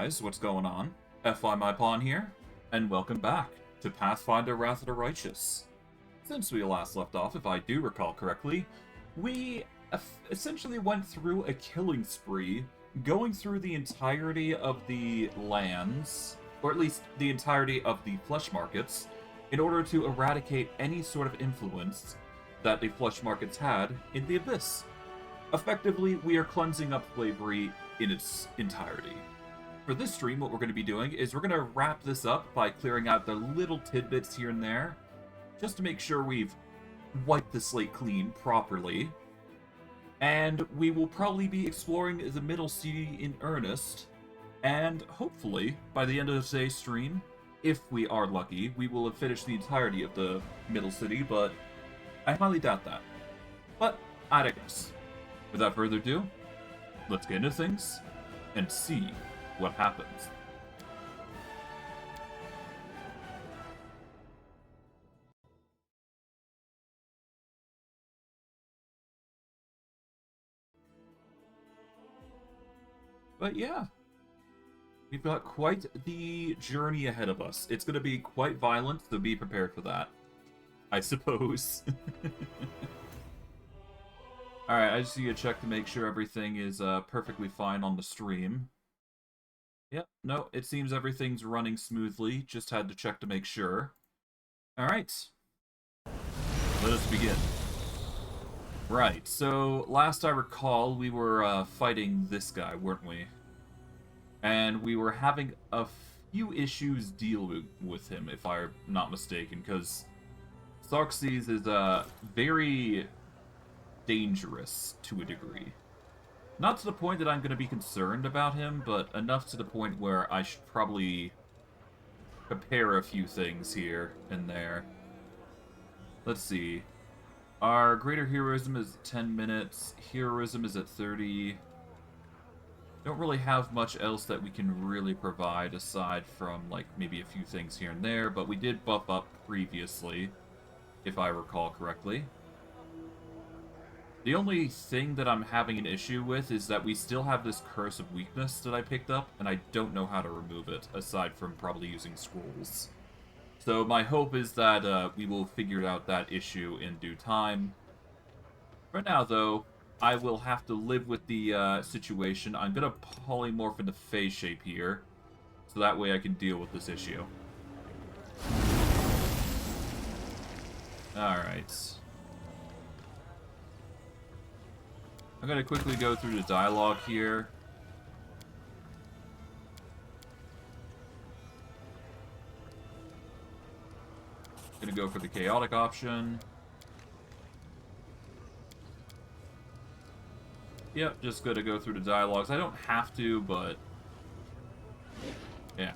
guys, what's going on? FI My Pawn here, and welcome back to Pathfinder Wrath of the Righteous. Since we last left off, if I do recall correctly, we essentially went through a killing spree, going through the entirety of the lands, or at least the entirety of the Fleshmarkets, in order to eradicate any sort of influence that the Fleshmarkets had in the Abyss. Effectively, we are cleansing up slavery in its entirety. For this stream, what we're going to be doing is we're going to wrap this up by clearing out the little tidbits here and there, just to make sure we've wiped the slate clean properly. And we will probably be exploring the Middle City in earnest, and hopefully, by the end of today's stream, if we are lucky, we will have finished the entirety of the Middle City, but I highly doubt that. But I digress. Without further ado, let's get into things and see what happens. But yeah, we've got quite the journey ahead of us. It's going to be quite violent, so be prepared for that, I suppose. Alright, I just need to check to make sure everything is perfectly fine on the stream. Yep, no, it seems everything's running smoothly. Just had to check to make sure. Alright. Let us begin. Right, so last I recall, we were fighting this guy, weren't we? And we were having a few issues dealing with him, if I'm not mistaken, because Xerxes is very dangerous to a degree. Not to the point that I'm going to be concerned about him, but enough to the point where I should probably prepare a few things here and there. Let's see. Our greater heroism is 10 minutes. Heroism is at 30. Don't really have much else that we can really provide aside from, like, maybe a few things here and there, but we did buff up previously, if I recall correctly. The only thing that I'm having an issue with is that we still have this Curse of Weakness that I picked up, and I don't know how to remove it, aside from probably using scrolls. So my hope is that we will figure out that issue in due time. For now, though, I will have to live with the situation. I'm going to polymorph into phase shape here, so that way I can deal with this issue. Alright. I'm going to quickly go through the dialogue here. Going to go for the chaotic option. Yep, just going to go through the dialogues. I don't have to, but yeah.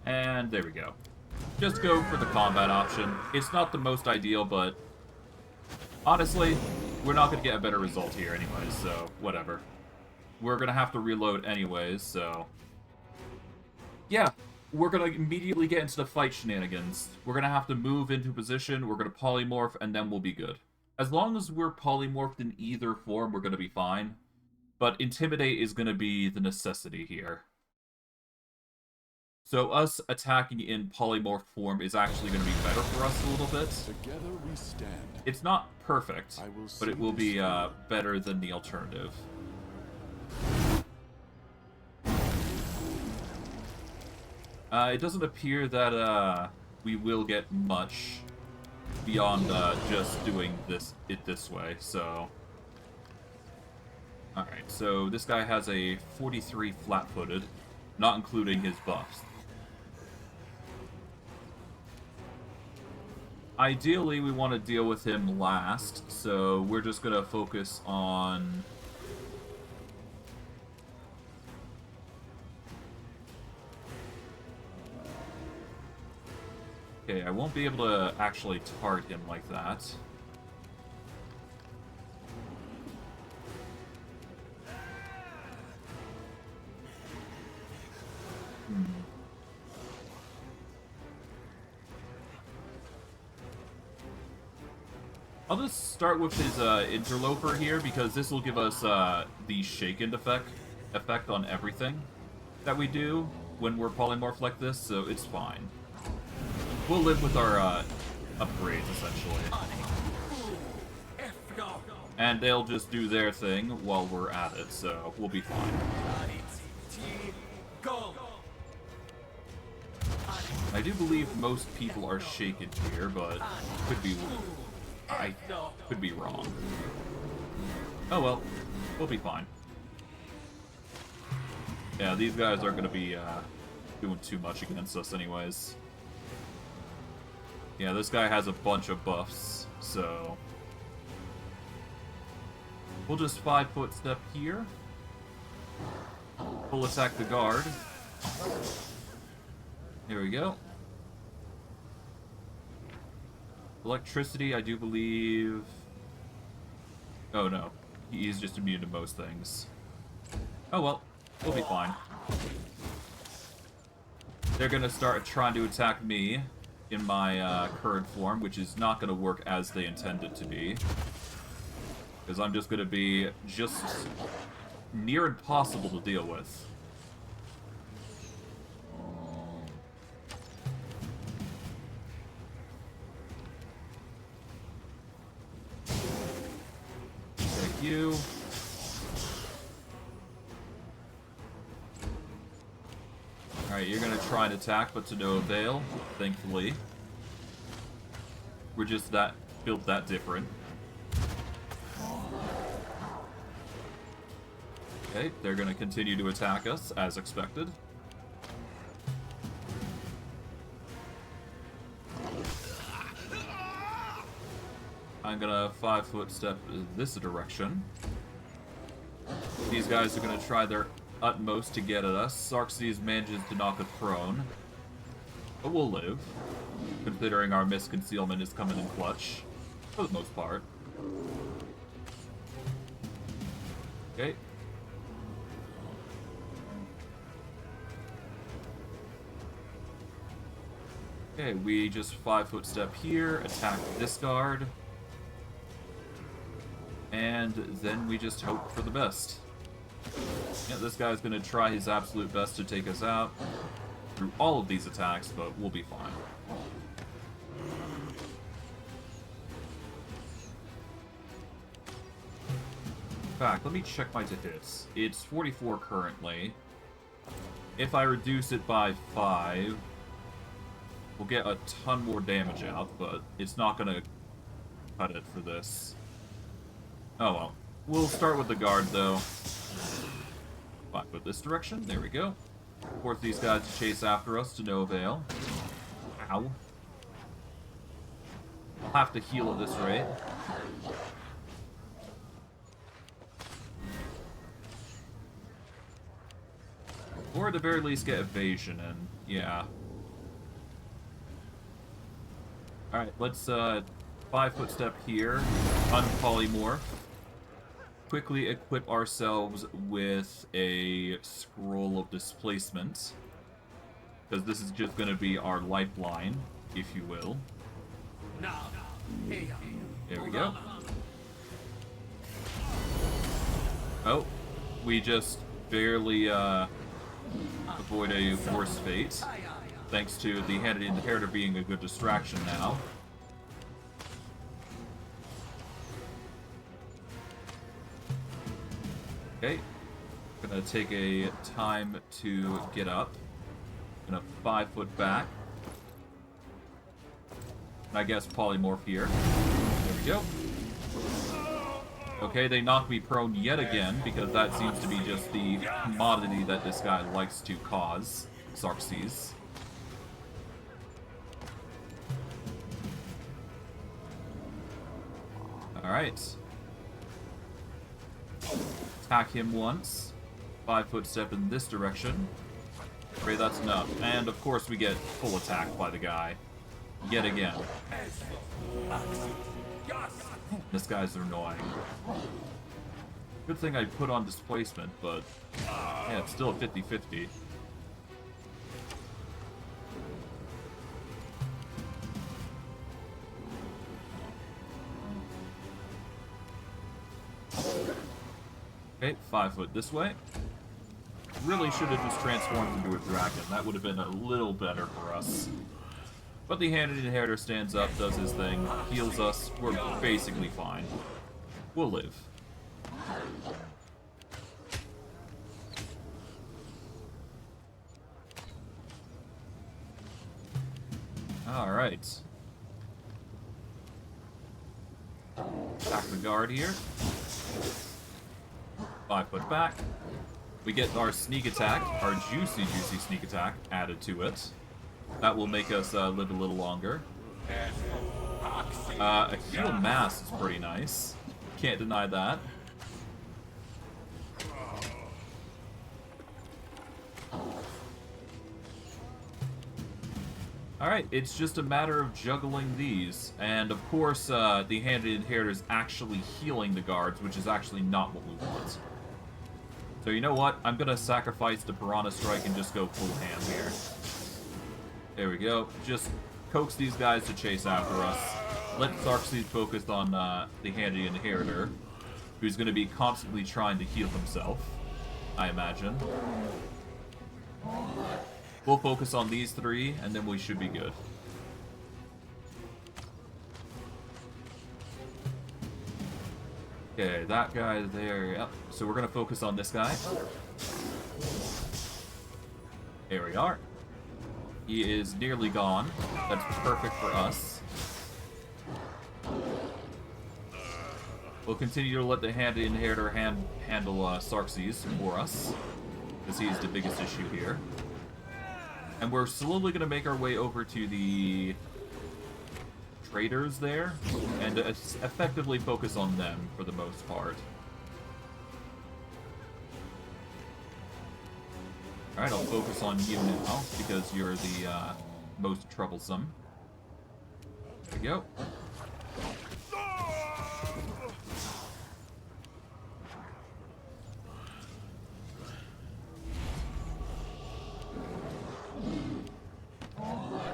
And there we go. Just go for the combat option. It's not the most ideal, but honestly, we're not going to get a better result here anyways, so whatever. We're going to have to reload anyways, so yeah, we're going to immediately get into the fight shenanigans. We're going to have to move into position, we're going to polymorph, and then we'll be good. As long as we're polymorphed in either form, we're going to be fine. But Intimidate is going to be the necessity here. So us attacking in polymorph form is actually going to be better for us a little bit. Together we stand. It's not perfect, but it will be better than the alternative. It doesn't appear that we will get much beyond just doing it this way, so... Alright, so this guy has a 43 flat-footed, not including his buffs. Ideally, we want to deal with him last, so we're just going to focus on... Okay, I won't be able to actually target him like that. I'll just start with his interloper here, because this will give us the shaken effect on everything that we do when we're polymorph like this, so it's fine. We'll live with our upgrades, essentially. And they'll just do their thing while we're at it, so we'll be fine. I do believe most people are shaken here, but I could be wrong. Oh well, we'll be fine. Yeah, these guys aren't going to be doing too much against us anyways. Yeah, this guy has a bunch of buffs, so... We'll just 5-foot step here. Full attack the guard. Here we go. Electricity, I do believe... Oh no, he's just immune to most things. Oh well, we'll be fine. They're gonna start trying to attack me in my current form, which is not gonna work as they intended to be. Because I'm just gonna be just near impossible to deal with. Thank you. Alright, you're gonna try and attack, but to no avail, thankfully. We're just built that different. Okay, they're gonna continue to attack us, as expected. I'm gonna 5-foot step this direction. These guys are gonna try their utmost to get at us. Xerxes manages to knock us prone. But we'll live, considering our misconcealment is coming in clutch, for the most part. Okay. Okay, we just 5-foot step here, attack this guard. And then we just hope for the best. Yeah, this guy's gonna try his absolute best to take us out through all of these attacks, but we'll be fine. In fact, let me check my hits. It's 44 currently. If I reduce it by 5, we'll get a ton more damage out, but it's not gonna cut it for this. Oh well. We'll start with the guard, though. 5-foot this direction. There we go. Force these guys to chase after us to no avail. Ow. I'll have to heal at this rate. Or at the very least get evasion, and yeah. Alright, let's 5-foot step here. Unpolymorph. Quickly equip ourselves with a scroll of displacement. Because this is just going to be our lifeline, if you will. There we go. Oh, we just barely avoid a worse fate. Thanks to the Handed Inheritor being a good distraction now. Okay, gonna take a time to get up. Gonna 5-foot back. And I guess polymorph here. There we go. Okay, they knock me prone yet again, because that seems to be just the commodity that this guy likes to cause. Xerxes. Alright. Attack him once. 5-foot step in this direction. Great, that's enough. And of course we get full attack by the guy. Yet again. This guy's annoying. Good thing I put on displacement, but yeah, it's still a 50-50. Okay, 5 foot this way. Really should have just transformed into a dragon. That would have been a little better for us. But the Handed Inheritor stands up, does his thing, heals us. We're basically fine. We'll live. Alright. Back the guard here. 5 foot back. We get our sneak attack, our juicy sneak attack, added to it. That will make us live a little longer. A heal mass is pretty nice. Can't deny that. Alright, it's just a matter of juggling these. And of course, the Handed Inheritor is actually healing the guards, which is actually not what we want. So you know what? I'm gonna sacrifice the Piranha Strike and just go full ham here. There we go. Just coax these guys to chase after us. Let Xarxes focus on the Handed Inheritor, who's gonna be constantly trying to heal himself, I imagine. We'll focus on these three, and then we should be good. Okay, that guy there, yep. So we're gonna focus on this guy. There we are. He is nearly gone. That's perfect for us. We'll continue to let the Handed Inheritor handle Xarxes for us, because he's the biggest issue here. And we're slowly going to make our way over to the traders there, and effectively focus on them for the most part. Alright, I'll focus on you now, because you're the most troublesome. There we go.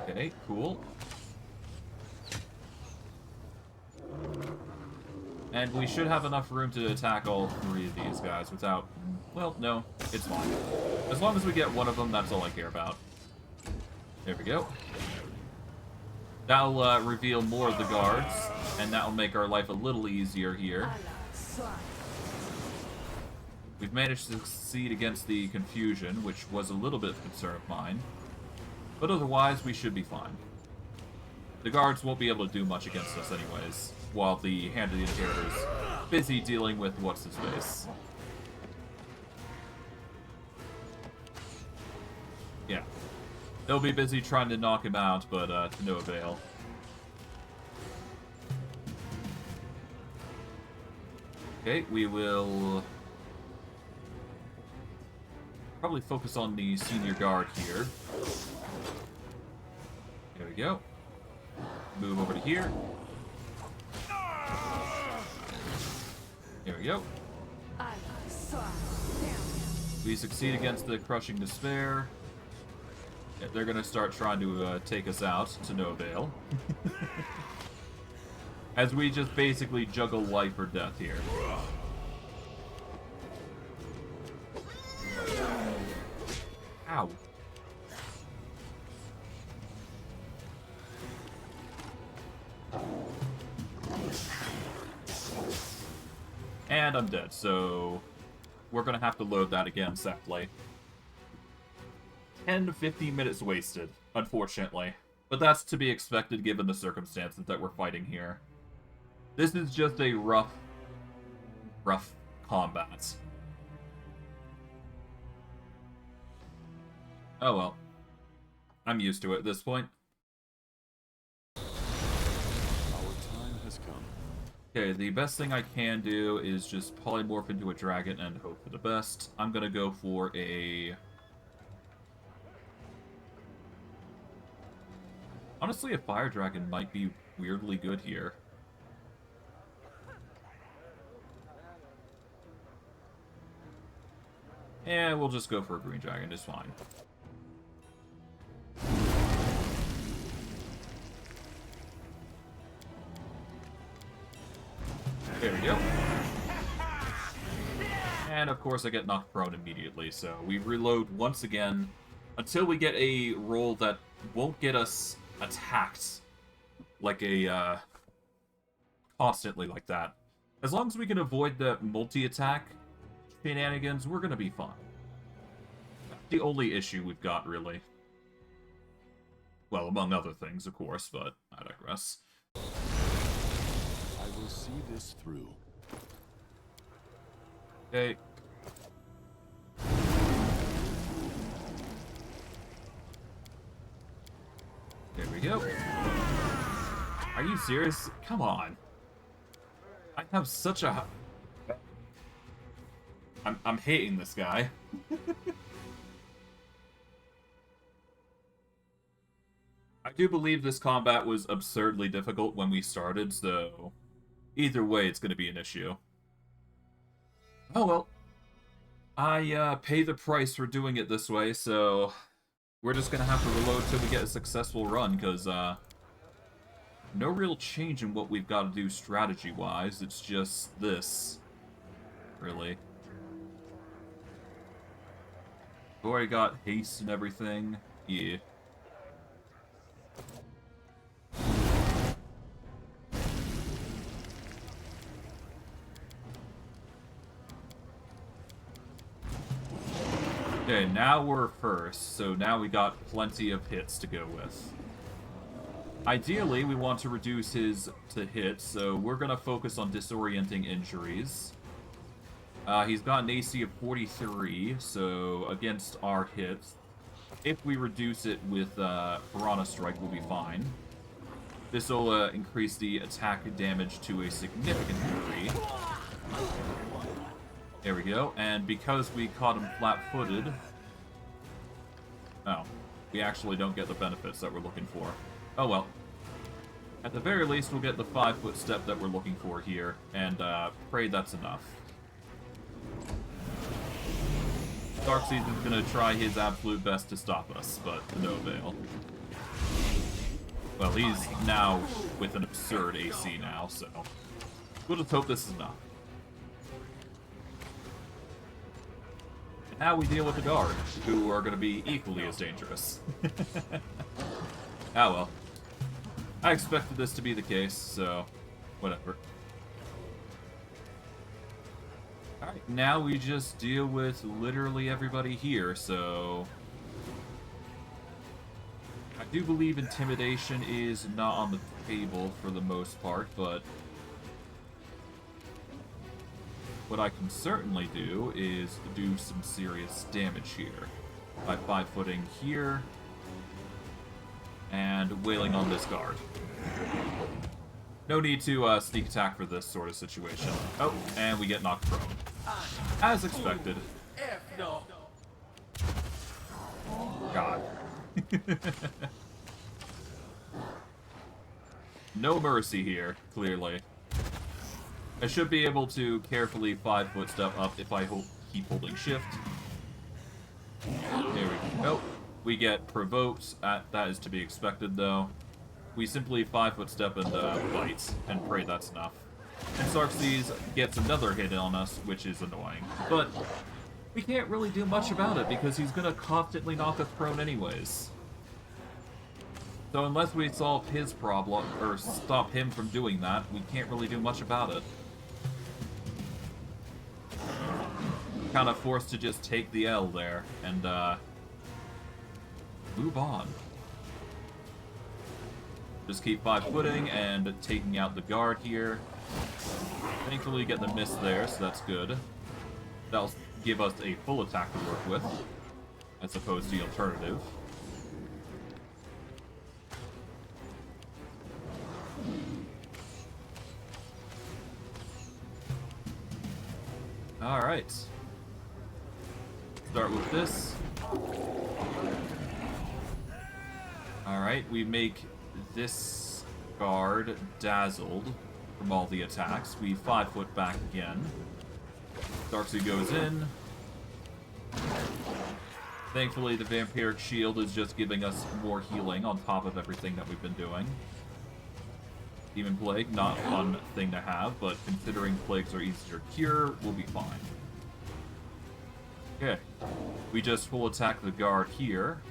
Okay, cool. And we should have enough room to attack all three of these guys without... Well, no, it's fine. As long as we get one of them, that's all I care about. There we go. That'll reveal more of the guards, and that'll make our life a little easier here. We've managed to succeed against the confusion, which was a little bit of concern of mine. But otherwise, we should be fine. The guards won't be able to do much against us anyways, while the Handed Inheritor is busy dealing with what's-his-face. Yeah. They'll be busy trying to knock him out, but to no avail. Okay, we will probably focus on the senior guard here. There we go. Move over to here. There we go. We succeed against the Crushing Despair. Yeah, they're going to start trying to take us out, to no avail. As we just basically juggle life or death here. Ow. And I'm dead, so we're gonna have to load that again, sadly. 10 to 15 minutes wasted, unfortunately. But that's to be expected given the circumstances that we're fighting here. This is just a rough combat. Oh well. I'm used to it at this point. Okay, the best thing I can do is just polymorph into a dragon and hope for the best. I'm gonna go for a... Honestly, a fire dragon might be weirdly good here. And we'll just go for a green dragon, it's fine. There we go. And of course I get knocked prone immediately, so we reload once again until we get a roll that won't get us attacked like a, constantly like that. As long as we can avoid the multi-attack shenanigans, we're gonna be fine. That's the only issue we've got, really. Well, among other things, of course, but I digress. I will see this through. Okay. There we go. Are you serious? Come on. I have such a... I'm hating this guy. I do believe this combat was absurdly difficult when we started, so... Either way, it's going to be an issue. Oh well. I pay the price for doing it this way, so... We're just going to have to reload till we get a successful run, because, no real change in what we've got to do strategy-wise, it's just this. Really. Already got haste and everything. Yeah. Okay, now we're first, so now we got plenty of hits to go with. Ideally, we want to reduce his to hit, so we're going to focus on disorienting injuries. He's got an AC of 43, so against our hits, if we reduce it with Piranha Strike, we'll be fine. This will increase the attack damage to a significant degree. There we go, and because we caught him flat-footed... Oh, we actually don't get the benefits that we're looking for. Oh well. At the very least, we'll get the 5-foot step that we're looking for here, and pray that's enough. Darkseid is going to try his absolute best to stop us, but to no avail. Well, he's now with an absurd AC now, so we'll just hope this is enough. And now we deal with the guard, who are going to be equally as dangerous. Ah well. I expected this to be the case, so whatever. Alright, now we just deal with literally everybody here, so... I do believe intimidation is not on the table for the most part, but... what I can certainly do is do some serious damage here. By 5-footing here, and wailing on this guard. No need to sneak attack for this sort of situation. Oh, and we get knocked prone. As expected. God. No mercy here, clearly. I should be able to carefully 5-foot step up if I keep holding shift. There we go. We get provoked. That is to be expected, though. We simply 5-foot step and bite, and pray that's enough. And Xerxes gets another hit on us, which is annoying. But we can't really do much about it, because he's going to constantly knock us prone anyways. So unless we solve his problem, or stop him from doing that, we can't really do much about it. Kind of forced to just take the L there, and move on. Just keep 5-footing and taking out the guard here. Thankfully we get the miss there, so that's good. That'll give us a full attack to work with, as opposed to the alternative. Alright. Start with this. Alright, we make this guard dazzled from all the attacks. We 5-foot back again. Darkseid goes in. Thankfully, the Vampiric Shield is just giving us more healing on top of everything that we've been doing. Demon Plague, not a fun thing to have, but considering plagues are easier to cure, we'll be fine. Okay. We just full attack the guard here.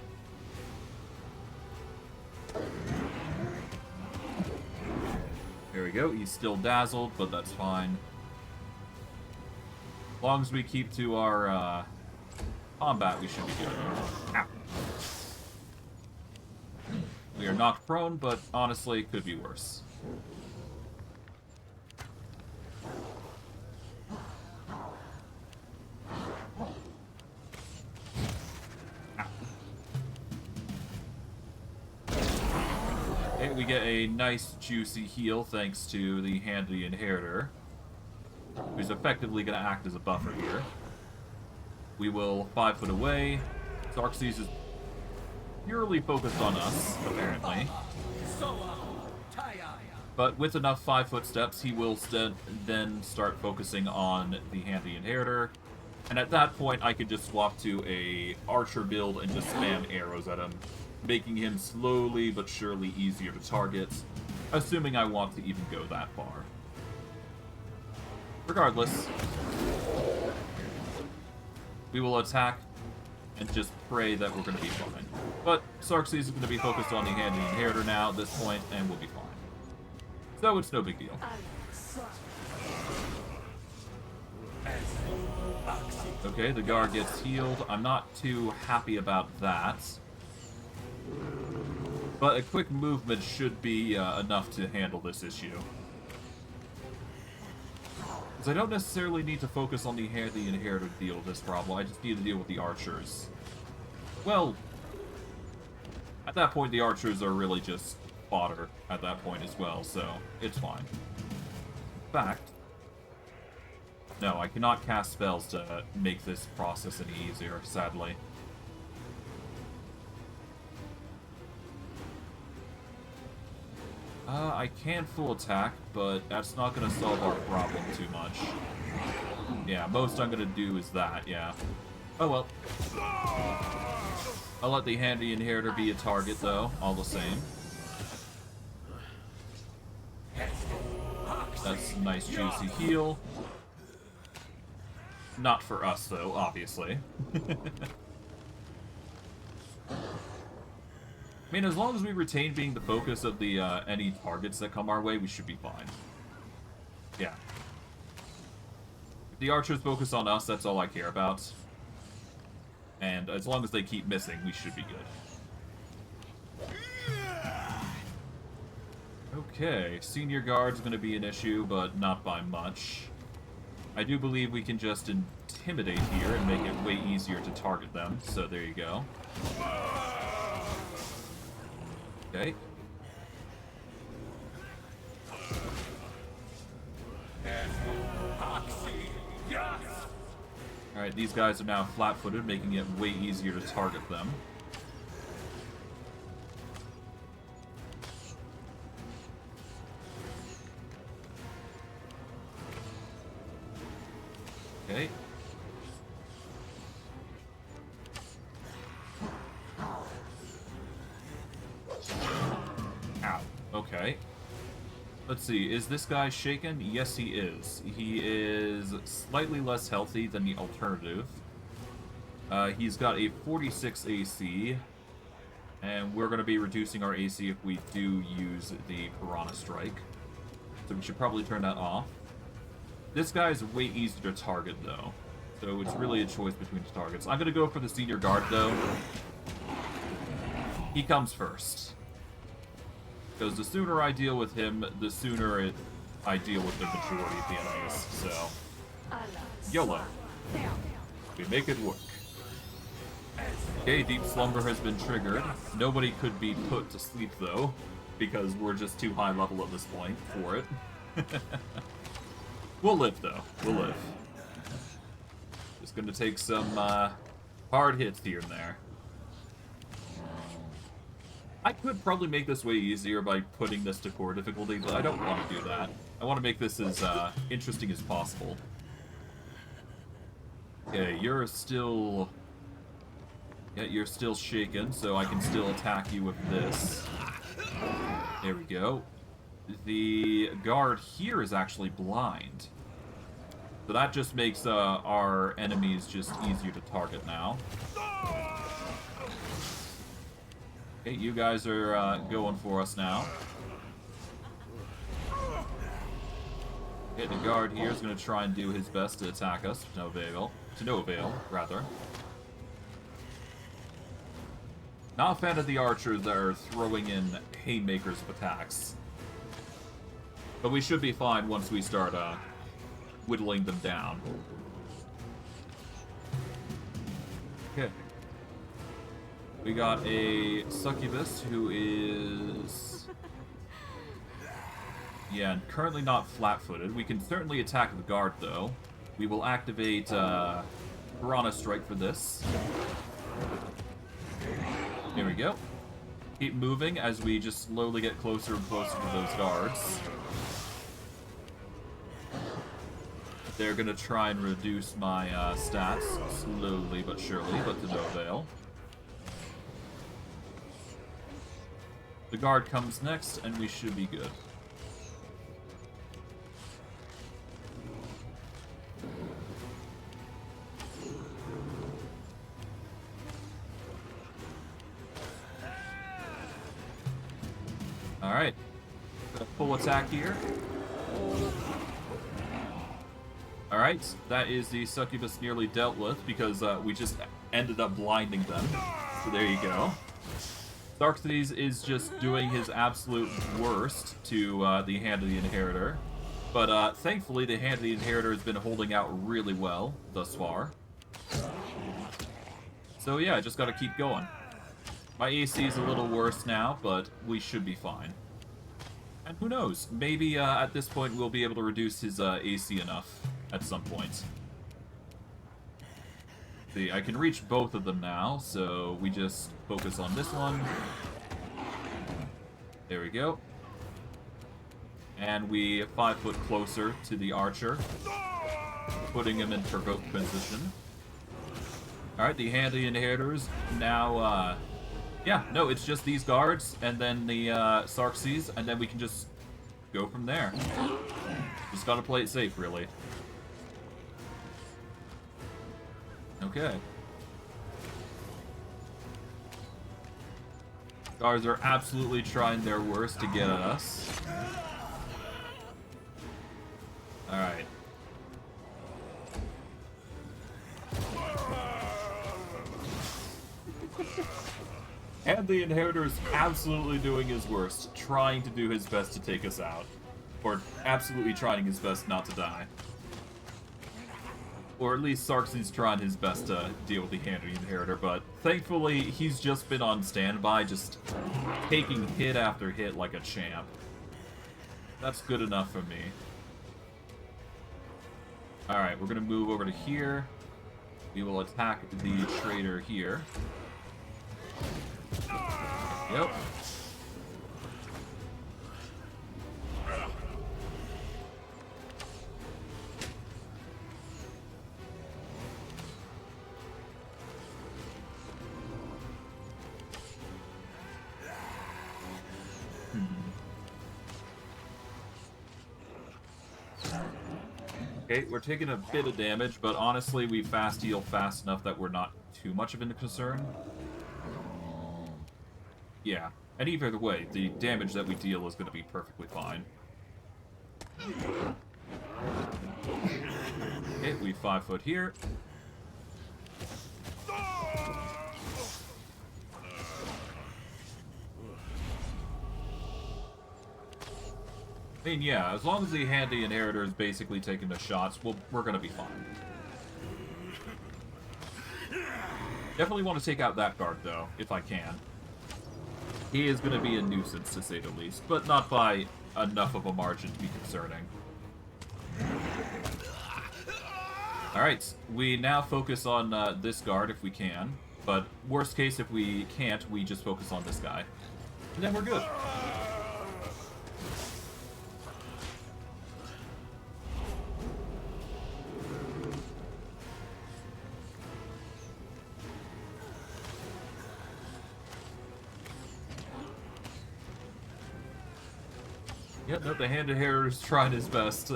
There we go. He's still dazzled, but that's fine. As long as we keep to our combat, we should be good. Ow. We are knocked prone, but honestly, it could be worse. Okay, we get a nice juicy heal thanks to the handy inheritor, who's effectively going to act as a buffer here. We will 5 foot away. Xerxes is purely focused on us, apparently. But with enough 5 foot steps, he will then start focusing on the handy inheritor. And at that point, I could just swap to a archer build and just spam arrows at him, making him slowly but surely easier to target, assuming I want to even go that far. Regardless, we will attack and just pray that we're going to be fine. But Xerxes is going to be focused on the handy inheritor now at this point, and we'll be fine. So it's no big deal. Okay, the guard gets healed. I'm not too happy about that. But a quick movement should be enough to handle this issue. Because I don't necessarily need to focus on the inheritor to deal with this problem. I just need to deal with the archers. Well, at that point, the archers are really just fodder at that point as well, so it's fine. In fact, no, I cannot cast spells to make this process any easier, sadly. I can full attack, but that's not going to solve our problem too much. Yeah, most I'm going to do is that, yeah. Oh well. I'll let the handy inheritor be a target, though, all the same. That's a nice juicy heal. Not for us, though, obviously. I mean, as long as we retain being the focus of the any targets that come our way, we should be fine. Yeah. If the archers focus on us, that's all I care about. And as long as they keep missing, we should be good. Okay, senior guard's going to be an issue, but not by much. I do believe we can just intimidate here and make it way easier to target them, so there you go. Okay. Alright, these guys are now flat-footed, making it way easier to target them. Okay. Ow. Okay. Let's see, is this guy shaken? Yes, he is. He is slightly less healthy than the alternative. He's got a 46 AC, and we're going to be reducing our AC if we do use the Piranha Strike. So we should probably turn that off. This guy's way easier to target, though. So it's really a choice between the targets. I'm going to go for the senior guard, though. He comes first. Because the sooner I deal with him, the sooner I deal with the majority of the enemies. So, YOLO. We make it work. Okay, Deep Slumber has been triggered. Nobody could be put to sleep, though, because we're just too high level at this point for it. We'll live, though. We'll live. Just gonna take some hard hits here and there. I could probably make this way easier by putting this to core difficulty, but I don't want to do that. I want to make this as interesting as possible. Okay, you're still... Yeah, you're still shaken, so I can still attack you with this. There we go. The guard here is actually blind. So that just makes our enemies just easier to target now. Okay, you guys are going for us now. Okay, the guard here is going to try and do his best to attack us, to no avail. To no avail, rather. Not a fan of the archers that are throwing in haymakers of attacks. But we should be fine once we start whittling them down. Okay. We got a succubus who is... yeah, currently not flat-footed. We can certainly attack the guard, though. We will activate Piranha Strike for this. Here we go. Keep moving as we just slowly get closer and closer to those guards. They're gonna try and reduce my stats slowly but surely, but to no avail. The guard comes next, and we should be good. Alright. Full attack here. Alright, that is the succubus nearly dealt with because we just ended up blinding them. So there you go. Xerxes is just doing his absolute worst to the Hand of the Inheritor. But thankfully, the Hand of the Inheritor has been holding out really well thus far. So yeah, I just gotta keep going. My AC is a little worse now, but we should be fine. And who knows, maybe at this point we'll be able to reduce his AC enough at some point. See, I can reach both of them now, so we just focus on this one. There we go. And we 5 foot closer to the archer, putting him in provoked position. Alright, the Hand of the Inheritors now, yeah, no, it's just these guards, and then the Xerxes, and then we can just go from there. Just gotta play it safe, really. Okay. Guards are absolutely trying their worst to get at us. Alright. And the Inheritor is absolutely doing his worst, trying to do his best to take us out. Or absolutely trying his best not to die. Or at least Xerxes trying his best to deal with the Hand of the Inheritor, but thankfully he's just been on standby, just taking hit after hit like a champ. That's good enough for me. Alright, we're gonna move over to here. We will attack the traitor here. Yep. Okay, we're taking a bit of damage, but honestly, we fast heal fast enough that we're not too much of a concern. Yeah, and either way, the damage that we deal is going to be perfectly fine. Okay, we 5 foot here. I mean, yeah, as long as the Handy Inheritor is basically taking the shots, we're gonna be fine. Definitely want to take out that guard, though, if I can. He is gonna be a nuisance, to say the least, but not by enough of a margin to be concerning. Alright, we now focus on this guard if we can, but worst case, if we can't, we just focus on this guy. And then we're good. Yep, nope, the Hand of Hair is trying his best.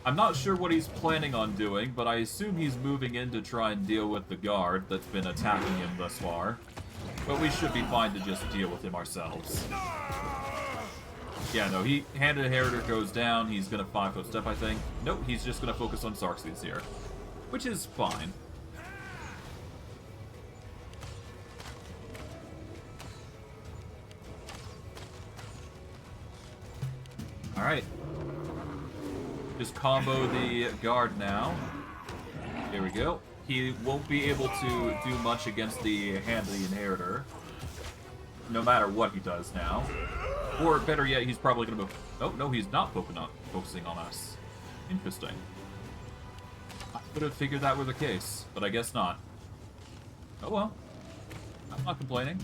I'm not sure what he's planning on doing, but I assume he's moving in to try and deal with the guard that's been attacking him thus far. But we should be fine to just deal with him ourselves. Yeah, no, Hand Inheritor goes down. He's gonna 5-foot step, I think. Nope, he's just gonna focus on Xerxes here. Which is fine. Alright. Just combo the guard now. Here we go. He won't be able to do much against the Hand Inheritor. No matter what he does now. Or better yet, he's probably going to move. Oh, no, he's not focusing on us. Interesting. I could have figured that were the case, but I guess not. Oh well. I'm not complaining.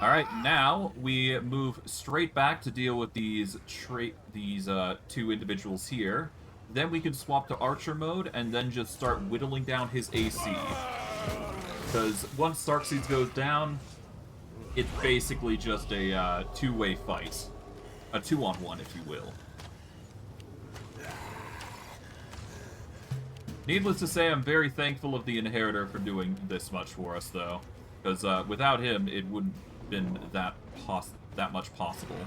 Alright, now we move straight back to deal with these two individuals here. Then we can swap to Archer mode and then just start whittling down his AC. Because once Xerxes goes down, it's basically just a two-way fight. A 2-on-1, if you will. Needless to say, I'm very thankful of the Inheritor for doing this much for us, though. Because without him, it wouldn't have been that much possible.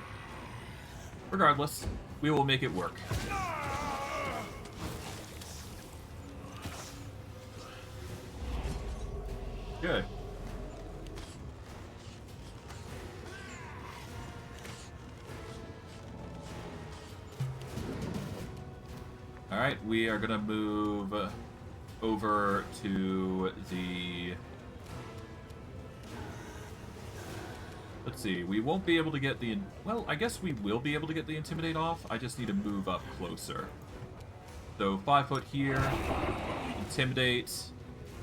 Regardless, we will make it work. Good. Alright, we are gonna move over to the... Let's see, we won't be able to get the... Well, I guess we will be able to get the Intimidate off. I just need to move up closer. So, 5 foot here. Intimidate.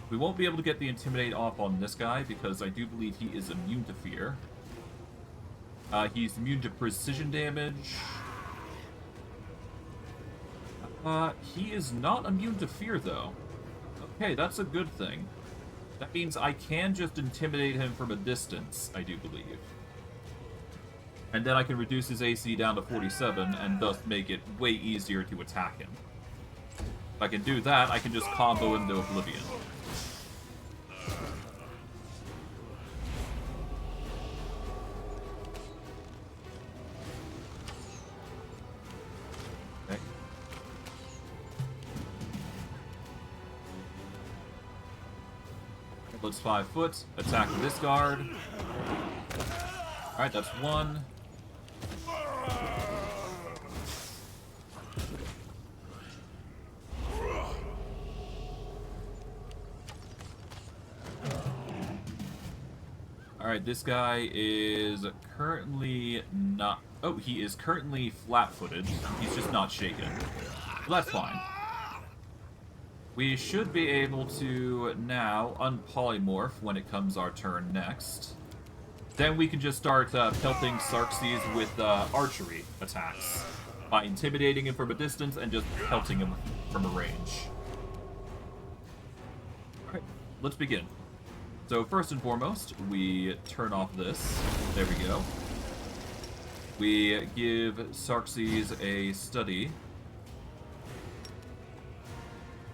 We won't be able to get the Intimidate off on this guy because I do believe he is immune to fear. He's immune to precision damage. He is not immune to fear, though. Okay, that's a good thing. That means I can just intimidate him from a distance, I do believe. And then I can reduce his AC down to 47 and thus make it way easier to attack him. If I can do that, I can just combo into Oblivion. Okay. Let's 5 foot, attack this guard. Alright, that's 1. Alright, this guy is currently not... Oh, he is currently flat-footed. He's just not shaken. Well, that's fine. We should be able to now unpolymorph when it comes our turn next. Then we can just start pelting Xerxes with archery attacks. By intimidating him from a distance and just pelting him from a range. Alright, let's begin. So first and foremost, we turn off this. There we go. We give Xerxes a study.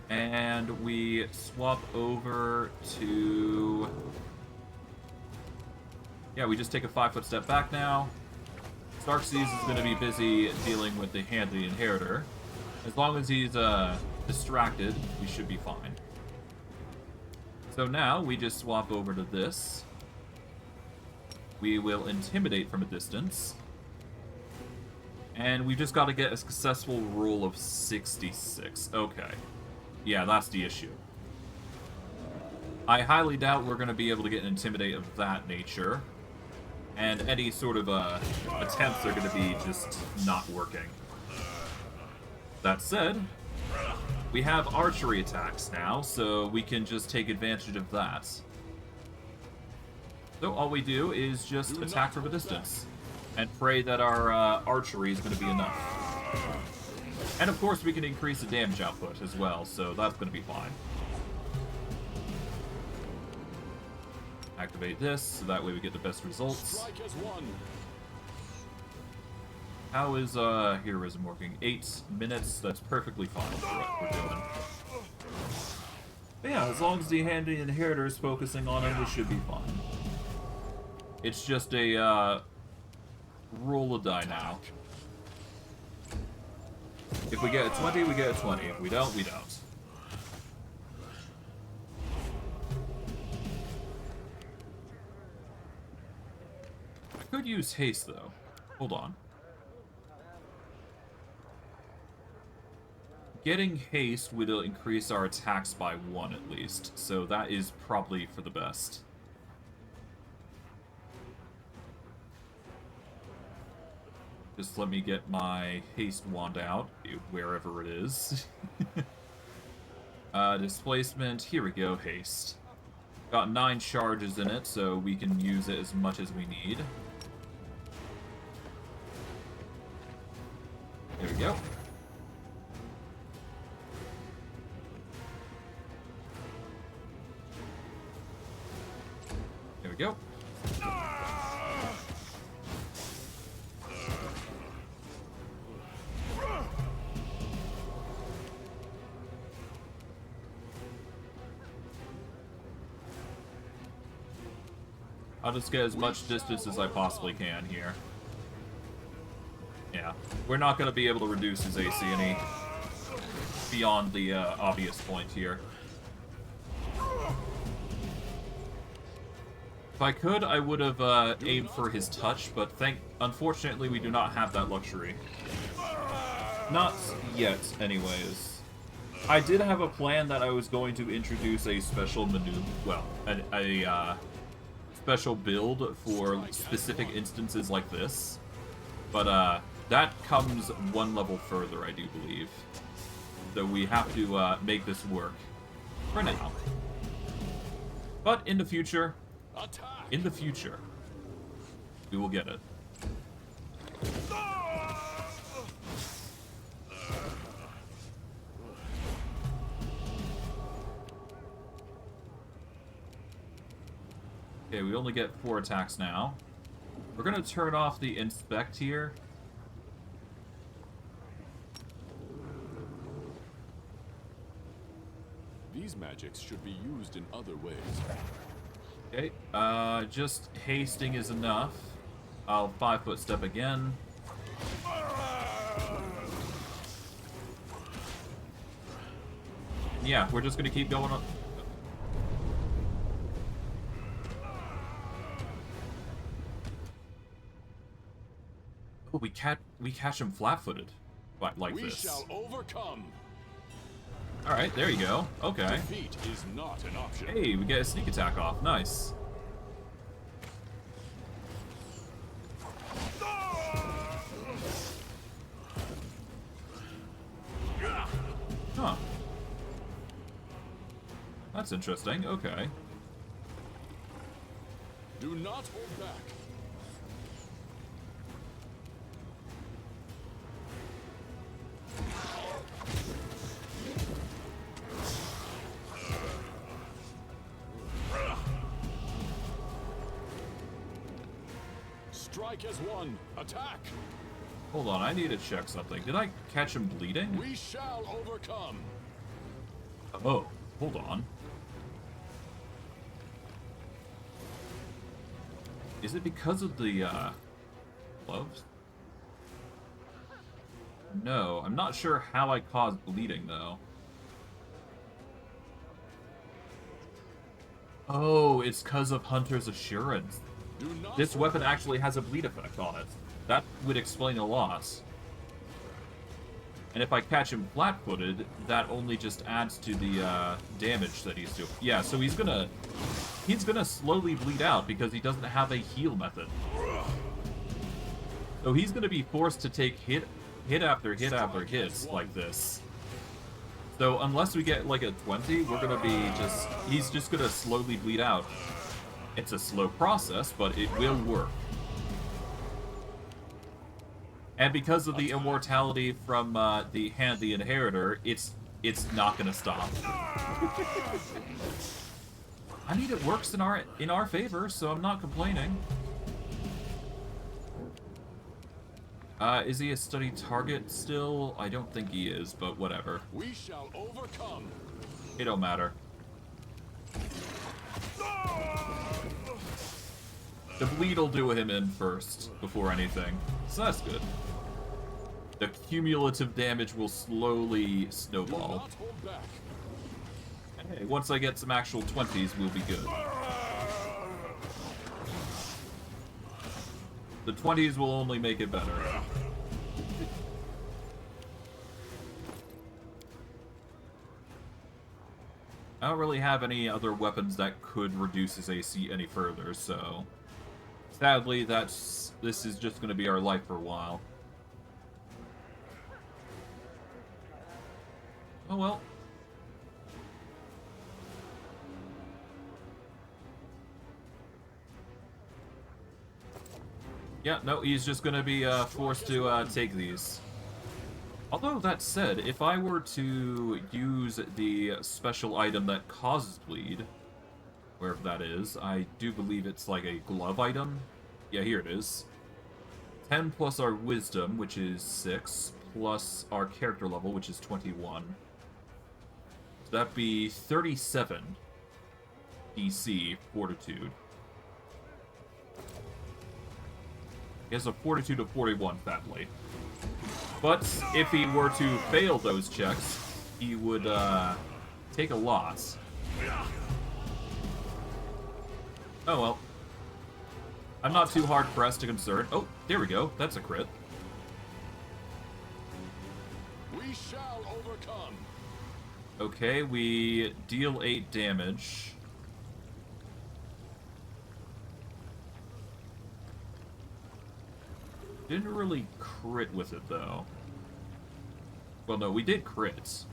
And we swap over to... Yeah, we just take a 5 foot step back now. Xerxes is going to be busy dealing with the Hand Inheritor. As long as he's distracted, we should be fine. So now, we just swap over to this. We will intimidate from a distance. And we've just got to get a successful roll of 66. Okay. Yeah, that's the issue. I highly doubt we're going to be able to get an Intimidate of that nature. And any sort of attempts are going to be just not working. That said, we have archery attacks now, so we can just take advantage of that. So all we do is just attack from a distance. And pray that our archery is going to be enough. And of course we can increase the damage output as well, so that's going to be fine. Activate this, so that way we get the best results. How is heroism working? 8 minutes, that's perfectly fine for what we're doing. But yeah, as long as the handy inheritor is focusing on him, we should be fine. It's just a roll of die now. If we get a 20, we get a 20. If we don't, we don't. I could use haste, though. Hold on. Getting haste will increase our attacks by 1 at least, so that is probably for the best. Just let me get my haste wand out, wherever it is. Displacement, here we go, haste. Got 9 charges in it, so we can use it as much as we need. There we go. There we go. I'll just get as much distance as I possibly can here. Yeah, we're not going to be able to reduce his AC any beyond the obvious point here. If I could, I would have aimed for his touch, but unfortunately we do not have that luxury. Not yet, anyways. I did have a plan that I was going to introduce a special maneuver, well, a special build for specific instances like this, but that comes 1 level further, I do believe. So we have to make this work for now. But in the future, we will get it. Okay, we only get 4 attacks now. We're gonna turn off the inspect here. These magics should be used in other ways. Okay, just hasting is enough. I'll 5-foot step again. Yeah, we're just gonna keep going on. Oh, we catch him flat-footed, like this. We shall overcome. All right, there you go. Okay. Defeat is not an option. Hey, we get a sneak attack off. Nice. Huh. That's interesting. Okay. Do not hold back. Strike as one. Attack. Hold on, I need to check something. Did I catch him bleeding? We shall overcome. Oh, hold on. Is it because of the gloves? No, I'm not sure how I caused bleeding though. Oh, it's because of Hunter's Assurance. This weapon actually has a bleed effect on it. That would explain a lot. And if I catch him flat-footed, that only just adds to the damage that he's doing. Yeah, so he's gonna slowly bleed out because he doesn't have a heal method. So he's gonna be forced to take hit after hit after hit like this. So unless we get like a 20, we're gonna be he's just gonna slowly bleed out. It's a slow process, but it will work. And because of the immortality from the Hand the Inheritor, it's not gonna stop. I mean, it works in our favor, so I'm not complaining. Is he a study target still? I don't think he is, but whatever. We shall overcome. It don't matter. The bleed will do him in first, before anything. So that's good. The cumulative damage will slowly Do snowball. not hold back. And hey, once I get some actual 20s, we'll be good. The 20s will only make it better. I don't really have any other weapons that could reduce his AC any further, so... Sadly, this is just going to be our life for a while. Oh well. Yeah, no, he's just going to be forced to take these. Although, that said, if I were to use the special item that causes bleed, wherever that is, I do believe it's like a glove item. Yeah, here it is. 10 plus our wisdom, which is 6, plus our character level, which is 21. So that'd be 37 DC fortitude. He has a fortitude of 41, sadly. But if he were to fail those checks, he would take a loss. Oh well. I'm not too hard pressed to concern. Oh, there we go. That's a crit. We shall overcome. Okay, we deal 8 damage. Didn't really crit with it, though. Well, no, we did crit.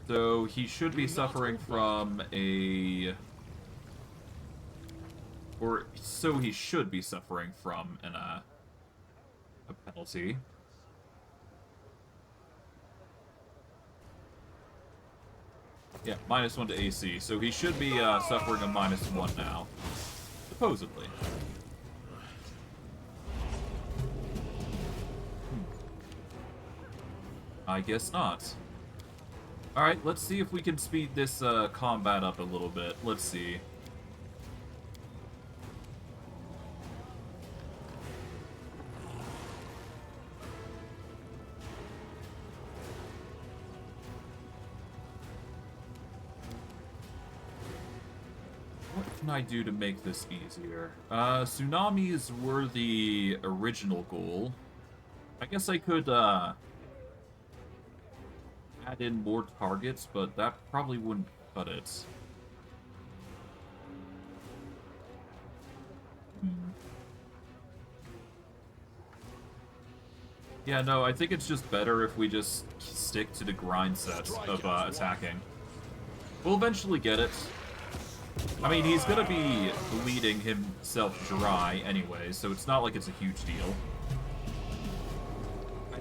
So he should be suffering from a... Or so he should be suffering from a penalty. Yeah, -1 to AC. So he should be suffering a -1 now. Supposedly. I guess not. Alright, let's see if we can speed this combat up a little bit. Let's see. What can I do to make this easier? Tsunamis were the original goal. I guess I could, add in more targets, but that probably wouldn't cut it. Yeah, no, I think it's just better if we just stick to the grind set of attacking. We'll eventually get it. I mean, he's gonna be bleeding himself dry anyway, so it's not like it's a huge deal.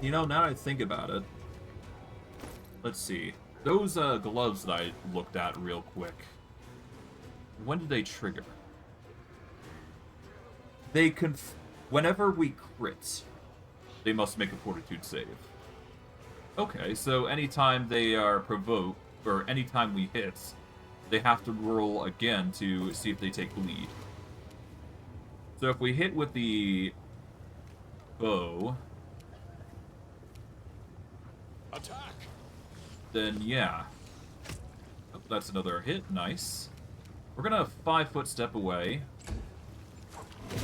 You know, now that I think about it, let's see. Those gloves that I looked at real quick, when did they trigger? They whenever we crit, they must make a fortitude save. Okay, so anytime they are provoked, or anytime we hit, they have to roll again to see if they take bleed. So if we hit with the bow, Attack. then yeah. Oh, that's another hit, nice. We're gonna 5-foot step away,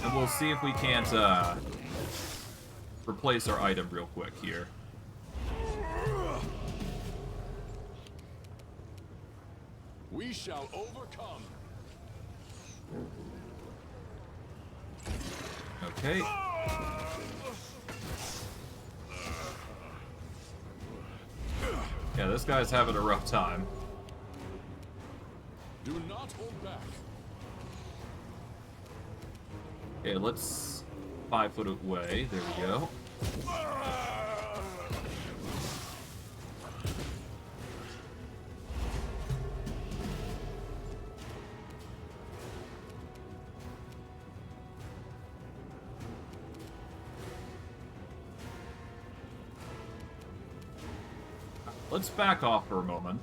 and we'll see if we can't replace our item real quick here. We shall overcome. Okay. Yeah, this guy's having a rough time. Do not hold back. Okay, let's 5-foot away. There we go. let's back off for a moment.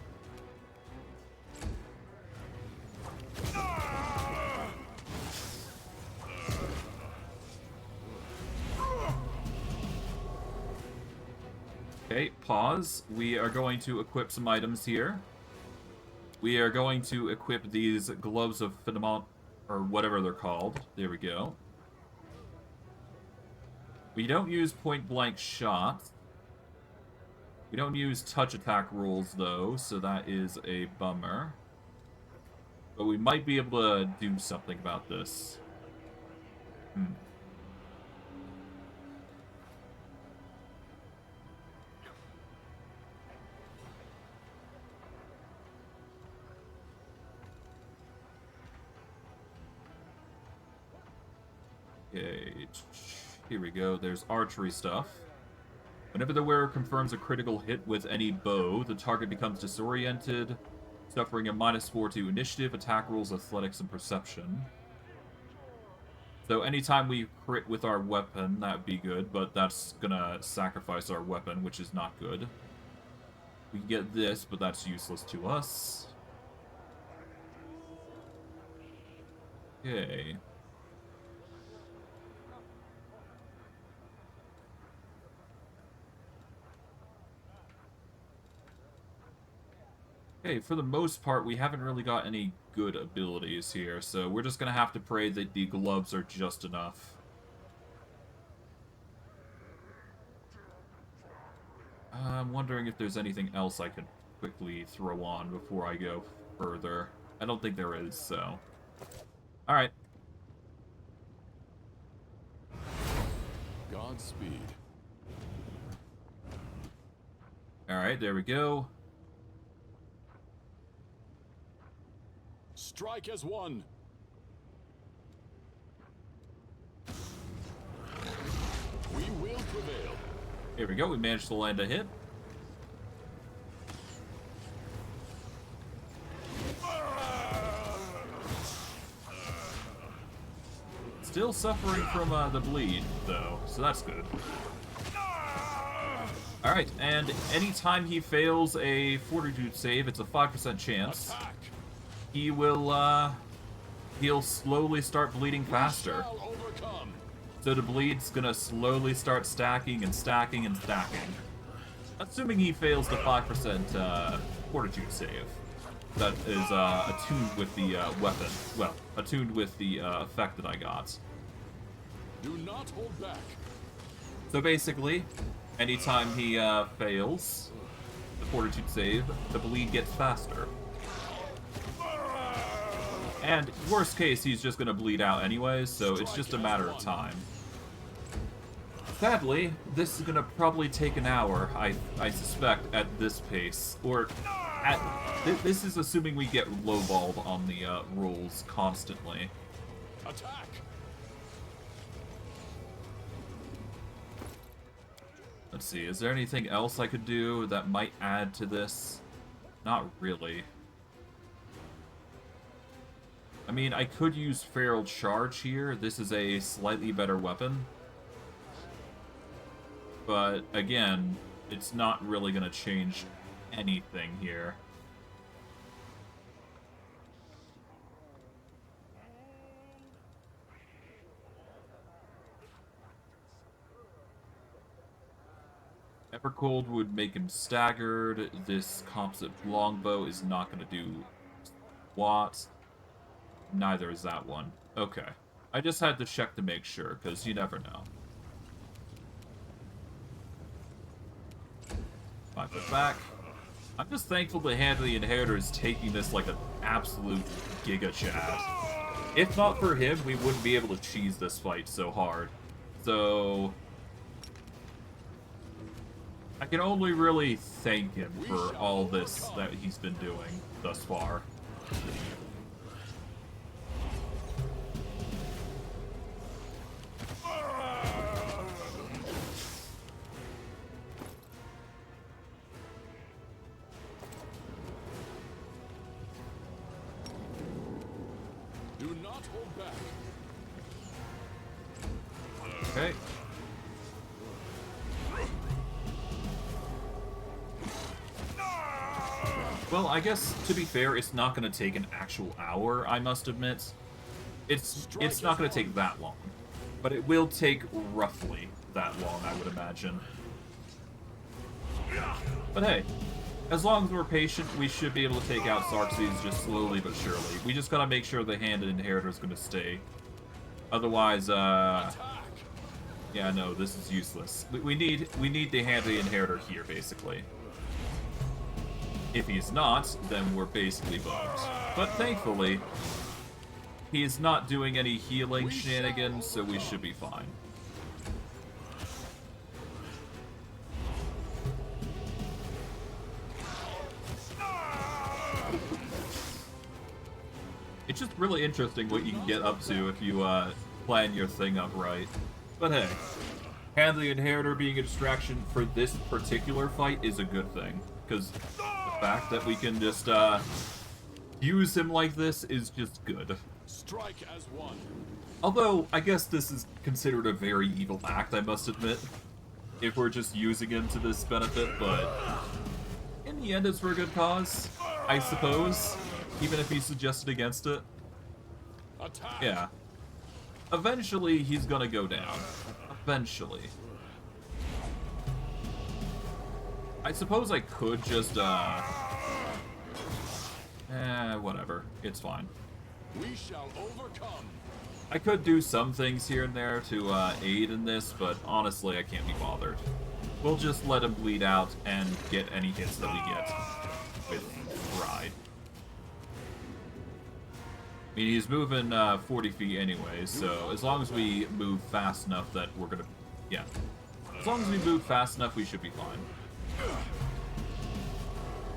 Okay, pause. We are going to equip some items here. We are going to equip these gloves of phenomenon, or whatever they're called. There we go. We don't use point-blank shots. We don't use touch attack rules, though, so that is a bummer. But we might be able to do something about this. Okay, here we go. There's archery stuff. Whenever the wearer confirms a critical hit with any bow, the target becomes disoriented, suffering a -4 to initiative, attack rolls, athletics, and perception. So anytime we crit with our weapon, that would be good, but that's gonna sacrifice our weapon, which is not good. We can get this, but that's useless to us. Okay. Okay, for the most part, we haven't really got any good abilities here, so we're just gonna have to pray that the gloves are just enough. I'm wondering if there's anything else I could quickly throw on before I go further. I don't think there is, so... Alright. Godspeed. Alright, there we go. Strike as one. We will prevail. Here we go, we managed to land a hit. Still suffering from the bleed, though, so that's good. Alright, and anytime he fails a fortitude save, it's a 5% chance. Attack. He will, he'll slowly start bleeding faster. We shall overcome. So the bleed's gonna slowly start stacking and stacking and stacking. Assuming he fails the 5% fortitude save. That is attuned with the weapon. Well, attuned with the effect that I got. Do not hold back. So basically, anytime he fails the fortitude save, the bleed gets faster. And worst case, he's just gonna bleed out anyways, so it's just a matter of time. Sadly, this is gonna probably take an hour, I suspect, at this pace. Or, this is assuming we get lowballed on the rolls constantly. Attack. Let's see, is there anything else I could do that might add to this? Not really. I mean, I could use Feral Charge here. This is a slightly better weapon. But, again, it's not really going to change anything here. Evercold would make him staggered. This composite longbow is not going to do squat. Neither is that one. Okay. I just had to check to make sure, because you never know. 5 foot back. I'm just thankful the Hand of the Inheritor is taking this like an absolute Giga Chad. If not for him, we wouldn't be able to cheese this fight so hard. So... I can only really thank him for all this that he's been doing thus far. Do not hold back. Okay. Well, I guess, to be fair, it's not going to take an actual hour, I must admit. It's not going to take that long. But it will take roughly that long, I would imagine. But hey, as long as we're patient, we should be able to take out Xerxes just slowly but surely. We just gotta make sure the Handed Inheritor is gonna stay. Otherwise, yeah, no, this is useless. We need the Handed Inheritor here, basically. If he's not, then we're basically boned. But thankfully, he is not doing any healing shenanigans, so we should be fine. It's just really interesting what you can get up to if you plan your thing up right. But hey, Hand the Inheritor being a distraction for this particular fight is a good thing. Because the fact that we can just use him like this is just good. Strike as one. Although, I guess this is considered a very evil act, I must admit. If we're just using him to this benefit, but in the end it's for a good cause, I suppose. Even if he suggested against it. Attack. Yeah. Eventually, he's gonna go down. Eventually. I suppose I could just, whatever. It's fine. We shall overcome. I could do some things here and there to, aid in this, but honestly, I can't be bothered. We'll just let him bleed out and get any hits that we get with Ride. I mean, he's moving 40 feet anyway, so as long as we move fast enough that we're gonna... Yeah. As long as we move fast enough, we should be fine.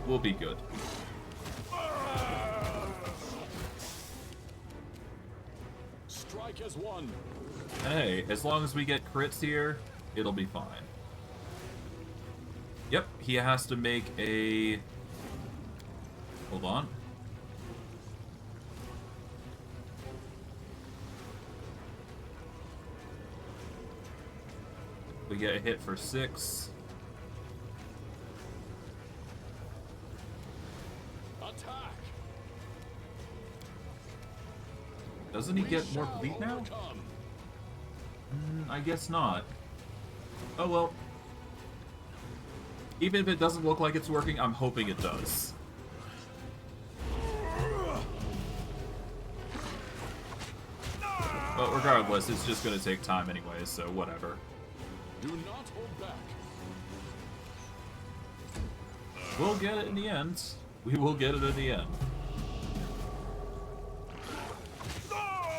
We'll be good. Strike as one. Hey, as long as we get crits here, it'll be fine. Yep, he has to make a... Hold on. We get a hit for 6. Attack. Doesn't he get more bleed now? I guess not. Oh well. Even if it doesn't look like it's working, I'm hoping it does. But regardless, it's just gonna take time anyway, so whatever. Do not hold back. We'll get it in the end. We will get it in the end.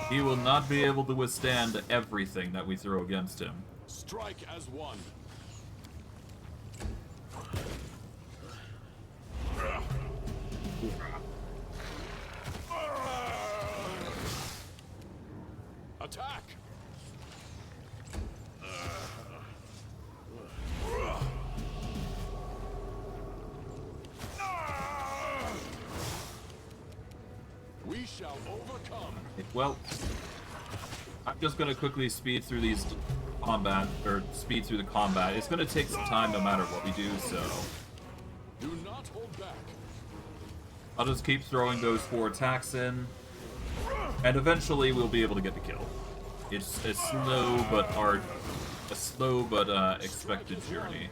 He will not be able to withstand everything that we throw against him. Strike as one. Attack. We shall overcome. Well, I'm just gonna quickly speed through these combat, or speed through the combat. It's gonna take some time no matter what we do, so Do not hold back. I'll just keep throwing those 4 attacks in, and eventually we'll be able to get the kill. It's a slow but expected journey.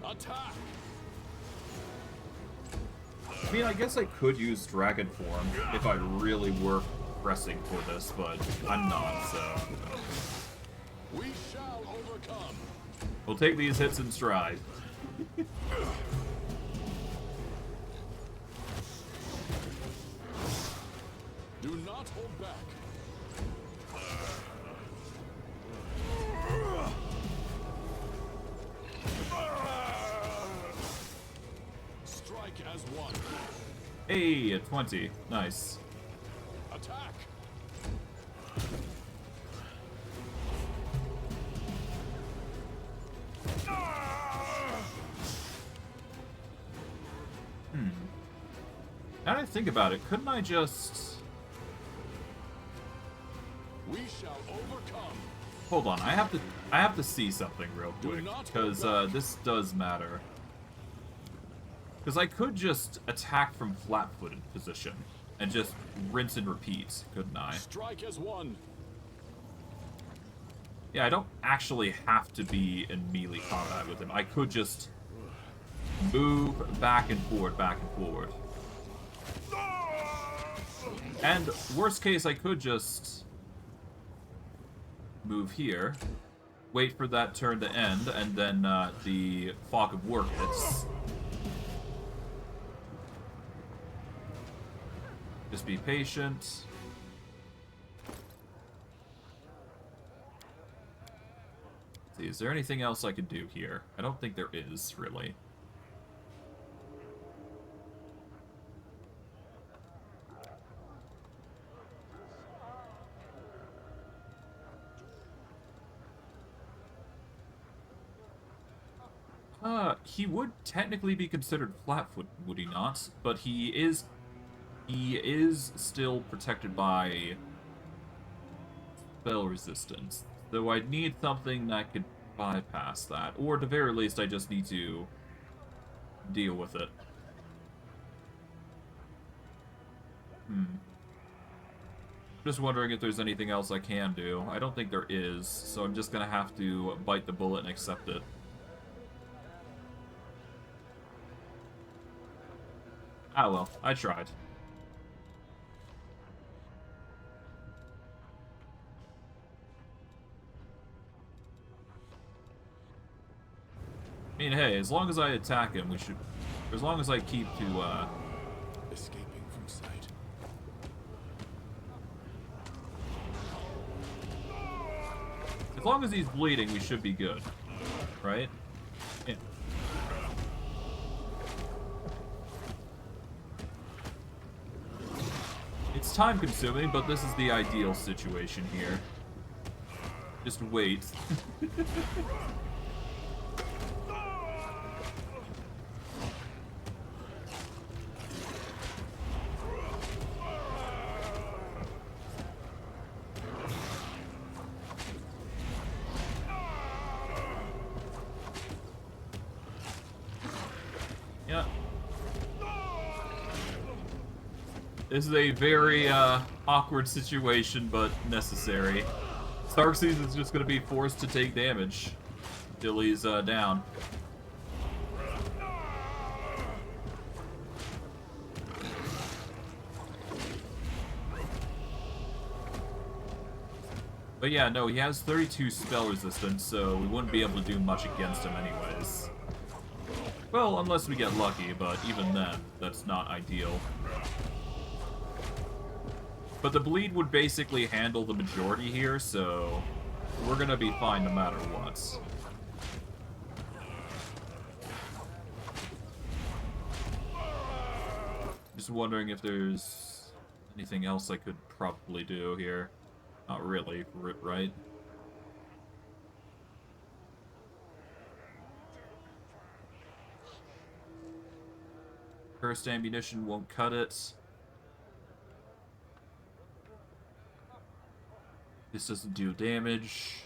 Attack. I mean, I guess I could use Dragon Form if I really were pressing for this, but I'm not, so... We shall overcome. We'll take these hits in stride. Do not hold back. Strike as one. Hey, a 20. Nice. Attack. Now that I think about it, couldn't I just... We shall Hold on, I have to see something real quick, because this does matter. Because I could just attack from flat-footed position and just rinse and repeat, couldn't I? Strike as one. Yeah, I don't actually have to be in melee combat with him. I could just move back and forward, back and forward. And worst case, I could just move here, wait for that turn to end, and then the Fog of War hits. Just be patient. Let's see, is there anything else I could do here? I don't think there is, really. He would technically be considered flat-footed, would he not? But he is still protected by spell resistance. Though I'd need something that could bypass that. Or at the very least, I just need to deal with it. Just wondering if there's anything else I can do. I don't think there is, so I'm just gonna have to bite the bullet and accept it. Ah well, I tried. I mean, hey, as long as I attack him, we should... As long as I keep to, Escaping from sight. As long as he's bleeding, we should be good. Right? Yeah. It's time-consuming, but this is the ideal situation here. Just wait. Yeah. This is a very awkward situation, but necessary. Xerxes is just going to be forced to take damage until he's down. But yeah, no, he has 32 spell resistance, so we wouldn't be able to do much against him anyways. Well, unless we get lucky, but even then, that's not ideal. But the bleed would basically handle the majority here, so we're gonna be fine no matter what. Just wondering if there's anything else I could probably do here. Not really, right? Cursed ammunition won't cut it. This doesn't do damage.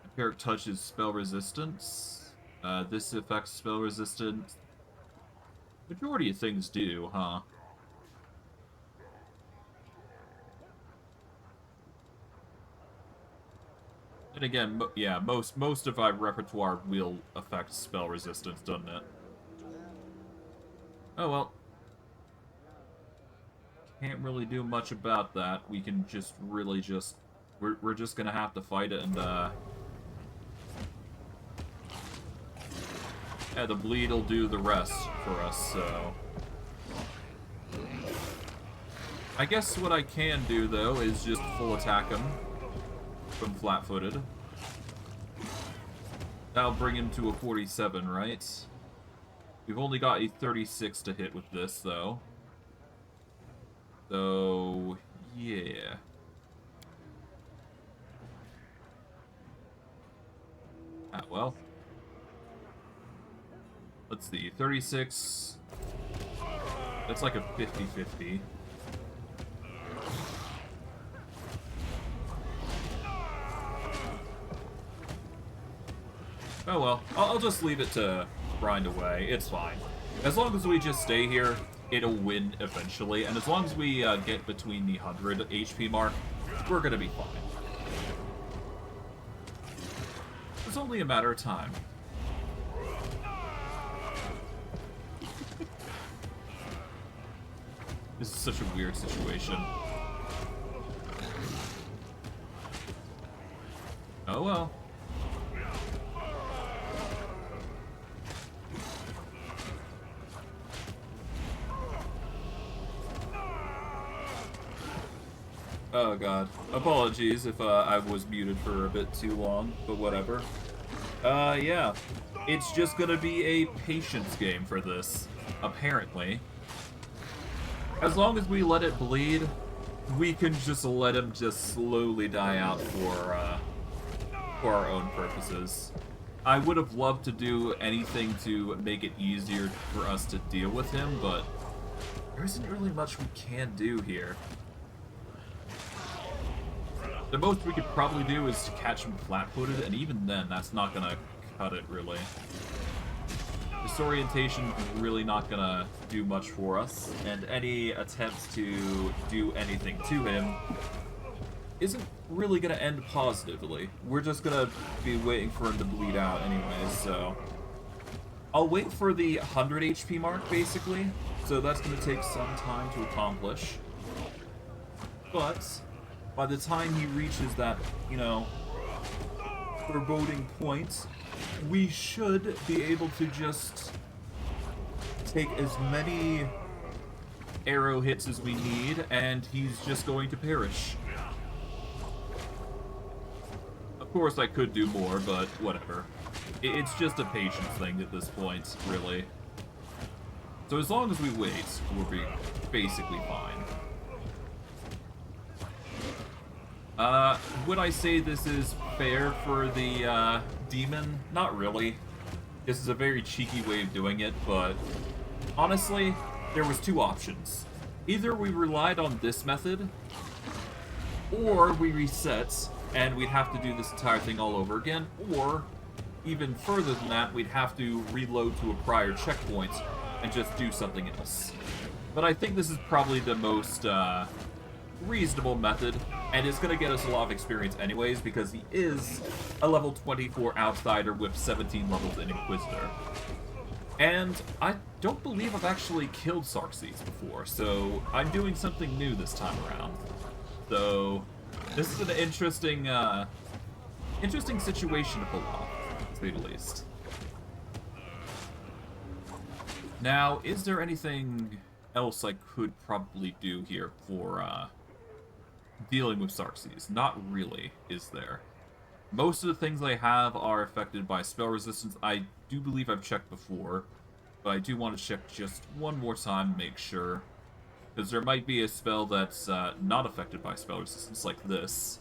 Empiric touch is spell resistance. This affects spell resistance. Majority of things do, huh? And again, yeah, most of our repertoire will affect spell resistance, doesn't it? Oh well. Can't really do much about that. We can just really just... We're just gonna have to fight it and, yeah, the bleed will do the rest for us, so... I guess what I can do, though, is just full attack him from flat-footed. That'll bring him to a 47, right? We've only got a 36 to hit with this, though. So, yeah. Ah, well. Let's see, 36. It's like a 50-50. Oh well, I'll just leave it to grind away. It's fine. As long as we just stay here, it'll win eventually. And as long as we get between the 100 HP mark, we're gonna be fine. It's only a matter of time. This is such a weird situation. Oh well. Oh god. Apologies if I was muted for a bit too long, but whatever. Yeah. It's just gonna be a patience game for this, apparently. As long as we let it bleed, we can just let him just slowly die out for our own purposes. I would have loved to do anything to make it easier for us to deal with him, but there isn't really much we can do here. The most we could probably do is to catch him flat-footed, and even then, that's not gonna cut it, really. Disorientation is really not gonna do much for us, and any attempts to do anything to him isn't really gonna end positively. We're just gonna be waiting for him to bleed out anyways, so... I'll wait for the 100 HP mark, basically, so that's gonna take some time to accomplish. But by the time he reaches that, you know, foreboding point, we should be able to just take as many arrow hits as we need, and he's just going to perish. Of course, I could do more, but whatever. It's just a patience thing at this point, really. So as long as we wait, we'll be basically fine. Would I say this is fair for the, demon? Not really. This is a very cheeky way of doing it, but honestly, there was two options. Either we relied on this method, or we reset, and we'd have to do this entire thing all over again, or, even further than that, we'd have to reload to a prior checkpoint and just do something else. But I think this is probably the most, reasonable method, and it's gonna get us a lot of experience anyways, because he is a level 24 outsider with 17 levels in Inquisitor. And I don't believe I've actually killed Xerxes before, so I'm doing something new this time around. So this is an interesting, interesting situation to pull off, to say the least. Now, is there anything else I could probably do here for, dealing with Xerxes? Not really, is there? Most of the things I have are affected by spell resistance. I do believe I've checked before, but I do want to check just one more time to make sure. Because there might be a spell that's not affected by spell resistance, like this,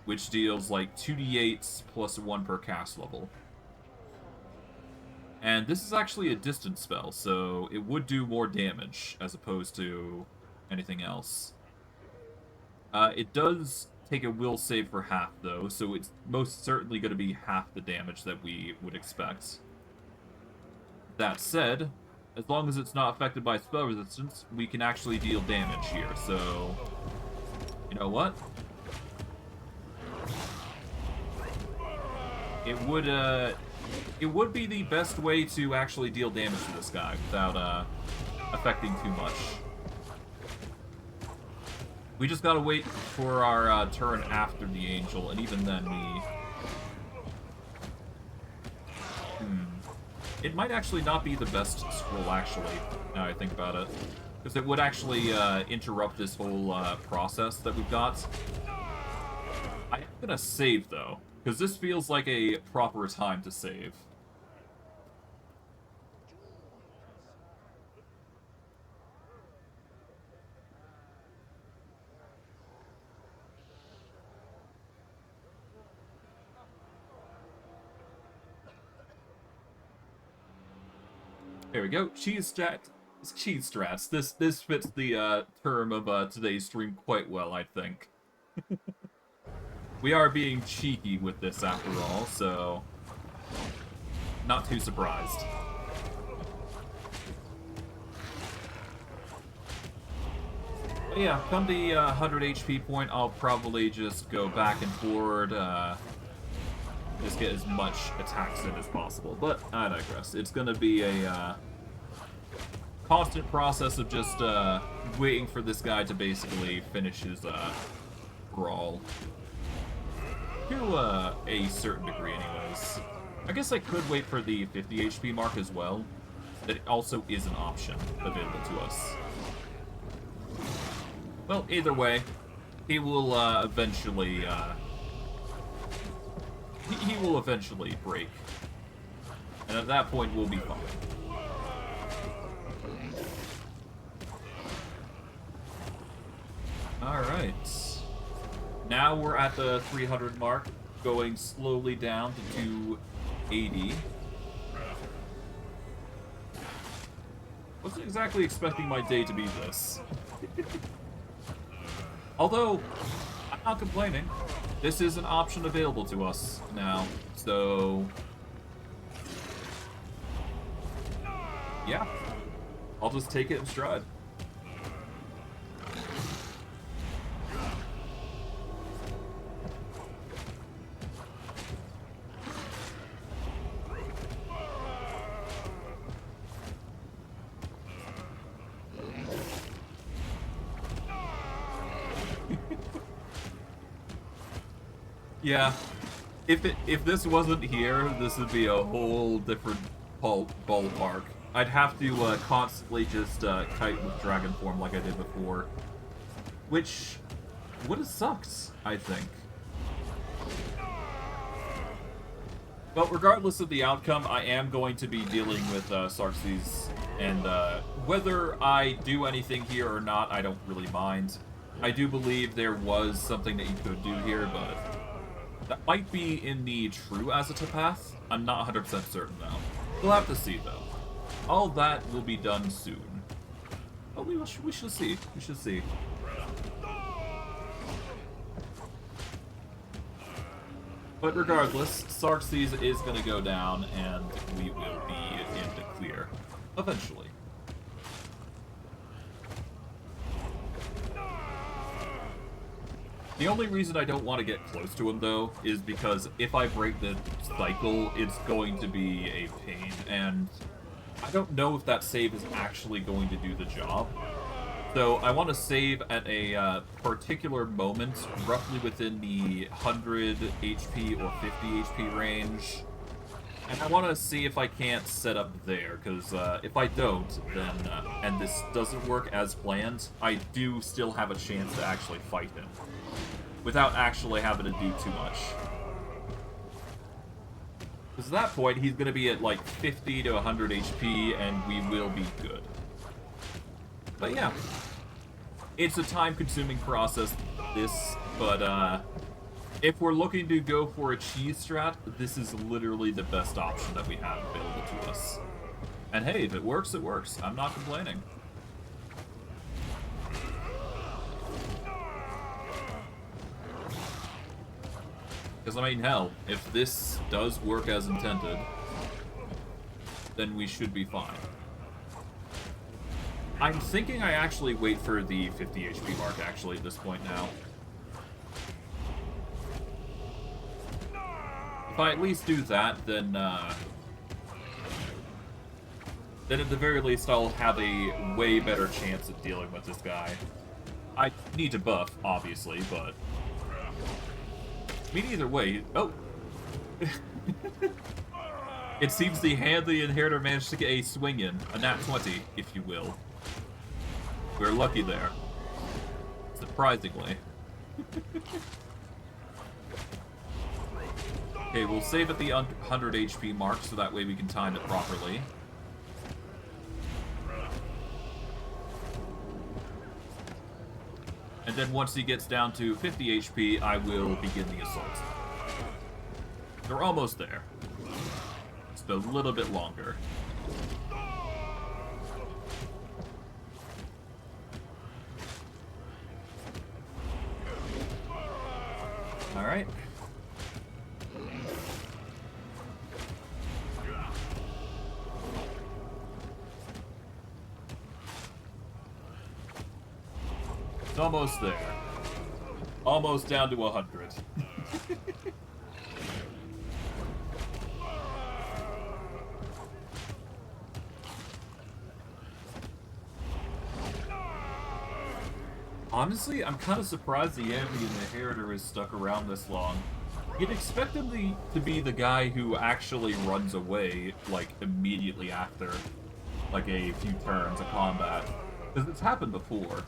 which deals like 2d8 plus 1 per cast level. And this is actually a distance spell, so it would do more damage as opposed to anything else. It does take a will save for half, though, so it's most certainly going to be half the damage that we would expect. That said, as long as it's not affected by spell resistance, we can actually deal damage here, so... You know what? It would be the best way to actually deal damage to this guy without, affecting too much. We just gotta wait for our turn after the angel, and even then we... It might actually not be the best scroll, actually, now I think about it. Because it would actually interrupt this whole process that we've got. I'm gonna save, though, because this feels like a proper time to save. There we go. Cheese chat. It's cheese strats. This fits the term of today's stream quite well, I think. We are being cheeky with this after all, so not too surprised. But yeah, come the 100 HP point, I'll probably just go back and forward, just get as much attacks in as possible. But I digress. It's gonna be a constant process of just waiting for this guy to basically finish his brawl. To a certain degree, anyways. I guess I could wait for the 50 HP mark as well. That also is an option available to us. Well, either way, he will eventually he will eventually break, and at that point we'll be fine. All right. Now we're at the 300 mark, going slowly down to 280. Wasn't exactly expecting my day to be this. Although, I'm not complaining. This is an option available to us now, so... yeah. I'll just take it in stride. Yeah, if this wasn't here, this would be a whole different ballpark. I'd have to constantly just kite with dragon form like I did before, which would have sucked, I think. But regardless of the outcome, I am going to be dealing with Xerxes, and whether I do anything here or not, I don't really mind. I do believe there was something that you could do here, but that might be in the true Aasimar path. I'm not 100% certain, though. We'll have to see, though. All that will be done soon. Oh, we shall see. We shall see. But regardless, Xerxes is going to go down, and we will be in the clear. Eventually. The only reason I don't want to get close to him, though, is because if I break the cycle, it's going to be a pain, and I don't know if that save is actually going to do the job. So I want to save at a particular moment, roughly within the 100 HP or 50 HP range, and I want to see if I can't set up there, because if I don't, then, and this doesn't work as planned, I do still have a chance to actually fight him, without actually having to do too much. Because at that point, he's going to be at like 50 to 100 HP, and we will be good. But yeah, it's a time-consuming process, this, but if we're looking to go for a cheese strat, this is literally the best option that we have available to us. And hey, if it works, it works. I'm not complaining. Because, I mean, hell, if this does work as intended, then we should be fine. I'm thinking I actually wait for the 50 HP mark, actually, at this point now. If I at least do that, then at the very least I'll have a way better chance of dealing with this guy. I need to buff, obviously, but... I mean, either way... Oh! It seems the handy inheritor managed to get a swing in. A nat 20, if you will. We're lucky there. Surprisingly. Okay, we'll save at the 100 HP mark, so that way we can time it properly. And then once he gets down to 50 HP, I will begin the assault. We're almost there. Just a little bit longer. Alright. It's almost there. Almost down to 100. Honestly, I'm kind of surprised the Inheritor is stuck around this long. You'd expect him to be the guy who actually runs away, like, immediately after, like, a few turns of combat. Because it's happened before.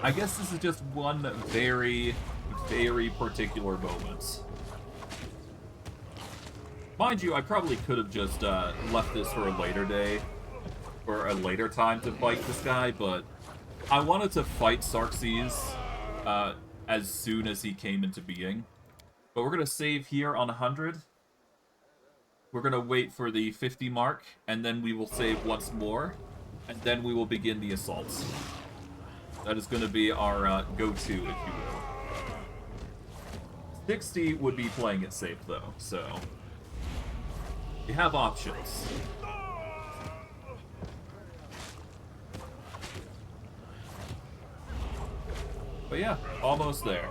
I guess this is just one very, very particular moment. Mind you, I probably could have just left this for a later day, or a later time to fight this guy, but I wanted to fight Xerxes as soon as he came into being. But we're going to save here on 100. We're going to wait for the 50 mark, and then we will save once more, and then we will begin the assaults. That is going to be our go-to, if you will. 60 would be playing it safe, though, so you have options. But yeah, almost there.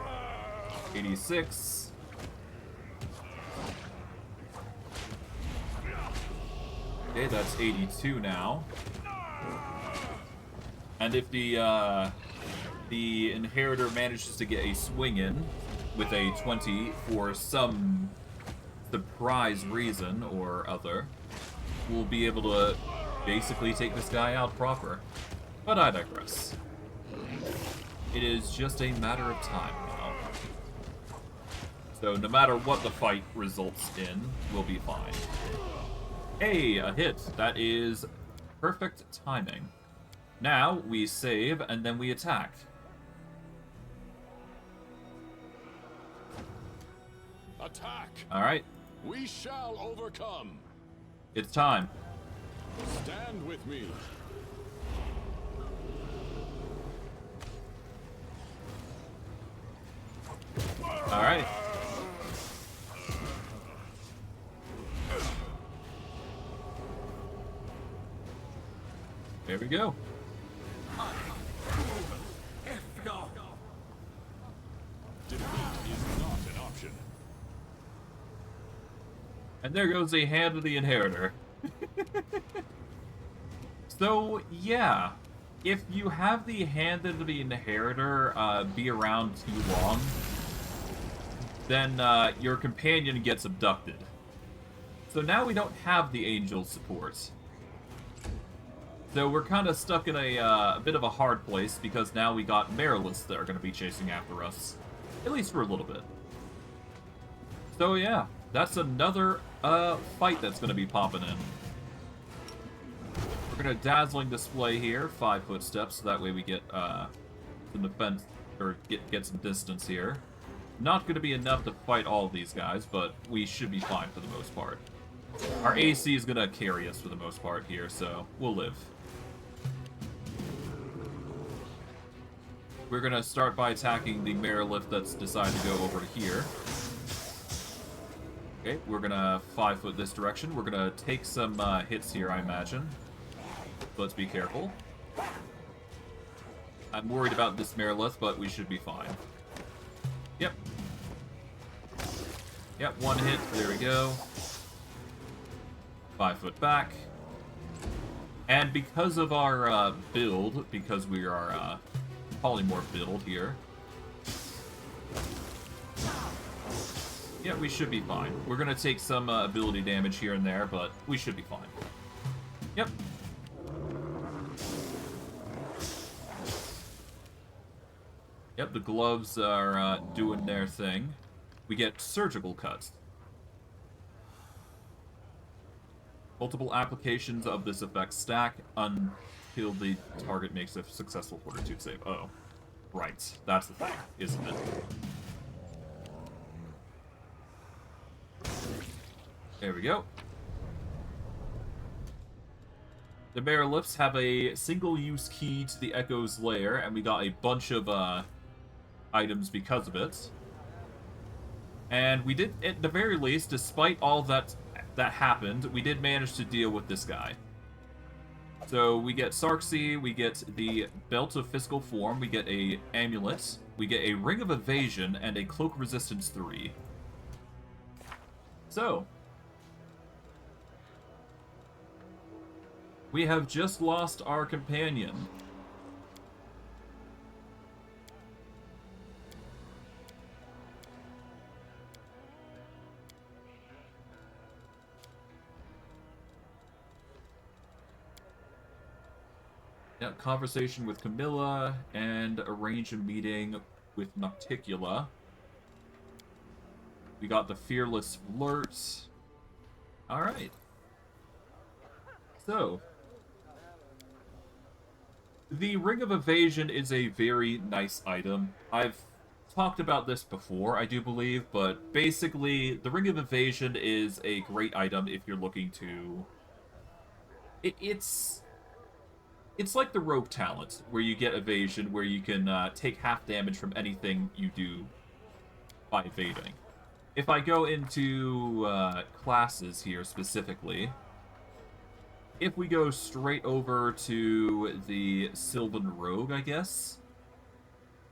86. Okay, that's 82 now. And if the Inheritor manages to get a swing in with a 20 for some surprise reason or other, we'll be able to basically take this guy out proper. But I digress. It is just a matter of time now. So no matter what the fight results in, we'll be fine. Hey, a hit. That is perfect timing. Now we save and then we attack. Attack! Alright. We shall overcome. It's time. Stand with me. Alright. There we go. Defeat is not an option. And there goes a hand of the Inheritor. So, yeah. If you have the hand of the Inheritor be around too long, then your companion gets abducted. So now we don't have the Angel's support. So we're kind of stuck in a bit of a hard place, because now we got Marilys that are going to be chasing after us. At least for a little bit. So yeah, that's another fight that's going to be popping in. We're going to Dazzling Display here, 5 footsteps, so that way we get some defense, or get some distance here. Not going to be enough to fight all of these guys, but we should be fine for the most part. Our AC is going to carry us for the most part here, so we'll live. We're going to start by attacking the Marilith that's decided to go over to here. Okay, we're going to 5-foot this direction. We're going to take some hits here, I imagine. Let's be careful. I'm worried about this Marilith, but we should be fine. Yep. Yep, 1 hit. There we go. 5-foot back. And because of our build, because we are polymorph build here, yeah, we should be fine. We're going to take some ability damage here and there, but we should be fine. Yep. Yep, the gloves are doing their thing. We get surgical cuts. Multiple applications of this effect stack until the target makes a successful fortitude save. Oh, right. That's the thing, isn't it? There we go. The Mariliths have a single-use key to the Echo's lair, and we got a bunch of items because of it. And we did, at the very least, despite all that happened, we did manage to deal with this guy. So we get Sarxy, we get the Belt of Physical Form, we get a Amulet, we get a Ring of Evasion, and a Cloak Resistance 3. So, we have just lost our companion. Yeah, conversation with Camilla, and arrange a meeting with Nocticula. We got the Fearless Flirt. Alright. So, the Ring of Evasion is a very nice item. I've talked about this before, I do believe, but basically, the Ring of Evasion is a great item if you're looking to... It's like the Rogue talent, where you get evasion, where you can take half damage from anything you do by evading. If I go into classes here specifically, if we go straight over to the Sylvan Rogue, I guess,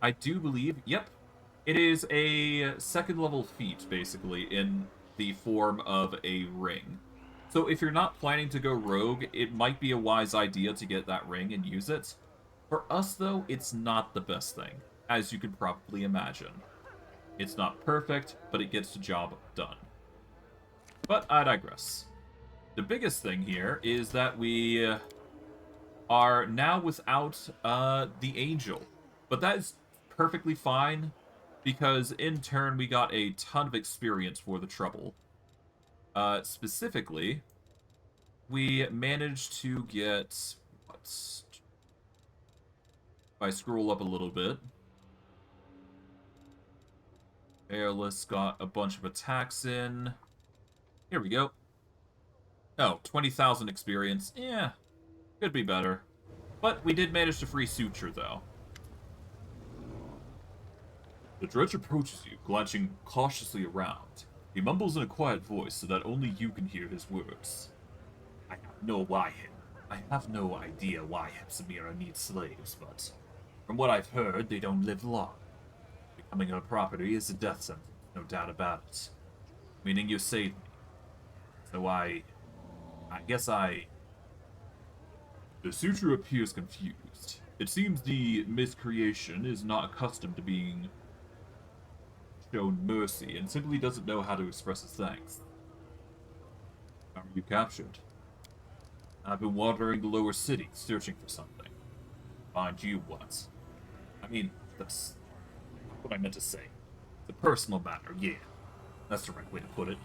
I do believe, yep, it is a second level feat, basically, in the form of a ring. So if you're not planning to go rogue, it might be a wise idea to get that ring and use it. For us, though, it's not the best thing, as you can probably imagine. It's not perfect, but it gets the job done. But I digress. The biggest thing here is that we are now without the angel. But that is perfectly fine, because in turn we got a ton of experience for the trouble. Specifically, we managed to get, if I scroll up a little bit, Airless got a bunch of attacks in. Here we go. Oh, 20,000 experience. Yeah, could be better. But we did manage to free Suture, though. The Dredge approaches you, glancing cautiously around. He mumbles in a quiet voice so that only you can hear his words. I have no idea why Aasimar needs slaves, but from what I've heard, they don't live long. Becoming her property is a death sentence, no doubt about it. Meaning you saved me. So I guess I... The Suture appears confused. It seems the miscreation is not accustomed to being shown mercy and simply doesn't know how to express his thanks. How were you captured? I've been wandering the lower city, searching for something. Find you what? I mean, that's what I meant to say. It's a personal matter, yeah. That's the right way to put it.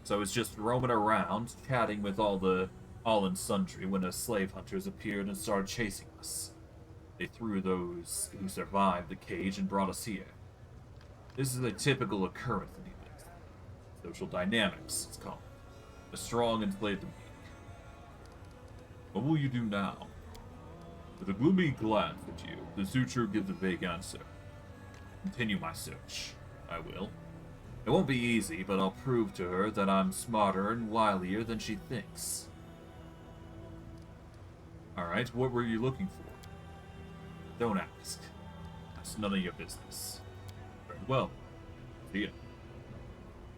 So I was just roaming around, chatting with all and sundry when the slave hunters appeared and started chasing us. They threw those who survived the cage and brought us here. This is a typical occurrence in humans. Social dynamics, it's called. The strong enslave the weak. What will you do now? With a gloomy glance at you, the Suture gives a vague answer. Continue my search. I will. It won't be easy, but I'll prove to her that I'm smarter and wilier than she thinks. Alright, what were you looking for? Don't ask. That's none of your business. Very well. See ya.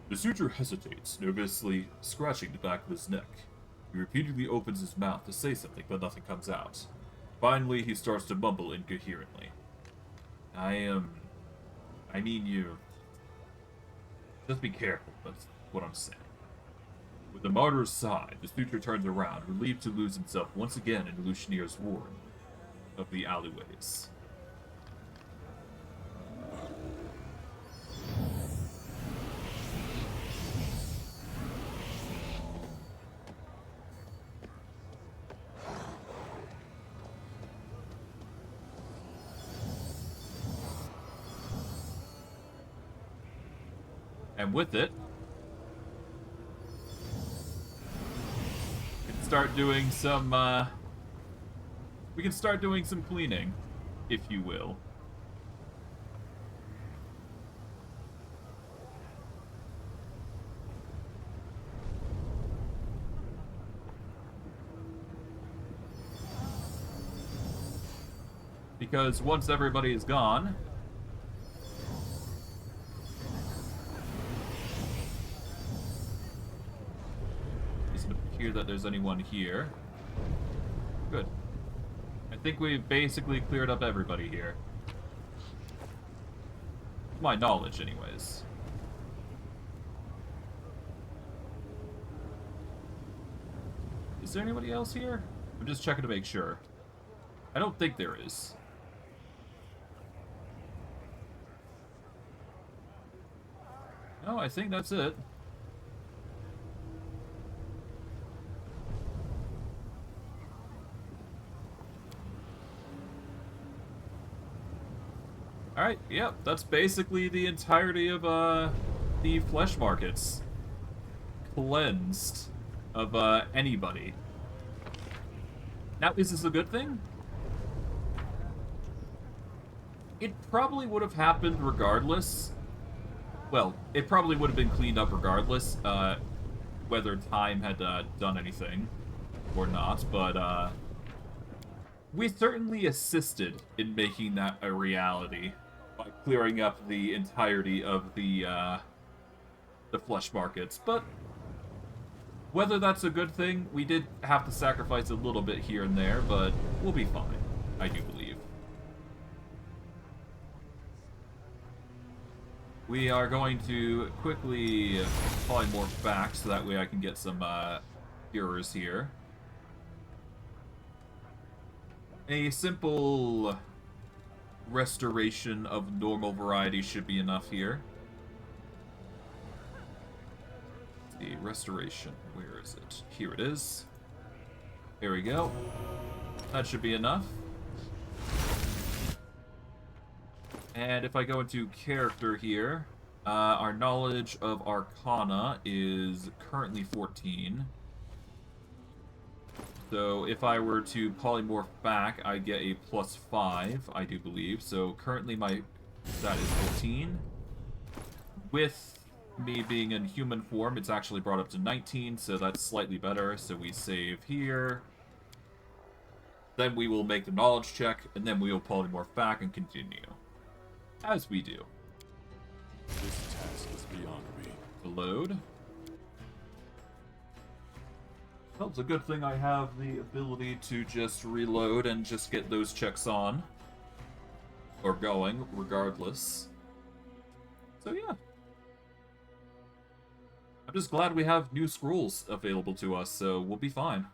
The Suture hesitates, nervously scratching the back of his neck. He repeatedly opens his mouth to say something, but nothing comes out. Finally, he starts to mumble incoherently. I mean, you... Just be careful, that's what I'm saying. With the martyr's sigh, the Suture turns around, relieved to lose himself once again in Alusynyrra's ward of the alleyways. And with it, we can start doing some, cleaning, if you will. Because once everybody is gone... It doesn't appear that there's anyone here. Good. I think we've basically cleared up everybody here. To my knowledge, anyways. Is there anybody else here? I'm just checking to make sure. I don't think there is. No, I think that's it. Alright, yep, that's basically the entirety of, the Fleshmarkets. Cleansed of, anybody. Now, is this a good thing? It probably would have happened regardless. Well, it probably would have been cleaned up regardless, whether time had, done anything or not, but, we certainly assisted in making that a reality by clearing up the entirety of the Fleshmarkets, but whether that's a good thing, we did have to sacrifice a little bit here and there, but we'll be fine, I do believe. We are going to quickly polymorph back so that way I can get some hearers here. A simple restoration of normal variety should be enough here. The restoration, where is it? Here it is. There we go. That should be enough. And if I go into character here, our knowledge of Arcana is currently 14. So if I were to polymorph back, I get a +5, I do believe. So currently my stat is 14. With me being in human form, it's actually brought up to 19, so that's slightly better. So we save here. Then we will make the knowledge check, and then we will polymorph back and continue. As we do. This task is beyond me. Load. Well, it's a good thing I have the ability to just reload and just get those checks on. Or going, regardless. So yeah. I'm just glad we have new scrolls available to us, so we'll be fine.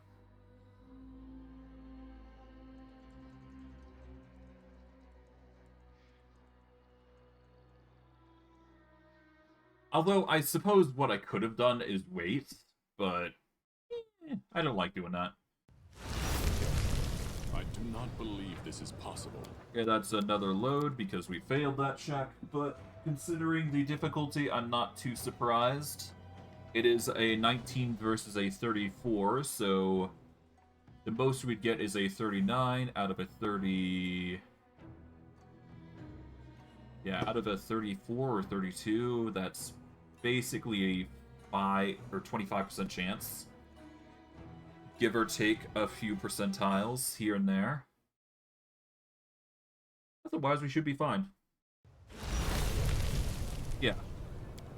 Although, I suppose what I could have done is wait, but I don't like doing that. I do not believe this is possible. Okay, that's another load because we failed that check, but considering the difficulty, I'm not too surprised. It is a 19 versus a 34, so the most we'd get is a 39 out of a 30... Yeah, out of a 34 or 32, that's basically a 5 or 25% chance. Give or take a few percentiles here and there. Otherwise, we should be fine. Yeah.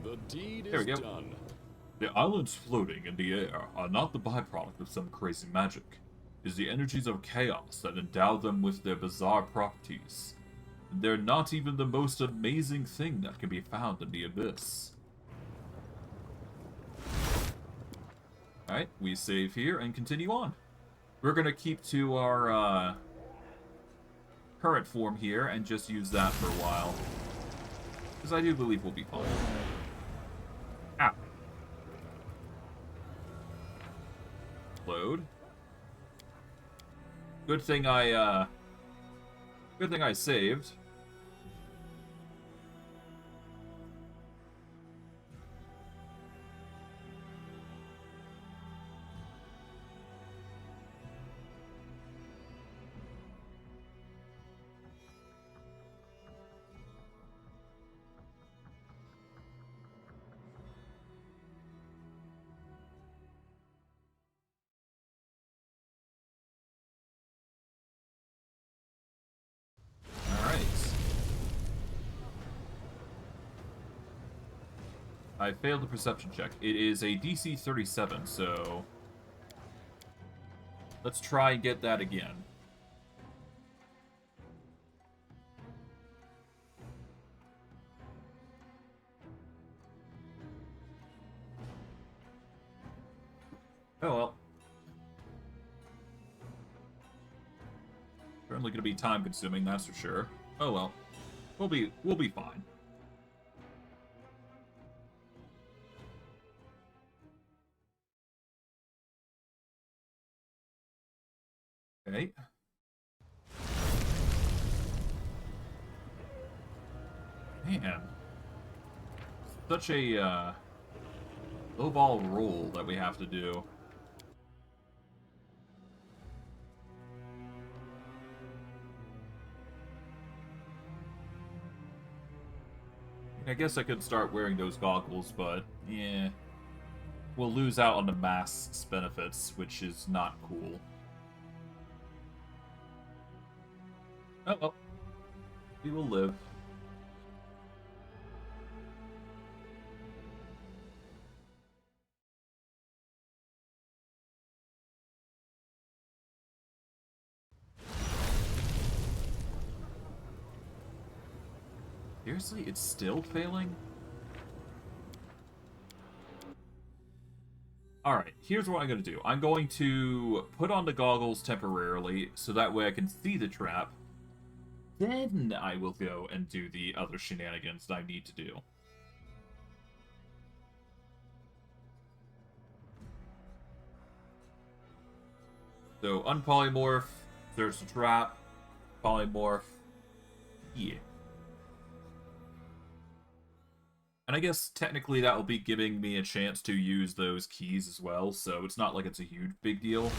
The deed There is we go. done. The islands floating in the air are not the byproduct of some crazy magic. It is the energies of chaos that endow them with their bizarre properties. They're not even the most amazing thing that can be found in the abyss. Alright, we save here and continue on. We're gonna keep to our current form here and just use that for a while. Because I do believe we'll be fine. Ow. Load. Good thing I saved. I failed the perception check. It is a DC 37, so... let's try and get that again. Oh well. Certainly gonna be time consuming, that's for sure. Oh well. We'll be fine. Okay. Man. Such a low-ball roll that we have to do. I guess I could start wearing those goggles, but yeah. We'll lose out on the mask's benefits, which is not cool. Oh well. We will live. Seriously? It's still failing? Alright, here's what I'm going to do. I'm going to put on the goggles temporarily, so that way I can see the trap. Then I will go and do the other shenanigans that I need to do. So, unpolymorph, there's the trap, polymorph, yeah. And I guess technically that will be giving me a chance to use those keys as well, so it's not like it's a huge big deal.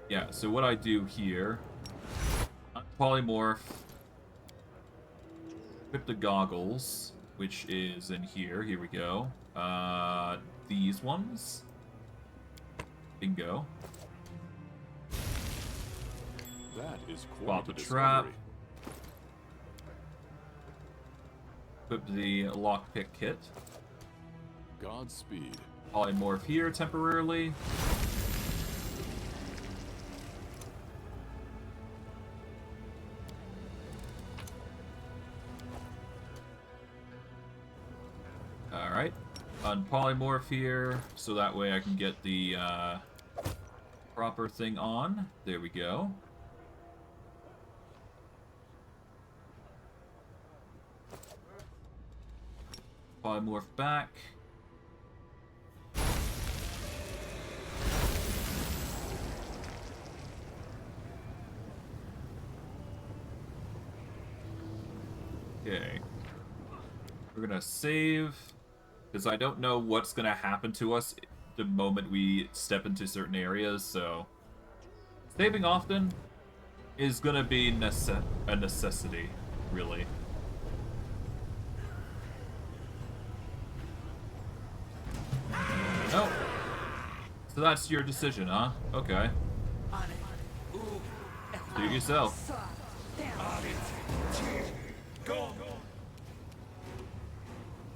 Yeah, so what I do here, polymorph, equip the goggles, which is in here. Here we go. These ones. Bingo. That is Pop quite the a trap. discovery. Equip the lockpick kit. Godspeed. Polymorph here temporarily. Alright. Unpolymorph here, so that way I can get the proper thing on. There we go. Polymorph back. Okay. We're gonna save, because I don't know what's gonna happen to us the moment we step into certain areas, so saving often is gonna be a necessity, really. Oh. So that's your decision, huh? Okay. Do it yourself.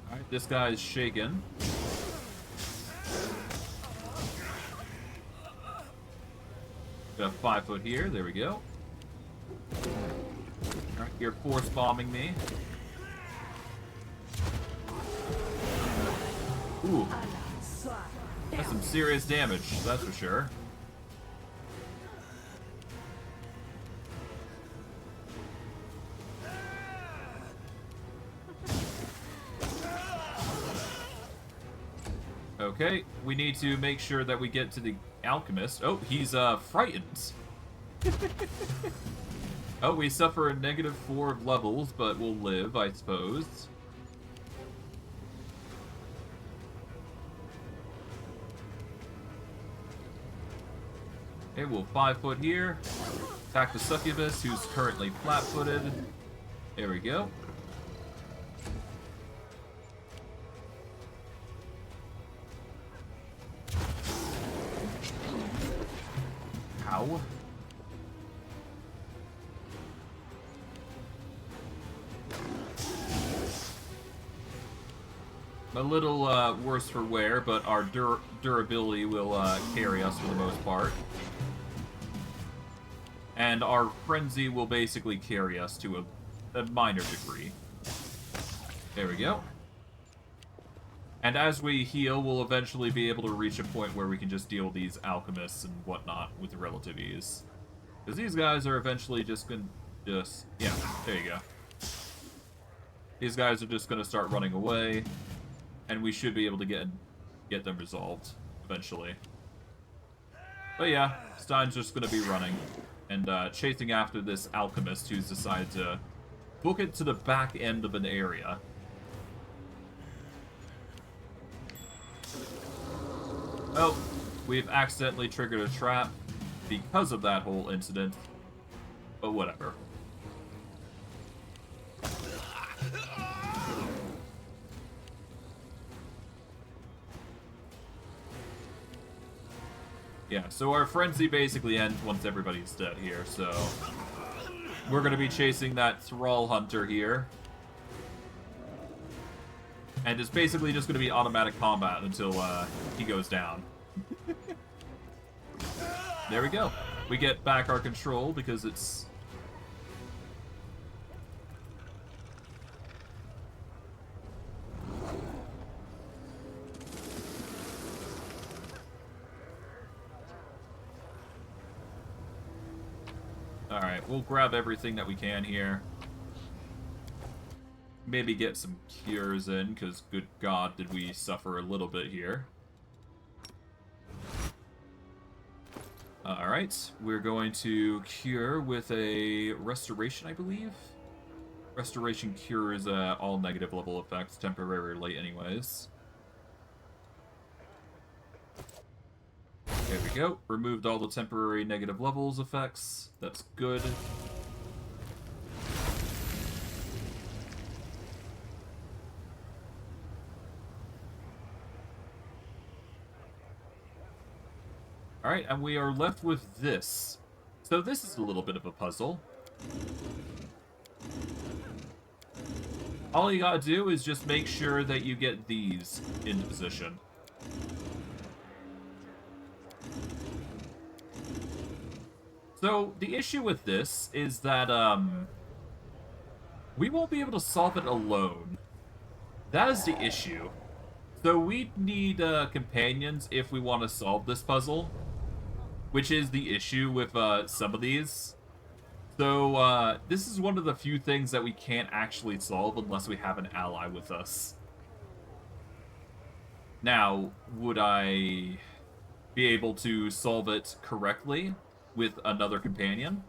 Alright, this guy's shaken. Got 5 foot here, there we go. Alright, you're force bombing me. Ooh. That's some serious damage, that's for sure. Okay, we need to make sure that we get to the alchemist. Oh, he's frightened. Oh, we suffer a -4 of levels, but we'll live, I suppose. Okay, we'll 5 foot here. Attack the succubus, who's currently flat-footed. There we go. Ow. A little worse for wear, but our durability will carry us for the most part. And our frenzy will basically carry us to a minor degree. There we go. And as we heal, we'll eventually be able to reach a point where we can just deal with these alchemists and whatnot with relative ease. Because these guys are eventually just gonna yeah, there you go. These guys are just gonna start running away, and we should be able to get them resolved eventually. But yeah, Stein's just gonna be running and chasing after this alchemist who's decided to book it to the back end of an area. Oh, we've accidentally triggered a trap because of that whole incident. But whatever. Yeah, so our frenzy basically ends once everybody's dead here, so we're going to be chasing that thrall hunter here. And it's basically just going to be automatic combat until he goes down. There we go. We get back our control because it's... Alright, we'll grab everything that we can here. Maybe get some cures in, because good god did we suffer a little bit here. Alright, we're going to cure with a restoration, I believe? Restoration cures all negative level effects temporarily anyways. There we go. Removed all the temporary negative levels effects. That's good. Alright, and we are left with this. So this is a little bit of a puzzle. All you gotta do is just make sure that you get these in position. So, the issue with this is that, we won't be able to solve it alone. That is the issue. So we need, companions if we want to solve this puzzle. Which is the issue with, some of these. So, this is one of the few things that we can't actually solve unless we have an ally with us. Now, would I be able to solve it correctly with another companion?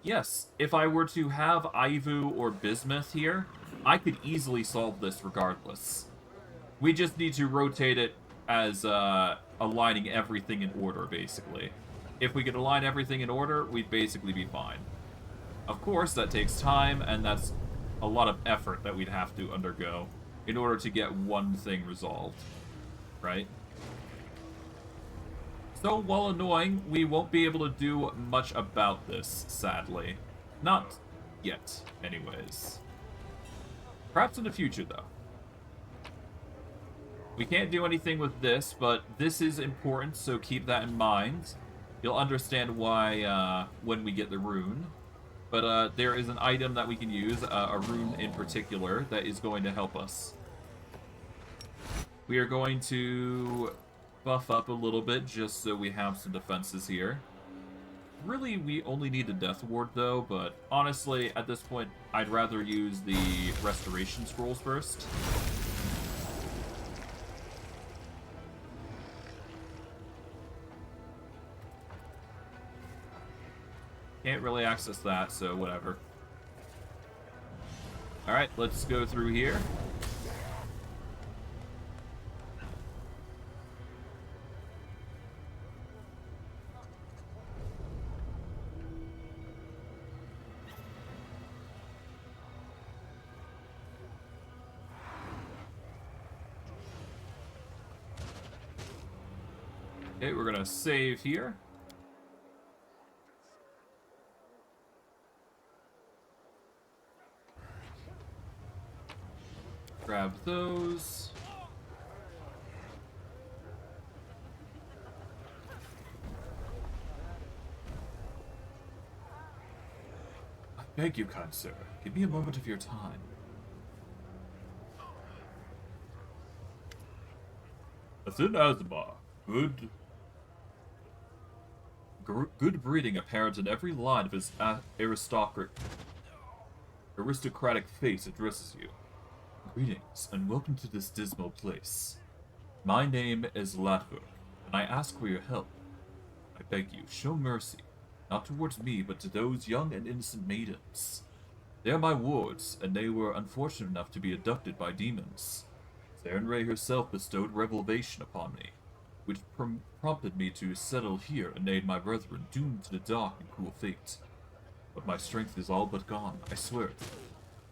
Yes. If I were to have Ivu or Bismuth here, I could easily solve this regardless. We just need to rotate it as, aligning everything in order, basically. If we could align everything in order, we'd basically be fine. Of course, that takes time, and that's a lot of effort that we'd have to undergo in order to get one thing resolved, right? So, while annoying, we won't be able to do much about this, sadly. Not yet, anyways. Perhaps in the future, though. We can't do anything with this, but this is important, so keep that in mind. You'll understand why when we get the rune. But there is an item that we can use, a rune in particular, that is going to help us. We are going to buff up a little bit just so we have some defenses here. Really, we only need the Death Ward though, but honestly, at this point, I'd rather use the Restoration Scrolls first. Can't really access that, so whatever. Alright, let's go through here. Okay, we're gonna save here. Grab those. I beg you, kind sir, give me a moment of your time. Within Aasimar, good breeding apparent in every line of his aristocratic face addresses you. Greetings, and welcome to this dismal place. My name is Latberg, and I ask for your help. I beg you, show mercy, not towards me, but to those young and innocent maidens. They are my wards, and they were unfortunate enough to be abducted by demons. Sarenrae herself bestowed revelation upon me, which prompted me to settle here and aid my brethren doomed to the dark and cruel fate. But my strength is all but gone, I swear.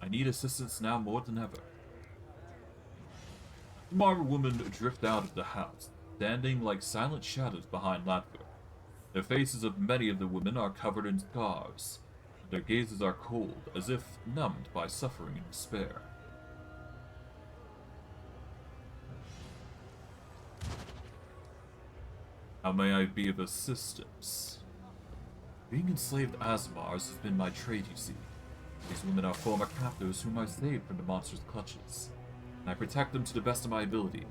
I need assistance now more than ever. The marble women drift out of the house, standing like silent shadows behind Latver. The faces of many of the women are covered in scars, and their gazes are cold, as if numbed by suffering and despair. How may I be of assistance? Being enslaved Aasimars has been my trade, you see. These women are former captives whom I saved from the monster's clutches, and I protect them to the best of my ability.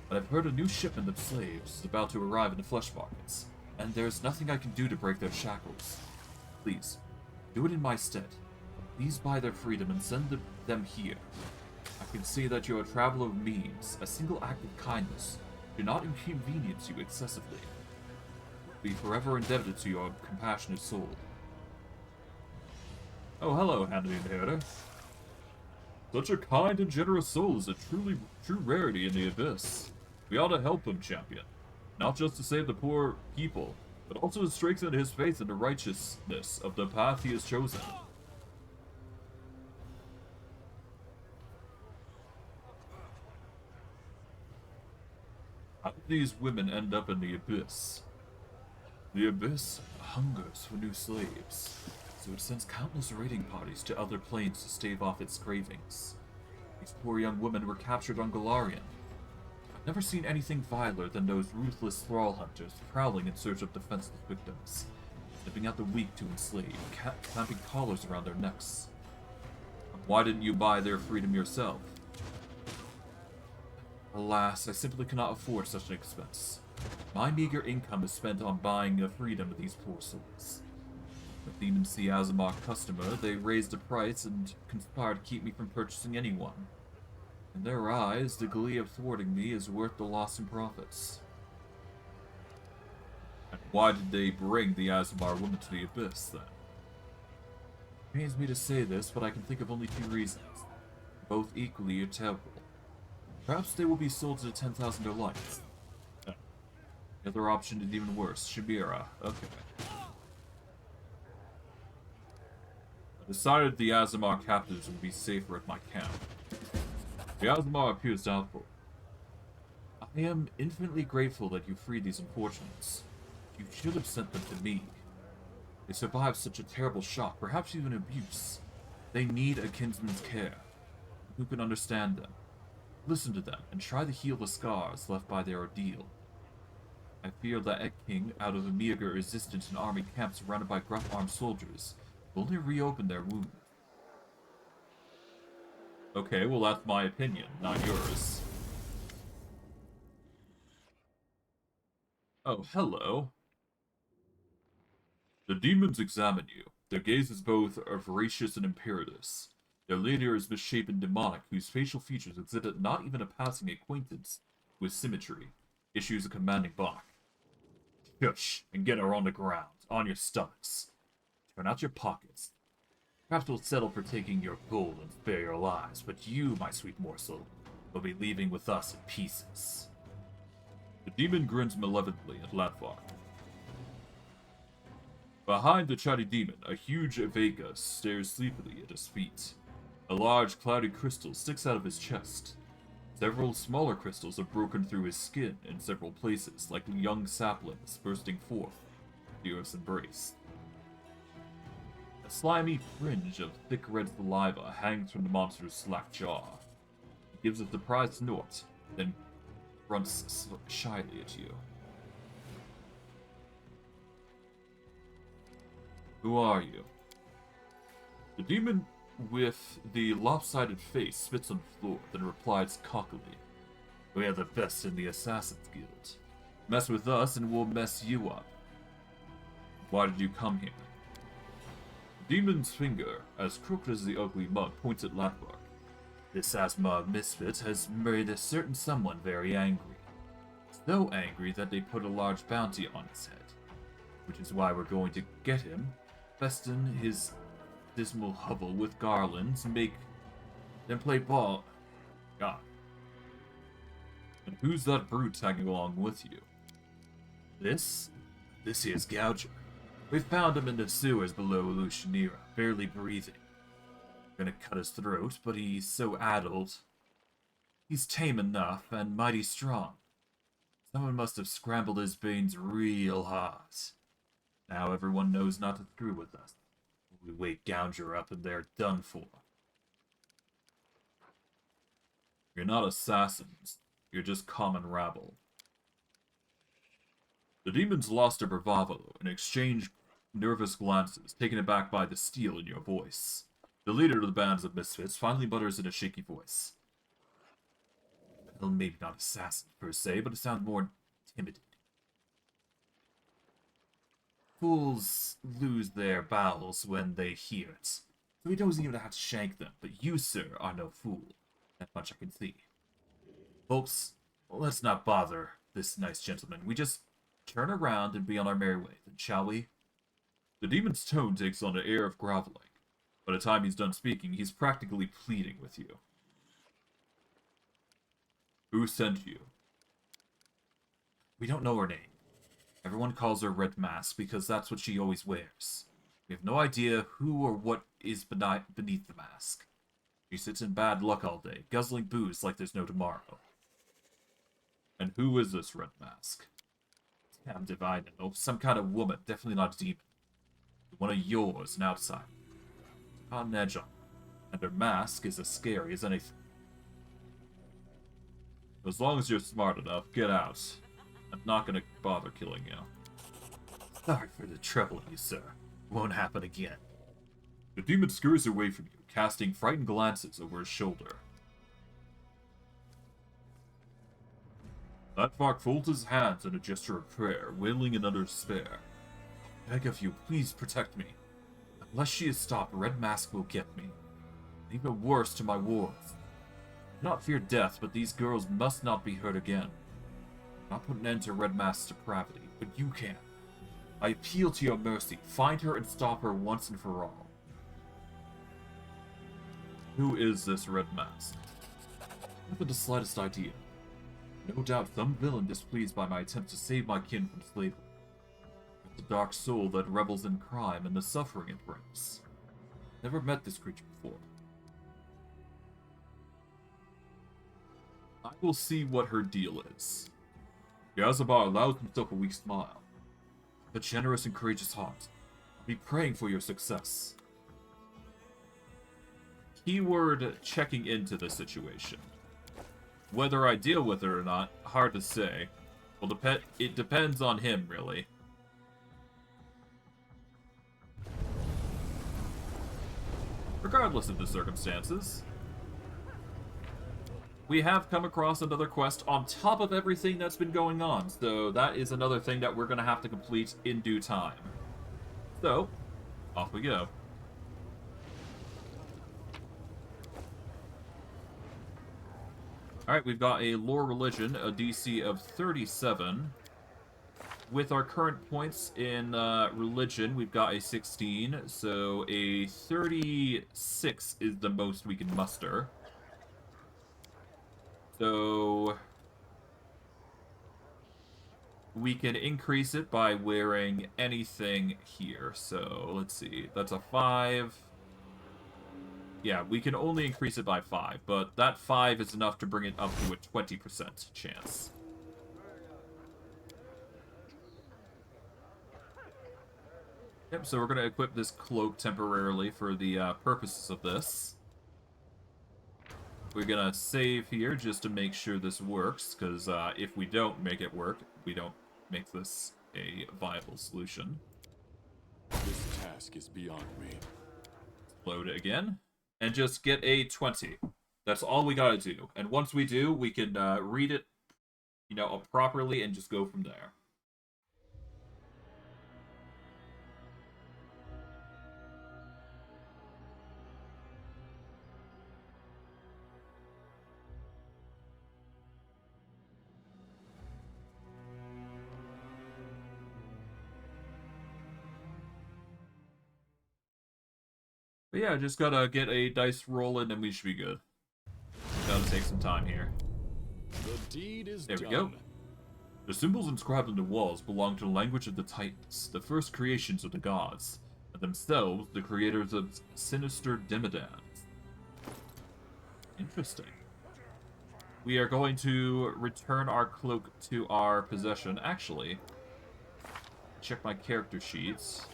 But I've heard a new shipment of slaves is about to arrive in the Fleshmarkets, and there's nothing I can do to break their shackles. Please, do it in my stead. Please buy their freedom and send them here. I can see that you're a traveler of means. A single act of kindness do not inconvenience you excessively. Be forever indebted to your compassionate soul. Oh, hello, Hand-in-Hand. Such a kind and generous soul is a true rarity in the Abyss. We ought to help him, champion. Not just to save the poor people, but also to strengthen his faith in the righteousness of the path he has chosen. How did these women end up in the Abyss? The Abyss hungers for new slaves, so it sends countless raiding parties to other planes to stave off its cravings. These poor young women were captured on Galarian. I've never seen anything viler than those ruthless thrall hunters prowling in search of defenseless victims, snipping out the weak to enslave, clamping collars around their necks. Why didn't you buy their freedom yourself? Alas, I simply cannot afford such an expense. My meager income is spent on buying the freedom of these poor souls. When demons see Aasimar customer, they raise the price and conspire to keep me from purchasing anyone. In their eyes, the glee of thwarting me is worth the loss in profits. And why did they bring the Aasimar woman to the Abyss, then? It pains me to say this, but I can think of only two reasons, both equally terrible. Perhaps they will be sold to the 10,000 delights. The other option is even worse. Chimera. Okay. I decided the Aasimar captives would be safer at my camp. The Aasimar appears doubtful. I am infinitely grateful that you freed these unfortunates. You should have sent them to me. They survived such a terrible shock, perhaps even abuse. They need a kinsman's care. Who can understand them? Listen to them, and try to heal the scars left by their ordeal. I fear that Ek-King, out of a meager resistance in army camps surrounded by gruff-armed soldiers, will only reopen their wounds. Okay, well that's my opinion, not yours. Oh, hello. The demons examine you. Their gaze is both voracious and imperious. Their leader is misshapen demonic, whose facial features exhibit not even a passing acquaintance with symmetry, issues a commanding bark. Shush, and get her on the ground, on your stomachs. Turn out your pockets. Perhaps we'll settle for taking your gold and spare your lives, but you, my sweet morsel, will be leaving with us in pieces. The demon grins malevolently at Latvar. Behind the chatty demon, a huge Vega stares sleepily at his feet. A large, cloudy crystal sticks out of his chest. Several smaller crystals have broken through his skin in several places, like young saplings bursting forth the earth's embrace. A slimy fringe of thick red saliva hangs from the monster's slack jaw. He gives a surprised snort, then grunts shyly at you. Who are you? The demon with the lopsided face spits on the floor, then replies cockily. We are the best in the Assassin's Guild. Mess with us and we'll mess you up. Why did you come here? The demon's finger, as crooked as the ugly mug, points at Latmark. This Aasimar misfit has made a certain someone very angry. So angry that they put a large bounty on his head. Which is why we're going to get him, festoon his dismal hovel with garlands, then play ball. God. And who's that brute tagging along with you? This here's Gouger. We found him in the sewers below Alusynyrra, barely breathing. Gonna cut his throat, but he's so addled. He's tame enough and mighty strong. Someone must have scrambled his veins real hard. Now everyone knows not to screw with us. We wake Gouger up and they're done for. You're not assassins. You're just common rabble. The demons lost their bravado and exchanged nervous glances, taken aback by the steel in your voice. The leader of the bands of misfits finally mutters in a shaky voice. Well, maybe not assassin per se, but it sounds more intimidating. Fools lose their bowels when they hear it, so he doesn't even have to shank them, but you, sir, are no fool. That much I can see. Folks, let's not bother this nice gentleman. We just turn around and be on our merry way, then shall we? The demon's tone takes on an air of groveling. By the time he's done speaking, he's practically pleading with you. Who sent you? We don't know her name. Everyone calls her Red Mask because that's what she always wears. We have no idea who or what is beneath the mask. She sits in bad luck all day, guzzling booze like there's no tomorrow. And who is this Red Mask? Damn divine, no. Some kind of woman, definitely not a demon. One of yours, an outsider. Got an edge on her, and her mask is as scary as anything. As long as you're smart enough, get out. I'm not gonna bother killing you. Sorry for the trouble, you sir. Won't happen again. The demon scurries away from you, casting frightened glances over his shoulder. Latmark folds his hands in a gesture of prayer, wailing in utter despair. I beg of you, please protect me. Unless she is stopped, Red Mask will get me. Even worse to my wards. I do not fear death, but these girls must not be hurt again. Not put an end to Red Mask's depravity, but you can. I appeal to your mercy. Find her and stop her once and for all. Who is this Red Mask? I haven't the slightest idea. No doubt some villain displeased by my attempt to save my kin from slavery. The dark soul that revels in crime and the suffering it brings. Never met this creature before. I will see what her deal is. Aasimar allows himself a weak smile. A generous and courageous heart. I'll be praying for your success. Keyword checking into the situation. Whether I deal with her or not, hard to say. Well, it depends on him, really. Regardless of the circumstances, we have come across another quest on top of everything that's been going on, so that is another thing that we're going to have to complete in due time. So, off we go. Alright, we've got a lore religion, a DC of 37. With our current points in religion, we've got a 16, so a 36 is the most we can muster. So we can increase it by wearing anything here. So let's see, that's a 5. Yeah, we can only increase it by 5, but that 5 is enough to bring it up to a 20% chance. Yep, so we're going to equip this cloak temporarily for the purposes of this. We're gonna save here just to make sure this works, because if we don't make it work, we don't make this a viable solution. This task is beyond me. Load it again, and just get a 20. That's all we gotta do. And once we do, we can read it, properly and just go from there. But yeah, just gotta get a dice roll in and we should be good. Gotta take some time here. The deed is there done. We go. The symbols inscribed on the walls belong to the language of the Titans, the first creations of the gods, and themselves the creators of sinister Demodand. Interesting. We are going to return our cloak to our possession. Actually, check my character sheets.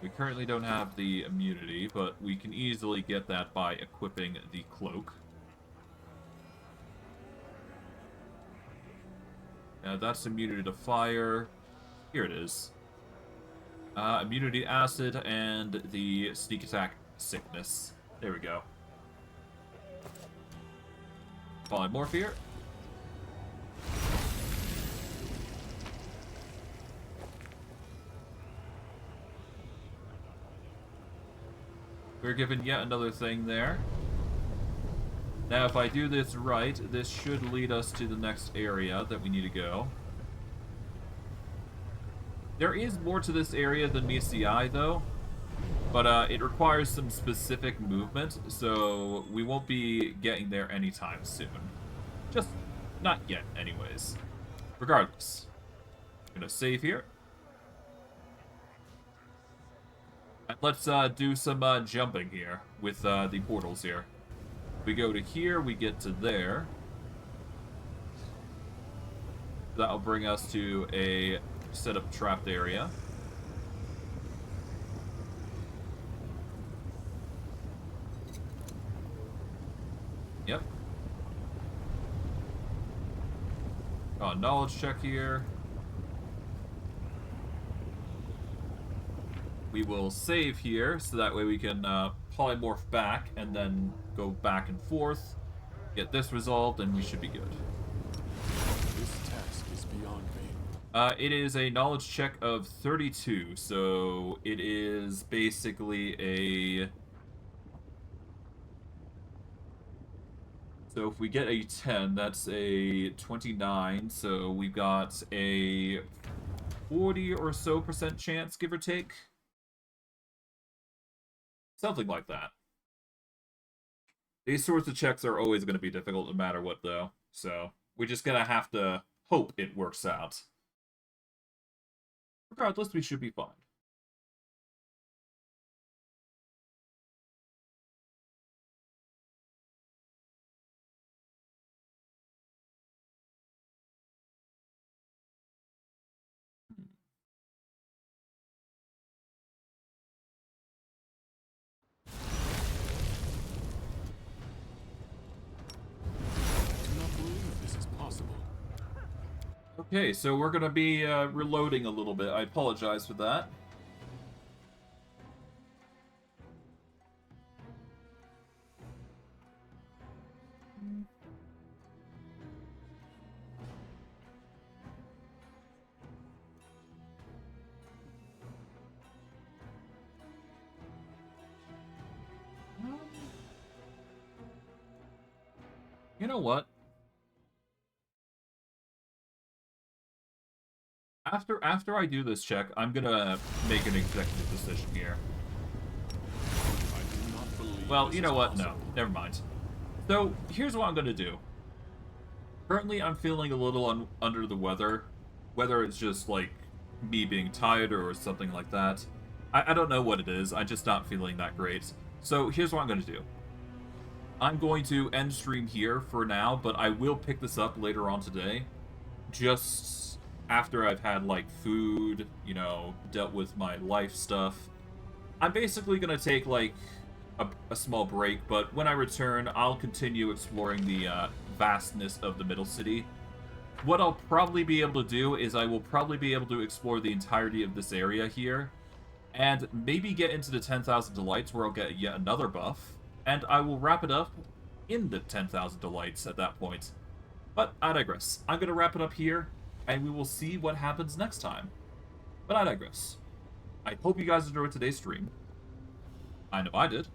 We currently don't have the immunity, but we can easily get that by equipping the cloak. That's immunity to fire. Here it is. Immunity to acid and the sneak attack sickness. There we go. Polymorph here. We're given yet another thing there. Now, if I do this right, this should lead us to the next area that we need to go. There is more to this area than meets the eye, though. But it requires some specific movement, so we won't be getting there anytime soon. Just not yet, anyways. Regardless. I'm gonna save here. And let's do some jumping here with the portals here. We go to here, we get to there. That'll bring us to a set-up trapped area. Yep. Knowledge check here. We will save here, so that way we can polymorph back and then go back and forth, get this resolved, and we should be good. This task is beyond me. It is a knowledge check of 32, so it is basically a... So if we get a 10, that's a 29, so we've got a 40 or so % chance, give or take. Something like that. These sorts of checks are always going to be difficult no matter what, though. So, we're just going to have to hope it works out. Regardless, we should be fine. Okay, so we're gonna be reloading a little bit. I apologize for that. You know what? After I do this check, I'm gonna make an executive decision here. I do not believe well, you know what? possible. No, never mind. So, here's what I'm gonna do. Currently, I'm feeling a little under the weather. Whether it's just, like, me being tired or something like that. I don't know what it is. I'm just not feeling that great. So, here's what I'm gonna do. I'm going to end stream here for now, but I will pick this up later on today. Just after I've had, like, food, you know, dealt with my life stuff. I'm basically going to take, like, a small break, but when I return, I'll continue exploring the vastness of the Middle City. What I'll probably be able to do is I will probably be able to explore the entirety of this area here, and maybe get into the 10,000 Delights where I'll get yet another buff, and I will wrap it up in the 10,000 Delights at that point. But I digress. I'm going to wrap it up here, and we will see what happens next time. But I digress. I hope you guys enjoyed today's stream. I know I did.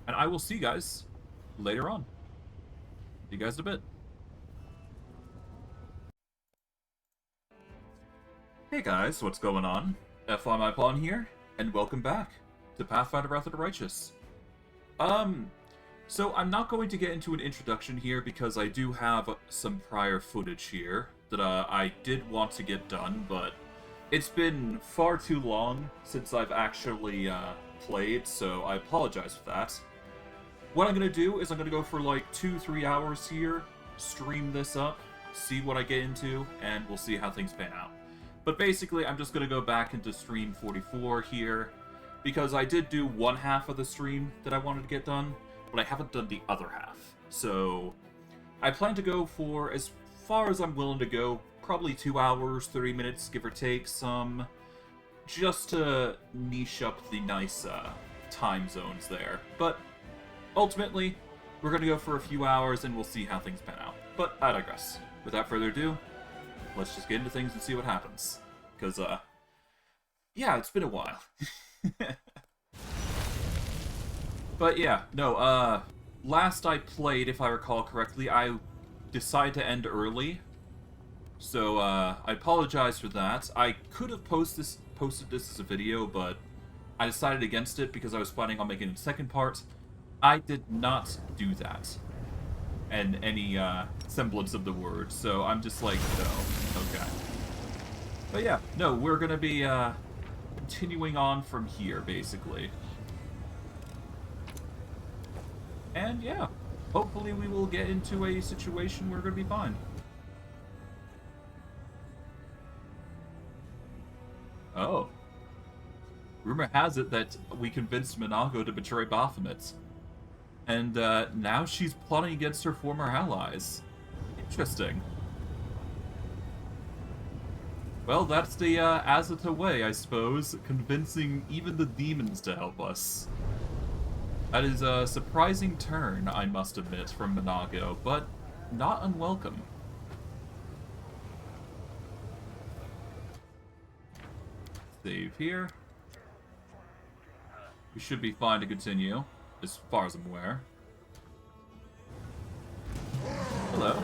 And I will see you guys later on. See you guys in a bit. Hey guys, what's going on? FY My Pawn here, and welcome back to Pathfinder Wrath of the Righteous. So I'm not going to get into an introduction here because I do have some prior footage here that I did want to get done, but it's been far too long since I've actually played, so I apologize for that. What I'm going to do is I'm going to go for like 2-3 hours here, stream this up, see what I get into, and we'll see how things pan out. But basically, I'm just going to go back into stream 44 here, because I did do one half of the stream that I wanted to get done, but I haven't done the other half. So I plan to go for as far as I'm willing to go, probably 2 hours, 30 minutes, give or take some, just to niche up the nice time zones there. But ultimately, we're going to go for a few hours and we'll see how things pan out. But I digress. Without further ado, let's just get into things and see what happens. Because, yeah, it's been a while. But yeah, no, last I played, if I recall correctly, I decided to end early. So, I apologize for that. I could have posted this as a video, but I decided against it because I was planning on making a second part. I did not do that. And any, semblance of the word, so I'm just like, no, okay. But yeah, no, we're gonna be, continuing on from here, basically. And yeah, hopefully we will get into a situation where we're gonna be fine. Oh. Rumor has it that we convinced Minago to betray Baphomet. And now she's plotting against her former allies. Interesting. Well, that's the Azata way, I suppose, convincing even the demons to help us. That is a surprising turn, I must admit, from Minago, but not unwelcome. Save here. We should be fine to continue, as far as I'm aware. Hello.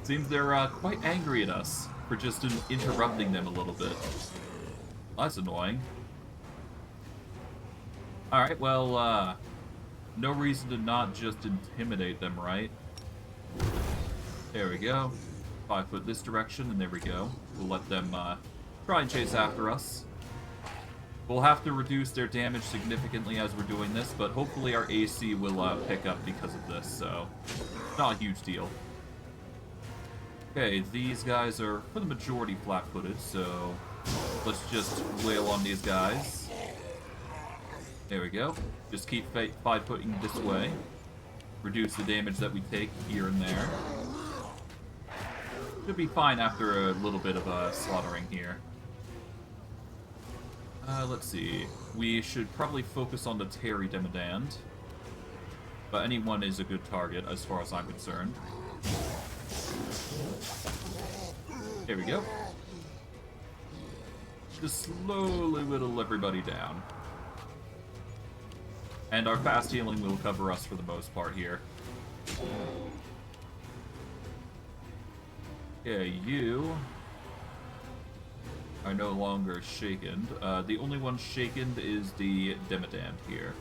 Seems they're quite angry at us for just interrupting them a little bit. That's annoying. Alright, well, no reason to not just intimidate them, right? There we go. 5 foot this direction, and there we go. We'll let them try and chase after us. We'll have to reduce their damage significantly as we're doing this, but hopefully our AC will pick up because of this, so not a huge deal. Okay, these guys are, for the majority, flat-footed, so let's just wail on these guys. There we go. Just keep 5-footing this way. Reduce the damage that we take here and there. Should be fine after a little bit of slaughtering here. Let's see. We should probably focus on the Terry Demodand. But anyone is a good target, as far as I'm concerned. There we go. Just slowly whittle everybody down. And our fast healing will cover us for the most part here. Okay, you are no longer shaken. The only one shaken is the Demodand here.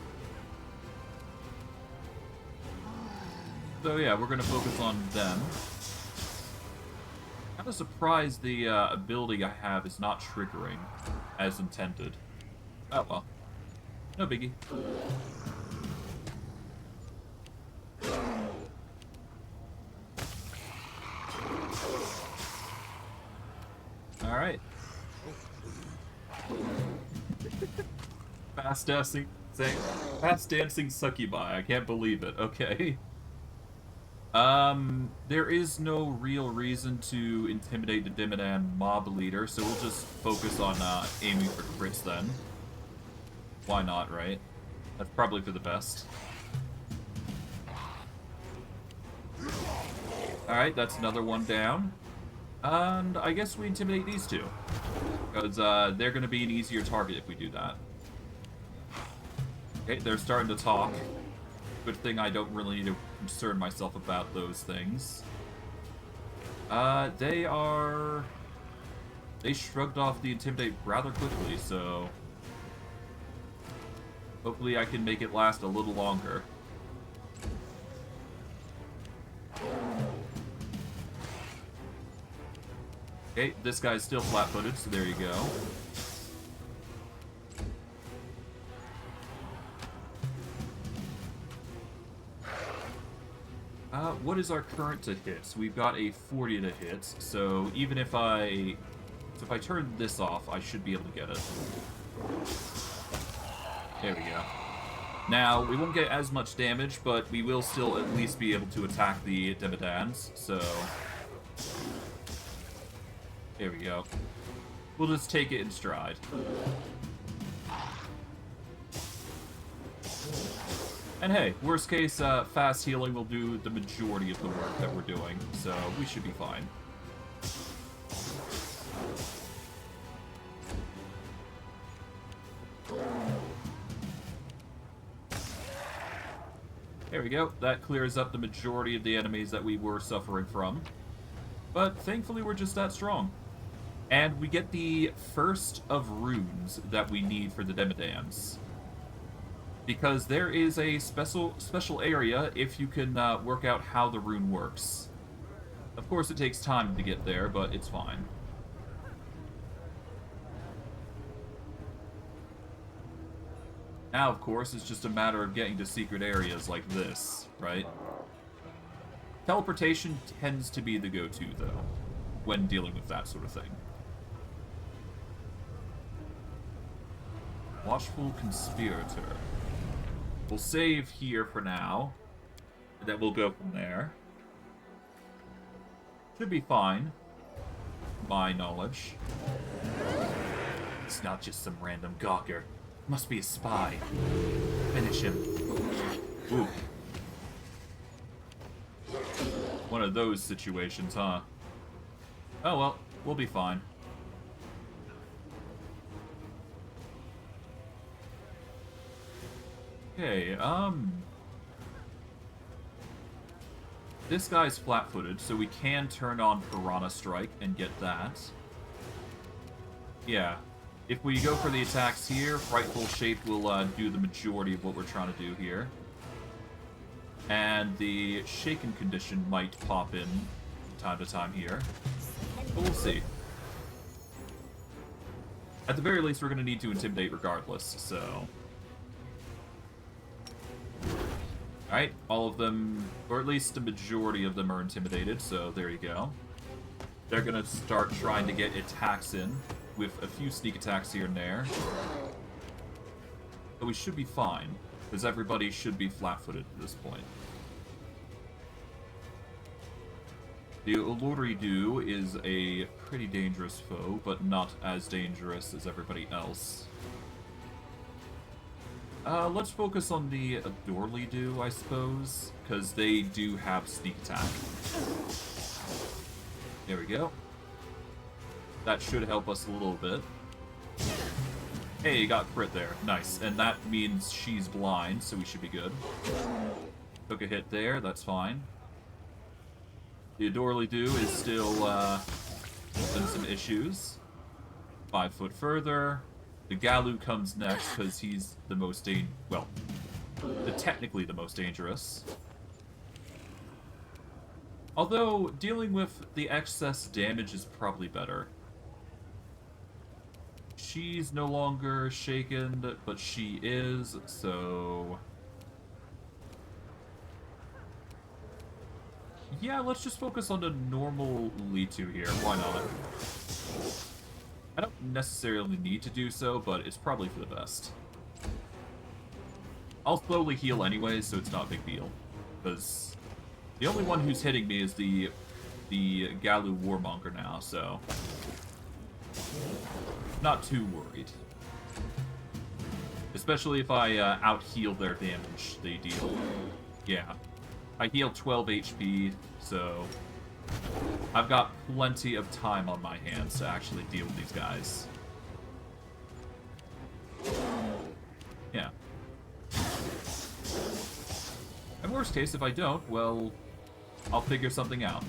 So yeah, we're gonna focus on them. Kind of surprised the ability I have is not triggering as intended. Oh well. No biggie. Alright. Fast dancing succubi. I can't believe it. Okay. There is no real reason to intimidate the Demodand mob leader, so we'll just focus on aiming for crits then. Why not, right? That's probably for the best. Alright, that's another one down. And I guess we intimidate these two. Because they're going to be an easier target if we do that. Okay, they're starting to talk. Good thing I don't really need to concern myself about those things. They shrugged off the intimidate rather quickly, so hopefully I can make it last a little longer. Okay, this guy's still flat-footed, so there you go. What is our current to hits? We've got a 40 to hit, so even if I turn this off, I should be able to get it. There we go. Now, we won't get as much damage, but we will still at least be able to attack the Demodands, so there we go. We'll just take it in stride. And hey, worst case, fast healing will do the majority of the work that we're doing, so we should be fine. There we go. That clears up the majority of the enemies that we were suffering from. But thankfully, we're just that strong. And we get the first of runes that we need for the Demodands. Because there is a special area if you can work out how the rune works. Of course, it takes time to get there, but it's fine. Now, of course, it's just a matter of getting to secret areas like this, right? Teleportation tends to be the go-to, though, when dealing with that sort of thing. Watchful Conspirator. We'll save here for now, and then we'll go from there. Should be fine, my knowledge. It's not just some random gawker. Must be a spy. Finish him. Ooh. One of those situations, huh? Oh well, we'll be fine. Okay, this guy's flat-footed, so we can turn on Piranha Strike and get that. Yeah. If we go for the attacks here, Frightful Shape will do the majority of what we're trying to do here. And the Shaken condition might pop in time to time here. But we'll see. At the very least, we're going to need to intimidate regardless, so... Alright, all of them, or at least the majority of them are intimidated, so there you go. They're going to start trying to get attacks in, with a few sneak attacks here and there. But we should be fine, because everybody should be flat-footed at this point. The Obliterate is a pretty dangerous foe, but not as dangerous as everybody else. Let's focus on the Adorly-Do, I suppose, because they do have sneak attack. There we go. That should help us a little bit. Hey, got crit there. Nice. And that means she's blind, so we should be good. Took a hit there, that's fine. The Adorly-Do is still having some issues. 5 foot further. The Galu comes next because he's the most technically the most dangerous. Although, dealing with the excess damage is probably better. She's no longer shaken, but she is, so... Yeah, let's just focus on the normal Litu here. Why not? I don't necessarily need to do so, but it's probably for the best. I'll slowly heal anyways, so it's not a big deal. Because the only one who's hitting me is the Galu Warmonger now, so not too worried. Especially if I out-heal their damage they deal. Yeah. I heal 12 HP, so I've got plenty of time on my hands to actually deal with these guys. Yeah. And worst case, if I don't, well, I'll figure something out.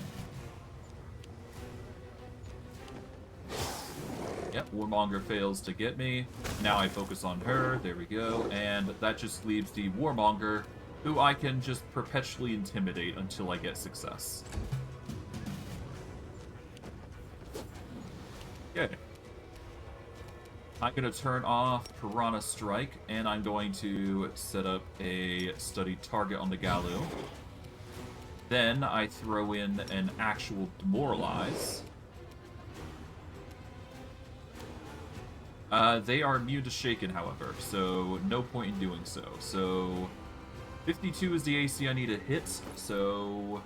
Yep, Warmonger fails to get me. Now I focus on her, there we go, and that just leaves the Warmonger, who I can just perpetually intimidate until I get success. Okay. I'm going to turn off Piranha Strike, and I'm going to set up a studied target on the Galu. Then I throw in an actual Demoralize. They are immune to Shaken, however, so no point in doing so. So 52 is the AC I need to hit, so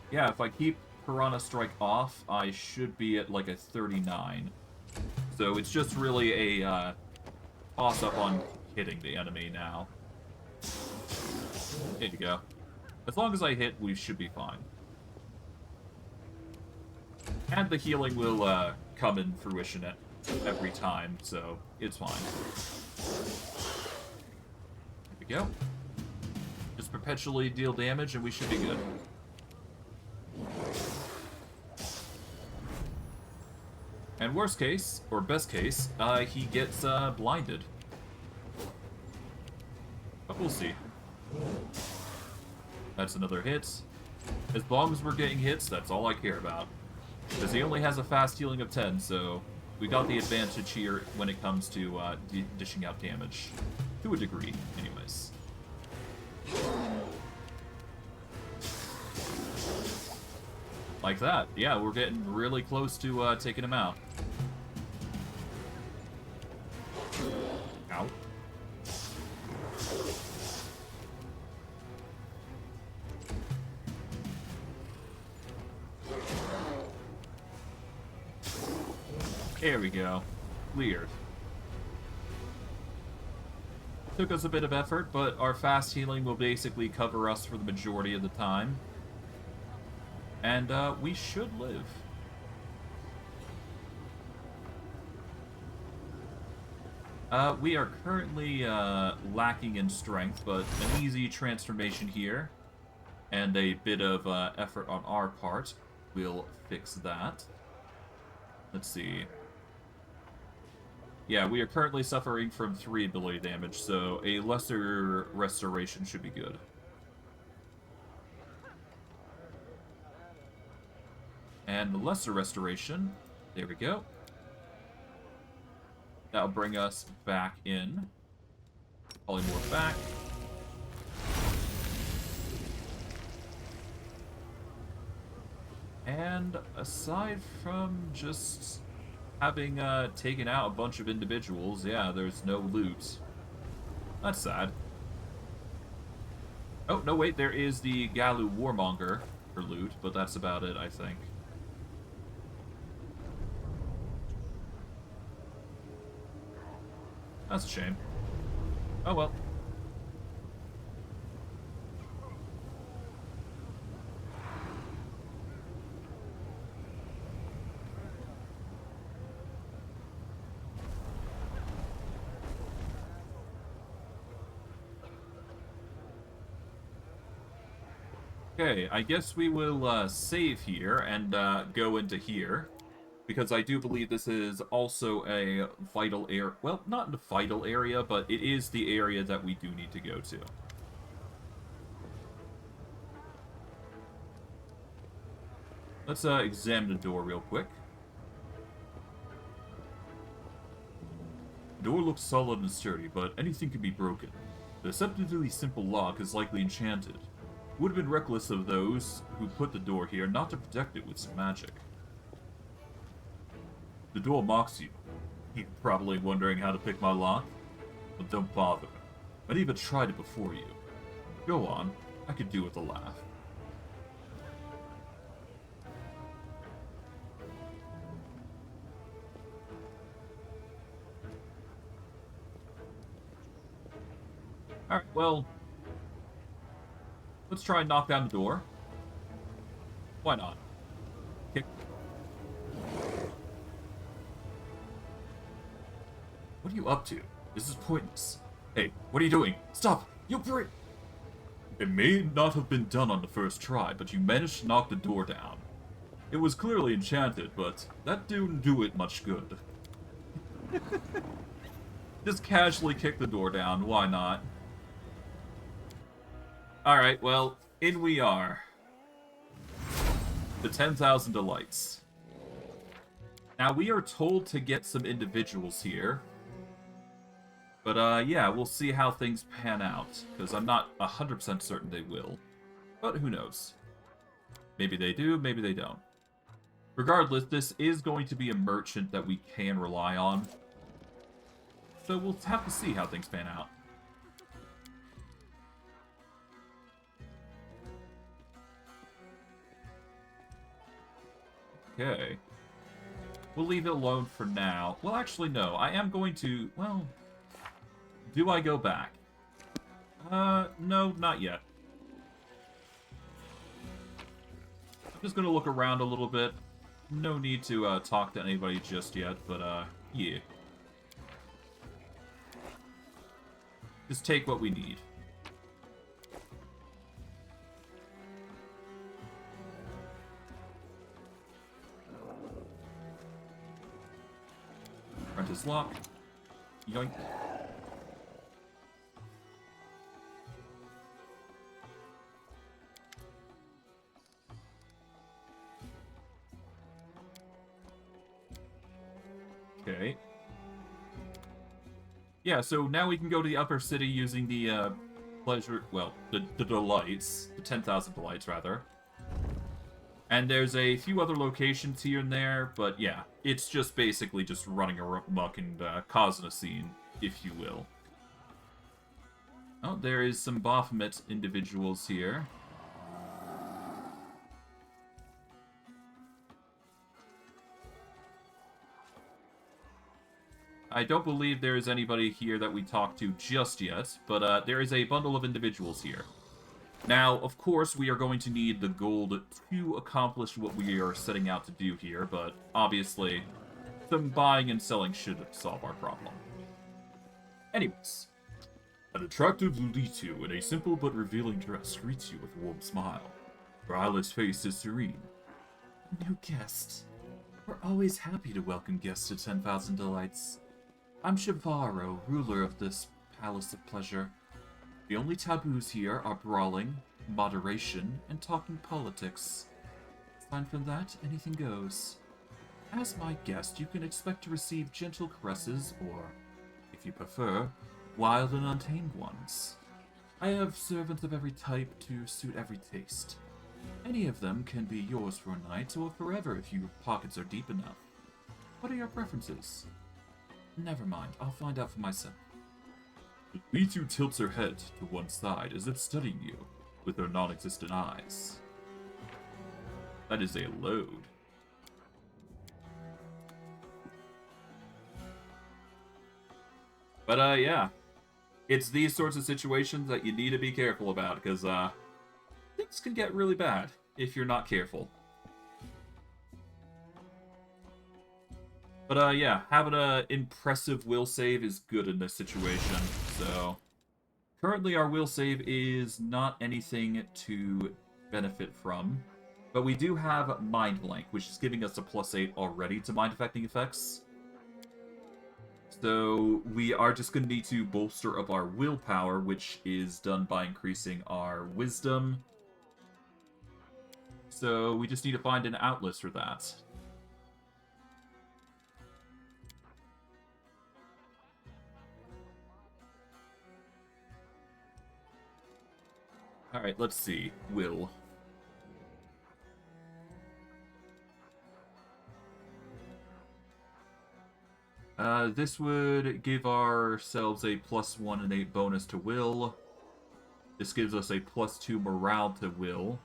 yeah, if I keep Piranha Strike off, I should be at like a 39. So it's just really a toss-up on hitting the enemy now. There you go. As long as I hit, we should be fine. And the healing will come in fruition every time, so it's fine. There we go. Just perpetually deal damage and we should be good. And worst case, or best case, he gets blinded. But we'll see. That's another hit. As long as we're getting hits, that's all I care about. Because he only has a fast healing of 10, so we got the advantage here when it comes to dishing out damage. To a degree, anyways. Like that. Yeah, we're getting really close to taking him out. Ow. There we go. Cleared. Took us a bit of effort, but our fast healing will basically cover us for the majority of the time. And we should live. We are currently lacking in strength, but an easy transformation here and a bit of effort on our part will fix that. Let's see. Yeah, we are currently suffering from 3 ability damage, so a lesser restoration should be good. And the lesser restoration, there we go. That'll bring us back in. Polymorph back. And aside from just having taken out a bunch of individuals, yeah, there's no loot. That's sad. Oh, no, wait, there is the Galu Warmonger for loot, but that's about it, I think. That's a shame. Oh well. Okay, I guess we will save here and go into here. Because I do believe this is also a vital area. Well, not a vital area, but it is the area that we do need to go to. Let's examine the door real quick. The door looks solid and sturdy, but anything can be broken. The deceptively simple lock is likely enchanted. It would have been reckless of those who put the door here not to protect it with some magic. The door mocks you. You're probably wondering how to pick my lock, but don't bother. I'd even tried it before you. Go on. I could do with a laugh. Alright, well... let's try and knock down the door. Why not? Kick. What are you up to? This is pointless. Hey, what are you doing? Stop! You break! It may not have been done on the first try, but you managed to knock the door down. It was clearly enchanted, but that didn't do it much good. Just casually kick the door down, why not? Alright, well, in we are. The 10,000 Delights. Now, we are told to get some individuals here. But, yeah, we'll see how things pan out, because I'm not 100% certain they will. But who knows? Maybe they do, maybe they don't. Regardless, this is going to be a merchant that we can rely on. So we'll have to see how things pan out. Okay. We'll leave it alone for now. Well, actually, no. I am going to... well... do I go back? No, not yet. I'm just gonna look around a little bit. No need to, talk to anybody just yet, but, yeah. Just take what we need. Front is locked. Yoink. Okay. Yeah, so now we can go to the upper city using the, pleasure... well, the delights. The 10,000 delights, rather. And there's a few other locations here and there, but yeah. It's just basically just running amok and, causing a scene, if you will. Oh, there is some Baphomet individuals here. I don't believe there is anybody here that we talked to just yet, but there is a bundle of individuals here. Now, of course, we are going to need the gold to accomplish what we are setting out to do here, but obviously, some buying and selling should solve our problem. Anyways, an attractive Lulitu in a simple but revealing dress greets you with a warm smile. Her eyeless face is serene. A new guest. We're always happy to welcome guests to 10,000 Delights. I'm Shavaro, ruler of this palace of pleasure. The only taboos here are brawling, moderation, and talking politics. Aside from that, anything goes. As my guest, you can expect to receive gentle caresses, or, if you prefer, wild and untamed ones. I have servants of every type to suit every taste. Any of them can be yours for a night, or forever if your pockets are deep enough. What are your preferences? Never mind, I'll find out for myself. Litu tilts her head to one side as if studying you with her non-existent eyes. That is a load. But, yeah. It's these sorts of situations that you need to be careful about, because, things can get really bad if you're not careful. But, yeah, having an impressive will save is good in this situation, so... Currently, our will save is not anything to benefit from, but we do have Mind Blank, which is giving us a +8 already to mind-affecting effects. So, we are just going to need to bolster up our willpower, which is done by increasing our wisdom. So, we just need to find an outlet for that. Alright, let's see. Will. This would give ourselves a +1 innate bonus to will. This gives us a +2 morale to will.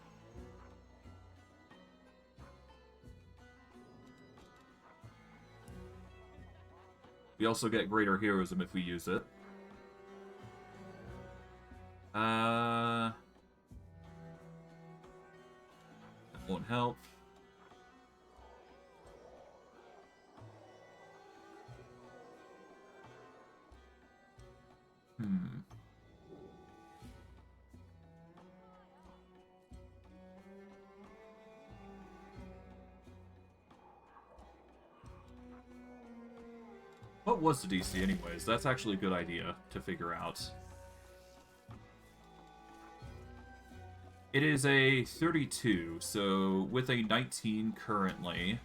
We also get greater heroism if we use it. That won't help. What was the DC anyways? That's actually a good idea to figure out. It is a 32, so with a 19 currently.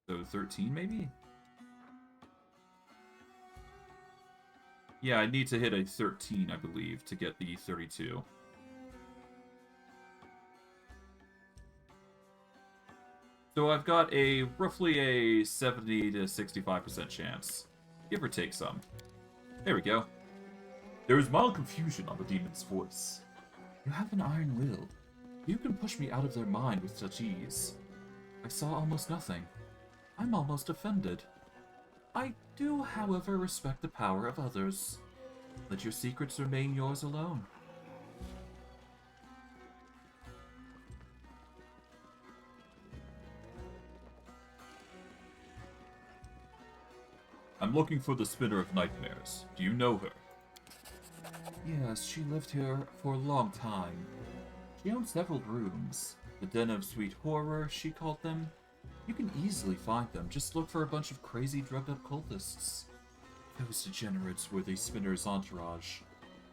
So 13 maybe? Yeah, I need to hit a 13, I believe, to get the 32. So I've got a roughly a 70 to 65% chance. Give or take some. There we go. There is mild confusion on the demon's voice. You have an iron will. You can push me out of their mind with such ease. I saw almost nothing. I'm almost offended. I do, however, respect the power of others. Let your secrets remain yours alone. I'm looking for the Spinner of Nightmares. Do you know her? Yes, she lived here for a long time. She owned several rooms. The Den of Sweet Horror, she called them. You can easily find them. Just look for a bunch of crazy drugged-up cultists. Those degenerates were the Spinner's entourage.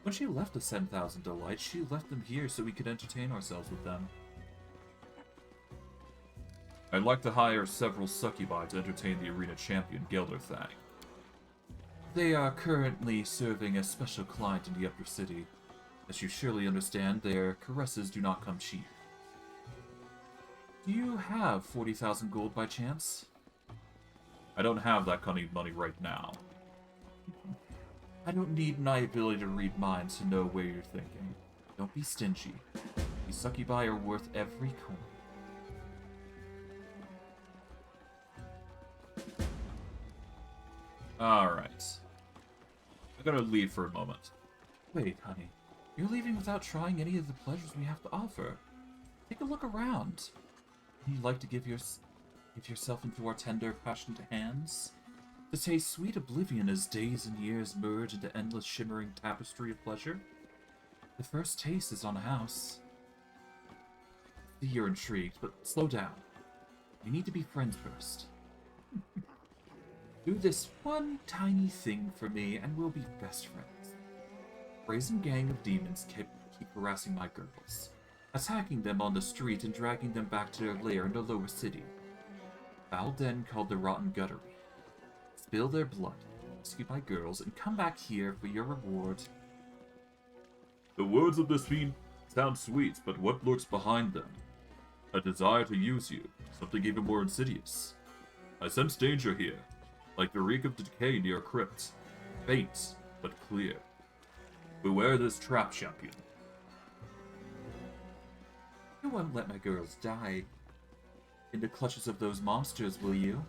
When she left the 10,000 Delights, she left them here so we could entertain ourselves with them. I'd like to hire several succubi to entertain the arena champion, Gelderthang. They are currently serving a special client in the upper city. As you surely understand, their caresses do not come cheap. Do you have 40,000 gold by chance? I don't have that kind of money right now. I don't need my ability to read minds to know where you're thinking. Don't be stingy. These succubi are worth every coin. Alright. I gotta leave for a moment. Wait, honey. You're leaving without trying any of the pleasures we have to offer. Take a look around. Would you like to give yourself into our tender, passionate hands? To taste sweet oblivion as days and years merge into endless shimmering tapestry of pleasure? The first taste is on a house. See, you're intrigued, but slow down. We need to be friends first. Do this one tiny thing for me, and we'll be best friends. A brazen gang of demons keep harassing my girls, attacking them on the street and dragging them back to their lair in the lower city. Foul den called the Rotten Guttery. Spill their blood, rescue my girls, and come back here for your reward. The words of this fiend sound sweet, but what lurks behind them? A desire to use you, something even more insidious. I sense danger here, like the reek of decay near a crypt. Faint, but clear. Beware this trap, champion. You won't let my girls die in the clutches of those monsters, will you?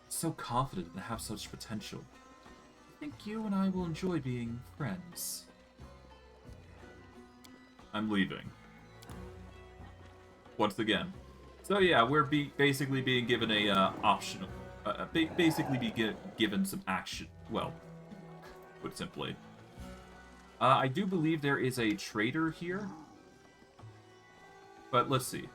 So confident and have such potential. I think you and I will enjoy being friends. I'm leaving. Once again. So yeah, we're basically being given a optional, basically given some action. Well, put simply. I do believe there is a trader here, but let's see.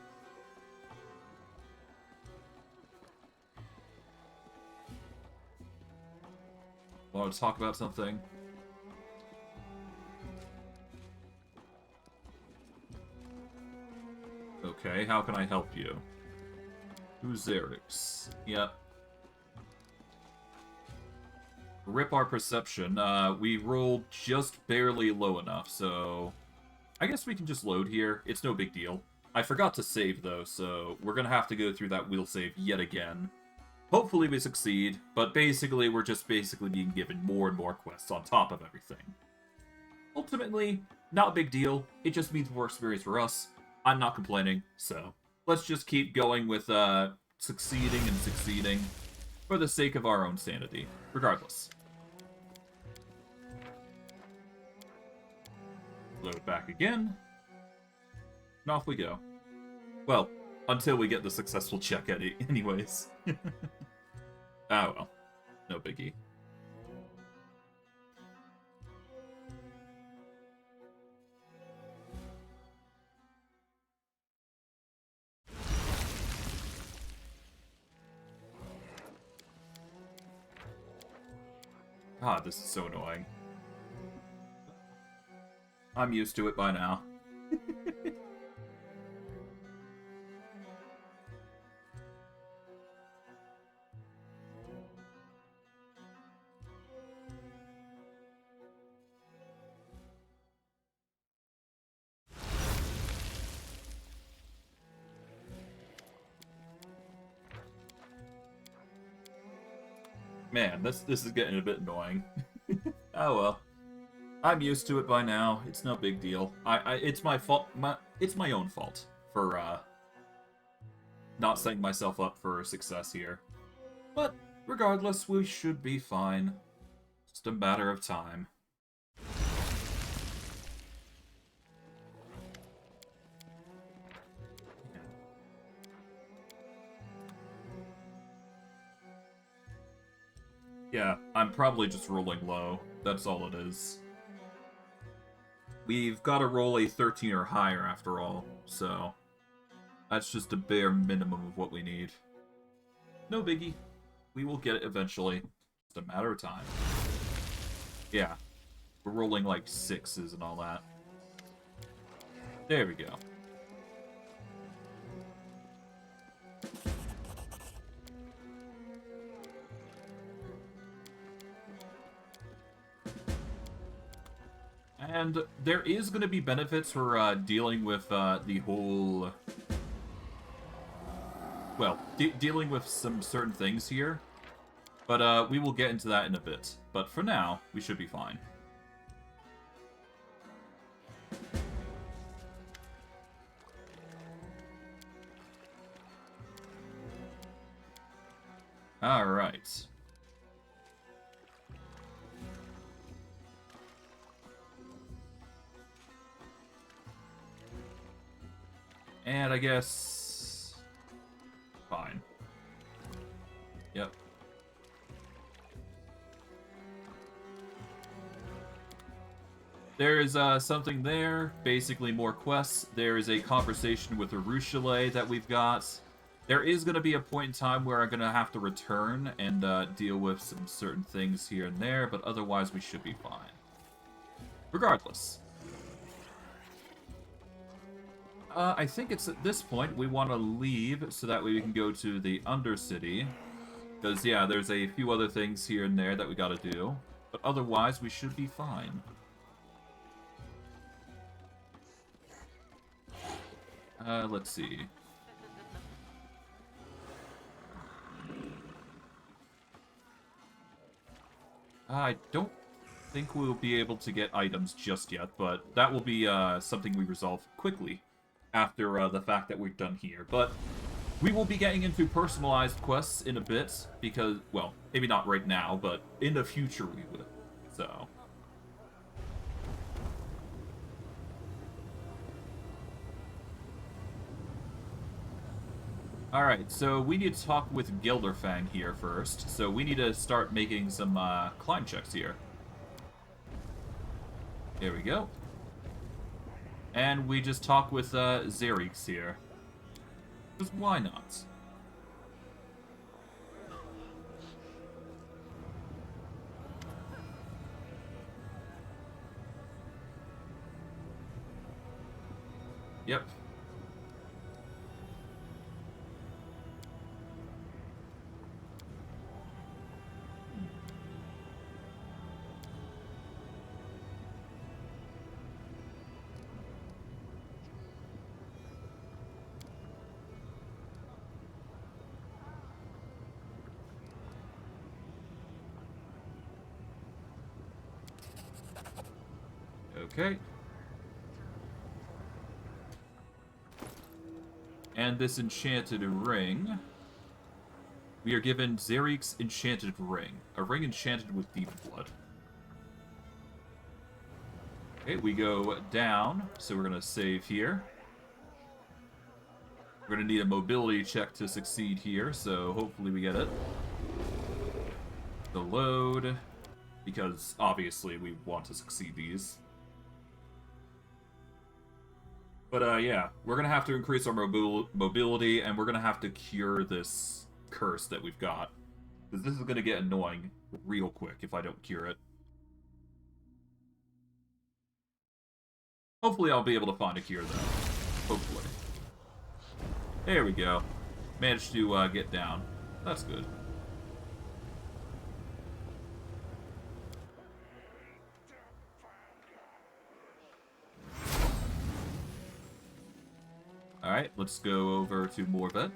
Want to talk about something? Okay, how can I help you? Who's Eric's? Yep. Rip our perception. We rolled just barely low enough, so I guess we can just load here. It's no big deal. I forgot to save, though, so we're gonna have to go through that wheel save yet again. Hopefully we succeed, but basically we're just being given more and more quests on top of everything. Ultimately, not a big deal. It just means more experience for us. I'm not complaining, so let's just keep going with succeeding and succeeding for the sake of our own sanity, regardless. Load back again. And off we go. Well, until we get the successful check anyways. Ah well, no biggie. Ah, this is so annoying. I'm used to it by now. Man, this is getting a bit annoying. Oh well. I'm used to it by now. It's no big deal. It's my fault. It's my own fault for not setting myself up for success here. But regardless, we should be fine. Just a matter of time. Yeah, I'm probably just rolling low. That's all it is. We've got to roll a 13 or higher after all, so that's just a bare minimum of what we need. No biggie. We will get it eventually. Just a matter of time. Yeah, we're rolling like 6s and all that. There we go. And there is going to be benefits for dealing with the whole... Well, dealing with some certain things here. But we will get into that in a bit. But for now, we should be fine. Alright. And I guess... Fine. Yep. There is something there, basically more quests. There is a conversation with Alusynyrra that we've got. There is going to be a point in time where I'm going to have to return and deal with some certain things here and there, but otherwise we should be fine. Regardless. I think it's at this point we want to leave so that way we can go to the Undercity. Because, yeah, there's a few other things here and there that we gotta do. But otherwise, we should be fine. Let's see. I don't think we'll be able to get items just yet, but that will be something we resolve quickly after the fact that we're done here. But we will be getting into personalized quests in a bit, because, well, maybe not right now, but in the future we will. So... Alright, so we need to talk with Gilderfang here first. So we need to start making some climb checks here. There we go. And we just talk with Xerix here. Because why not? Yep. Okay. And this enchanted ring. We are given Zerik's enchanted ring. A ring enchanted with demon blood. Okay, we go down, so we're going to save here. We're going to need a mobility check to succeed here, so hopefully we get it. The load, because obviously we want to succeed these. But yeah, we're going to have to increase our mobility, and we're going to have to cure this curse that we've got. Because this is going to get annoying real quick if I don't cure it. Hopefully I'll be able to find a cure, though. Hopefully. There we go. Managed to get down. That's good. Alright, let's go over to Morvet.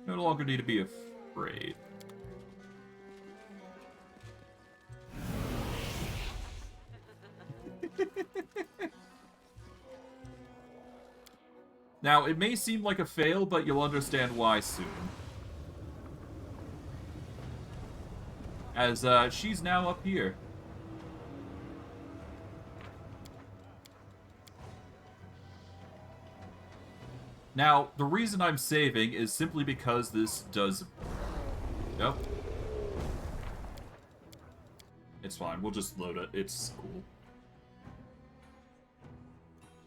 No longer need to be afraid. Now, it may seem like a fail, but you'll understand why soon. As she's now up here. Now, the reason I'm saving is simply because this does... Nope. It's fine, we'll just load it. It's cool.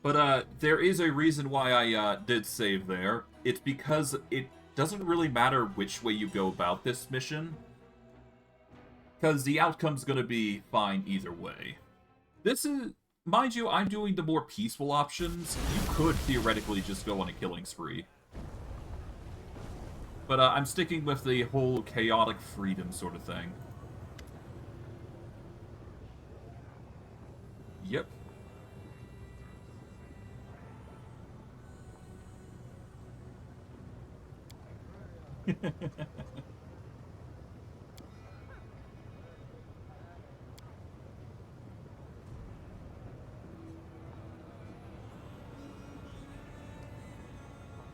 But, there is a reason why I, did save there. It's because it doesn't really matter which way you go about this mission. Because the outcome's gonna be fine either way. This is... Mind you, I'm doing the more peaceful options. You could theoretically just go on a killing spree. But, I'm sticking with the whole chaotic freedom sort of thing. Yep.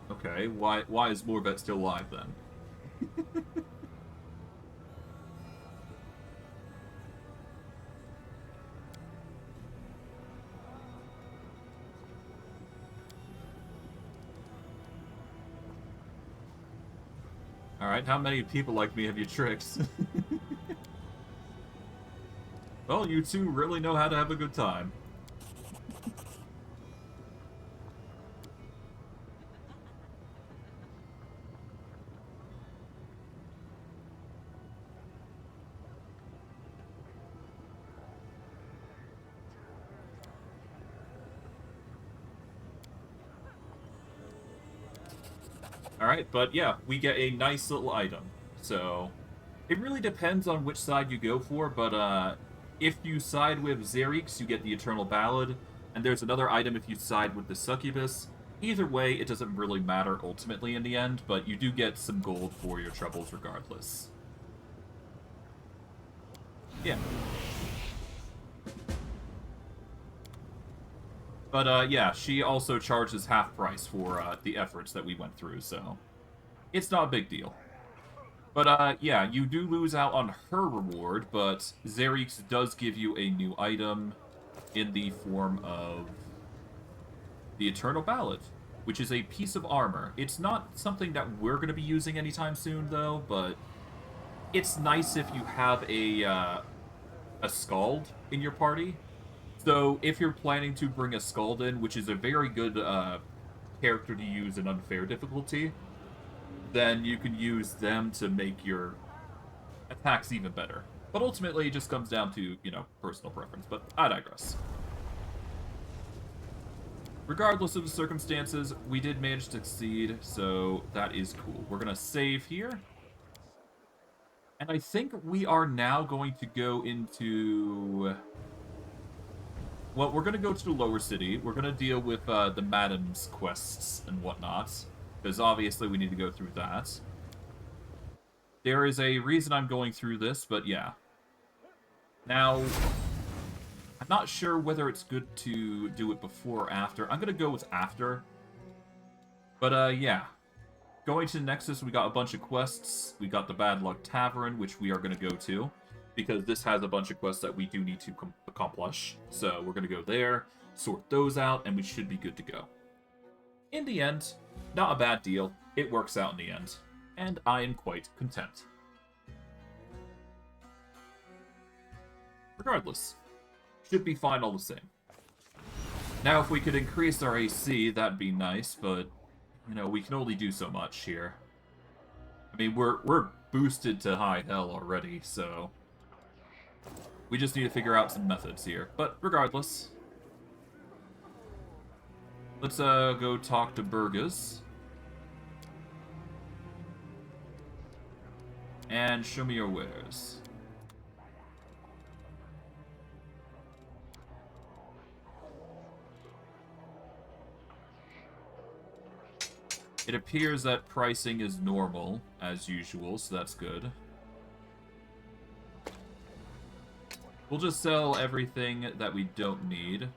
Okay, why is Morvet still alive then? Alright, how many people like me have you tricked? Well, you two really know how to have a good time. Alright, but yeah, we get a nice little item. So, it really depends on which side you go for, but if you side with Zerik's, you get the Eternal Ballad, and there's another item if you side with the Succubus. Either way, it doesn't really matter ultimately in the end, but you do get some gold for your troubles regardless. Yeah. But, yeah, she also charges half price for, the efforts that we went through, so... It's not a big deal. But, yeah, you do lose out on her reward, but Zerik's does give you a new item in the form of the Eternal Ballad, which is a piece of armor. It's not something that we're going to be using anytime soon, though, but it's nice if you have a Skald in your party. So, if you're planning to bring a Skald in, which is a very good character to use in unfair difficulty, then you can use them to make your attacks even better. But ultimately, it just comes down to, you know, personal preference, but I digress. Regardless of the circumstances, we did manage to succeed, so that is cool. We're going to save here. And I think we are now going to go into... Well, we're going to go to the lower city. We're going to deal with the Madam's quests and whatnot, because obviously we need to go through that. There is a reason I'm going through this, but yeah. Now, I'm not sure whether it's good to do it before or after. I'm gonna go with after. But, yeah. Going to Nexus, we got a bunch of quests. We got the Bad Luck Tavern, which we are gonna go to, because this has a bunch of quests that we do need to accomplish. So we're gonna go there, sort those out, and we should be good to go. In the end, not a bad deal. It works out in the end, and I am quite content. Regardless, should be fine all the same. Now, if we could increase our AC, that'd be nice, but, you know, we can only do so much here. I mean, we're boosted to high hell already, so we just need to figure out some methods here. But regardless, let's go talk to Burgess. And show me your wares. It appears that pricing is normal, as usual, so that's good. We'll just sell everything that we don't need.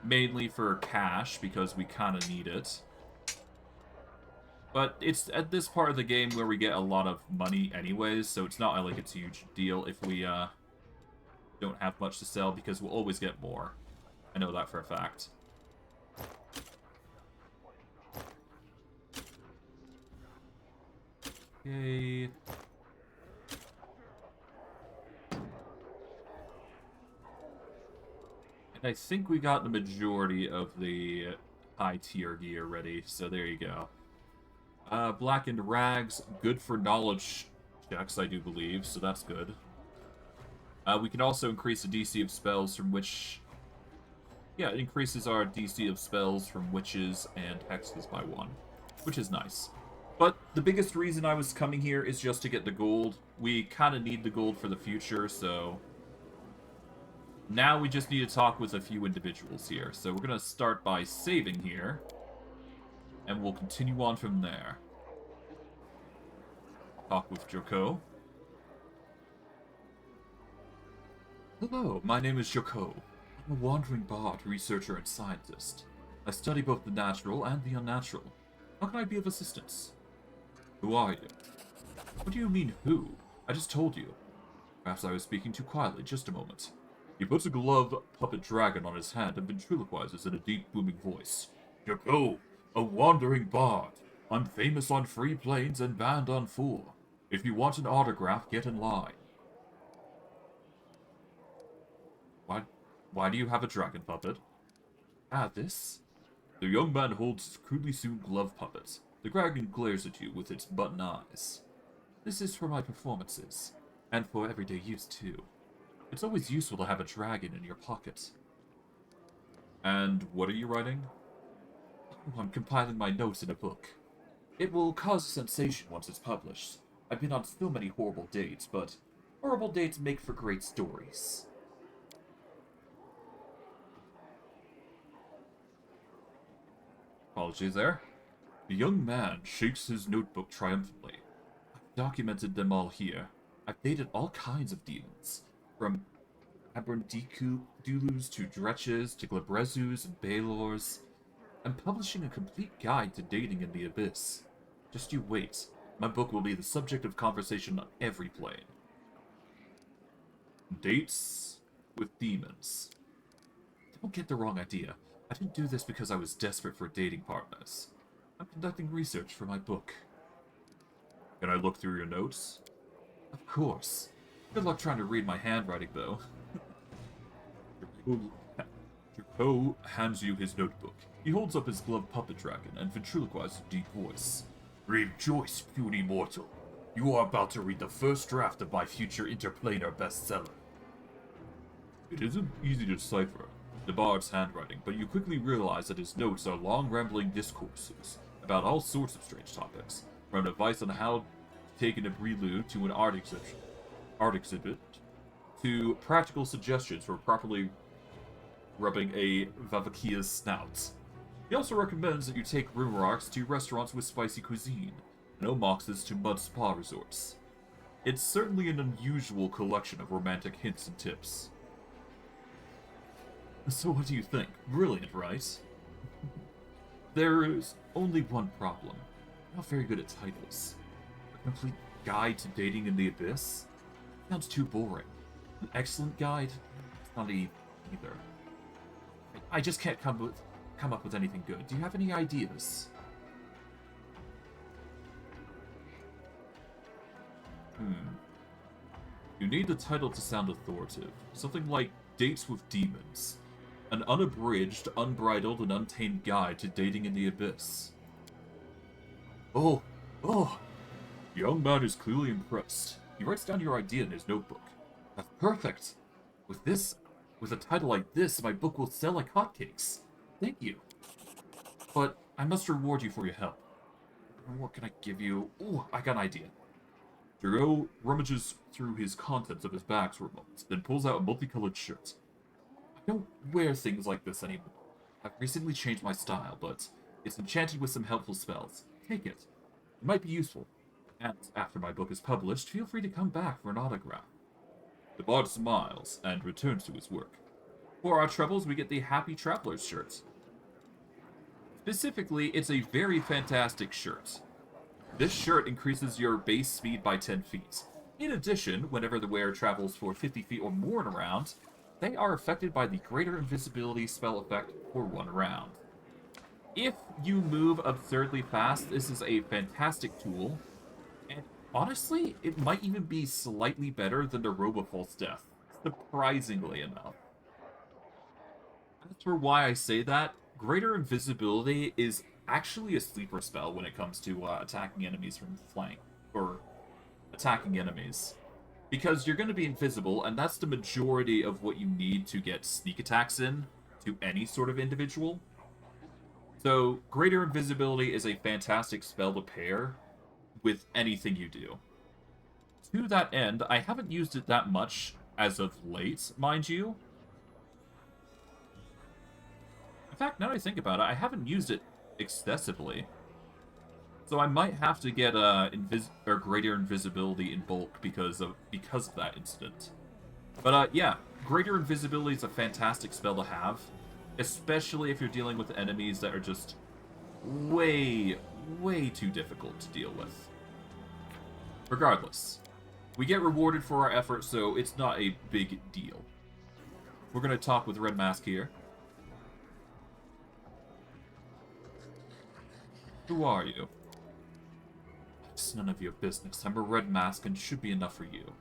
Mainly for cash, because we kind of need it. But it's at this part of the game where we get a lot of money anyways, so it's not like it's a huge deal if we don't have much to sell, because we'll always get more. I know that for a fact. Okay. And I think we got the majority of the high tier gear ready, so there you go. Blackened rags, good for knowledge checks, I do believe, so that's good. We can also increase the DC of spells from which... Yeah, it increases our DC of spells from witches and hexes by 1, which is nice. But the biggest reason I was coming here is just to get the gold. We kind of need the gold for the future, so... Now we just need to talk with a few individuals here. So we're going to start by saving here. And we'll continue on from there. Talk with Joko. Hello, my name is Joko. I'm a wandering bard, researcher, and scientist. I study both the natural and the unnatural. How can I be of assistance? Who are you? What do you mean, who? I just told you. Perhaps I was speaking too quietly. Just a moment. He puts a glove puppet dragon on his hand and ventriloquizes in a deep, booming voice. Joko, a wandering bard. I'm famous on 3 planes and banned on 4. If you want an autograph, get in line. Why do you have a dragon puppet? Ah, this? The young man holds crudely sewn glove puppet. The dragon glares at you with its button eyes. This is for my performances, and for everyday use too. It's always useful to have a dragon in your pocket. And what are you writing? Oh, I'm compiling my notes in a book. It will cause a sensation once it's published. I've been on so many horrible dates, but horrible dates make for great stories. Apologies there. The young man shakes his notebook triumphantly. I've documented them all here. I've dated all kinds of demons. From Abrandikudulus to Dretches to Glabrezus and Baelors. I'm publishing a complete guide to dating in the Abyss. Just you wait. My book will be the subject of conversation on every plane. Dates with demons. Don't get the wrong idea. I didn't do this because I was desperate for dating partners. I'm conducting research for my book. Can I look through your notes? Of course. Good luck trying to read my handwriting, though. Joko hands you his notebook. He holds up his glove puppet dragon and ventriloquizes a deep voice. Rejoice, puny mortal. You are about to read the first draft of my future interplanar bestseller. It isn't easy to decipher the bard's handwriting, but you quickly realize that his notes are long rambling discourses about all sorts of strange topics, from advice on how to take an prelude to an art exhibit, to practical suggestions for properly rubbing a Vavakia's snout. He also recommends that you take rimrocks to restaurants with spicy cuisine, and omoxes to mud spa resorts. It's certainly an unusual collection of romantic hints and tips. So what do you think? Brilliant, right? There's only one problem. I'm not very good at titles. A complete guide to dating in the abyss? Sounds too boring. An excellent guide? It's not either. I just can't come up with anything good. Do you have any ideas? You need the title to sound authoritative. Something like Dates with Demons. An unabridged, unbridled, and untamed guide to dating in the abyss. Oh! The young man is clearly impressed. He writes down your idea in his notebook. That's perfect! With a title like this, my book will sell like hotcakes. Thank you. But I must reward you for your help. What can I give you? Ooh, I got an idea. Jiro rummages through his contents of his bag for a moment, then pulls out a multicolored shirt. I don't wear things like this anymore. I've recently changed my style, but it's enchanted with some helpful spells. Take it. It might be useful. And after my book is published, feel free to come back for an autograph. The bard smiles and returns to his work. For our troubles, we get the Happy Traveler's shirt. Specifically, it's a very fantastic shirt. This shirt increases your base speed by 10 feet. In addition, whenever the wearer travels for 50 feet or more in a round, they are affected by the greater invisibility spell effect for 1 round. If you move absurdly fast, this is a fantastic tool, and honestly, it might even be slightly better than the Robe of False Death, surprisingly enough. As for why I say that, greater invisibility is actually a sleeper spell when it comes to attacking enemies from the flank, or attacking enemies. Because you're going to be invisible, and that's the majority of what you need to get sneak attacks in to any sort of individual. So, greater invisibility is a fantastic spell to pair with anything you do. To that end, I haven't used it that much as of late, mind you. In fact, now that I think about it, I haven't used it excessively. So I might have to get greater invisibility in bulk because of that incident. But yeah, greater invisibility is a fantastic spell to have, especially if you're dealing with enemies that are just way too difficult to deal with. Regardless, we get rewarded for our effort, so it's not a big deal. We're gonna talk with Red Mask here. Who are you? It's none of your business. I'm a Red Mask and should be enough for you.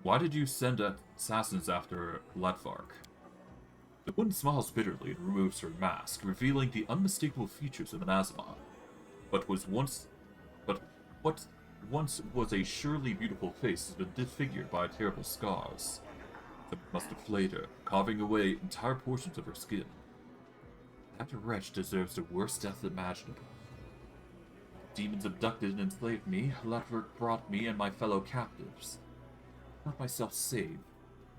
Why did you send assassins after Latvark? The woman smiles bitterly and removes her mask, revealing the unmistakable features of an Aasimar. But what once was a surely beautiful face has been disfigured by terrible scars. Someone must have flayed her, carving away entire portions of her skin. That wretch deserves the worst death imaginable. Demons abducted and enslaved me. Latvark brought me and my fellow captives. I thought myself saved,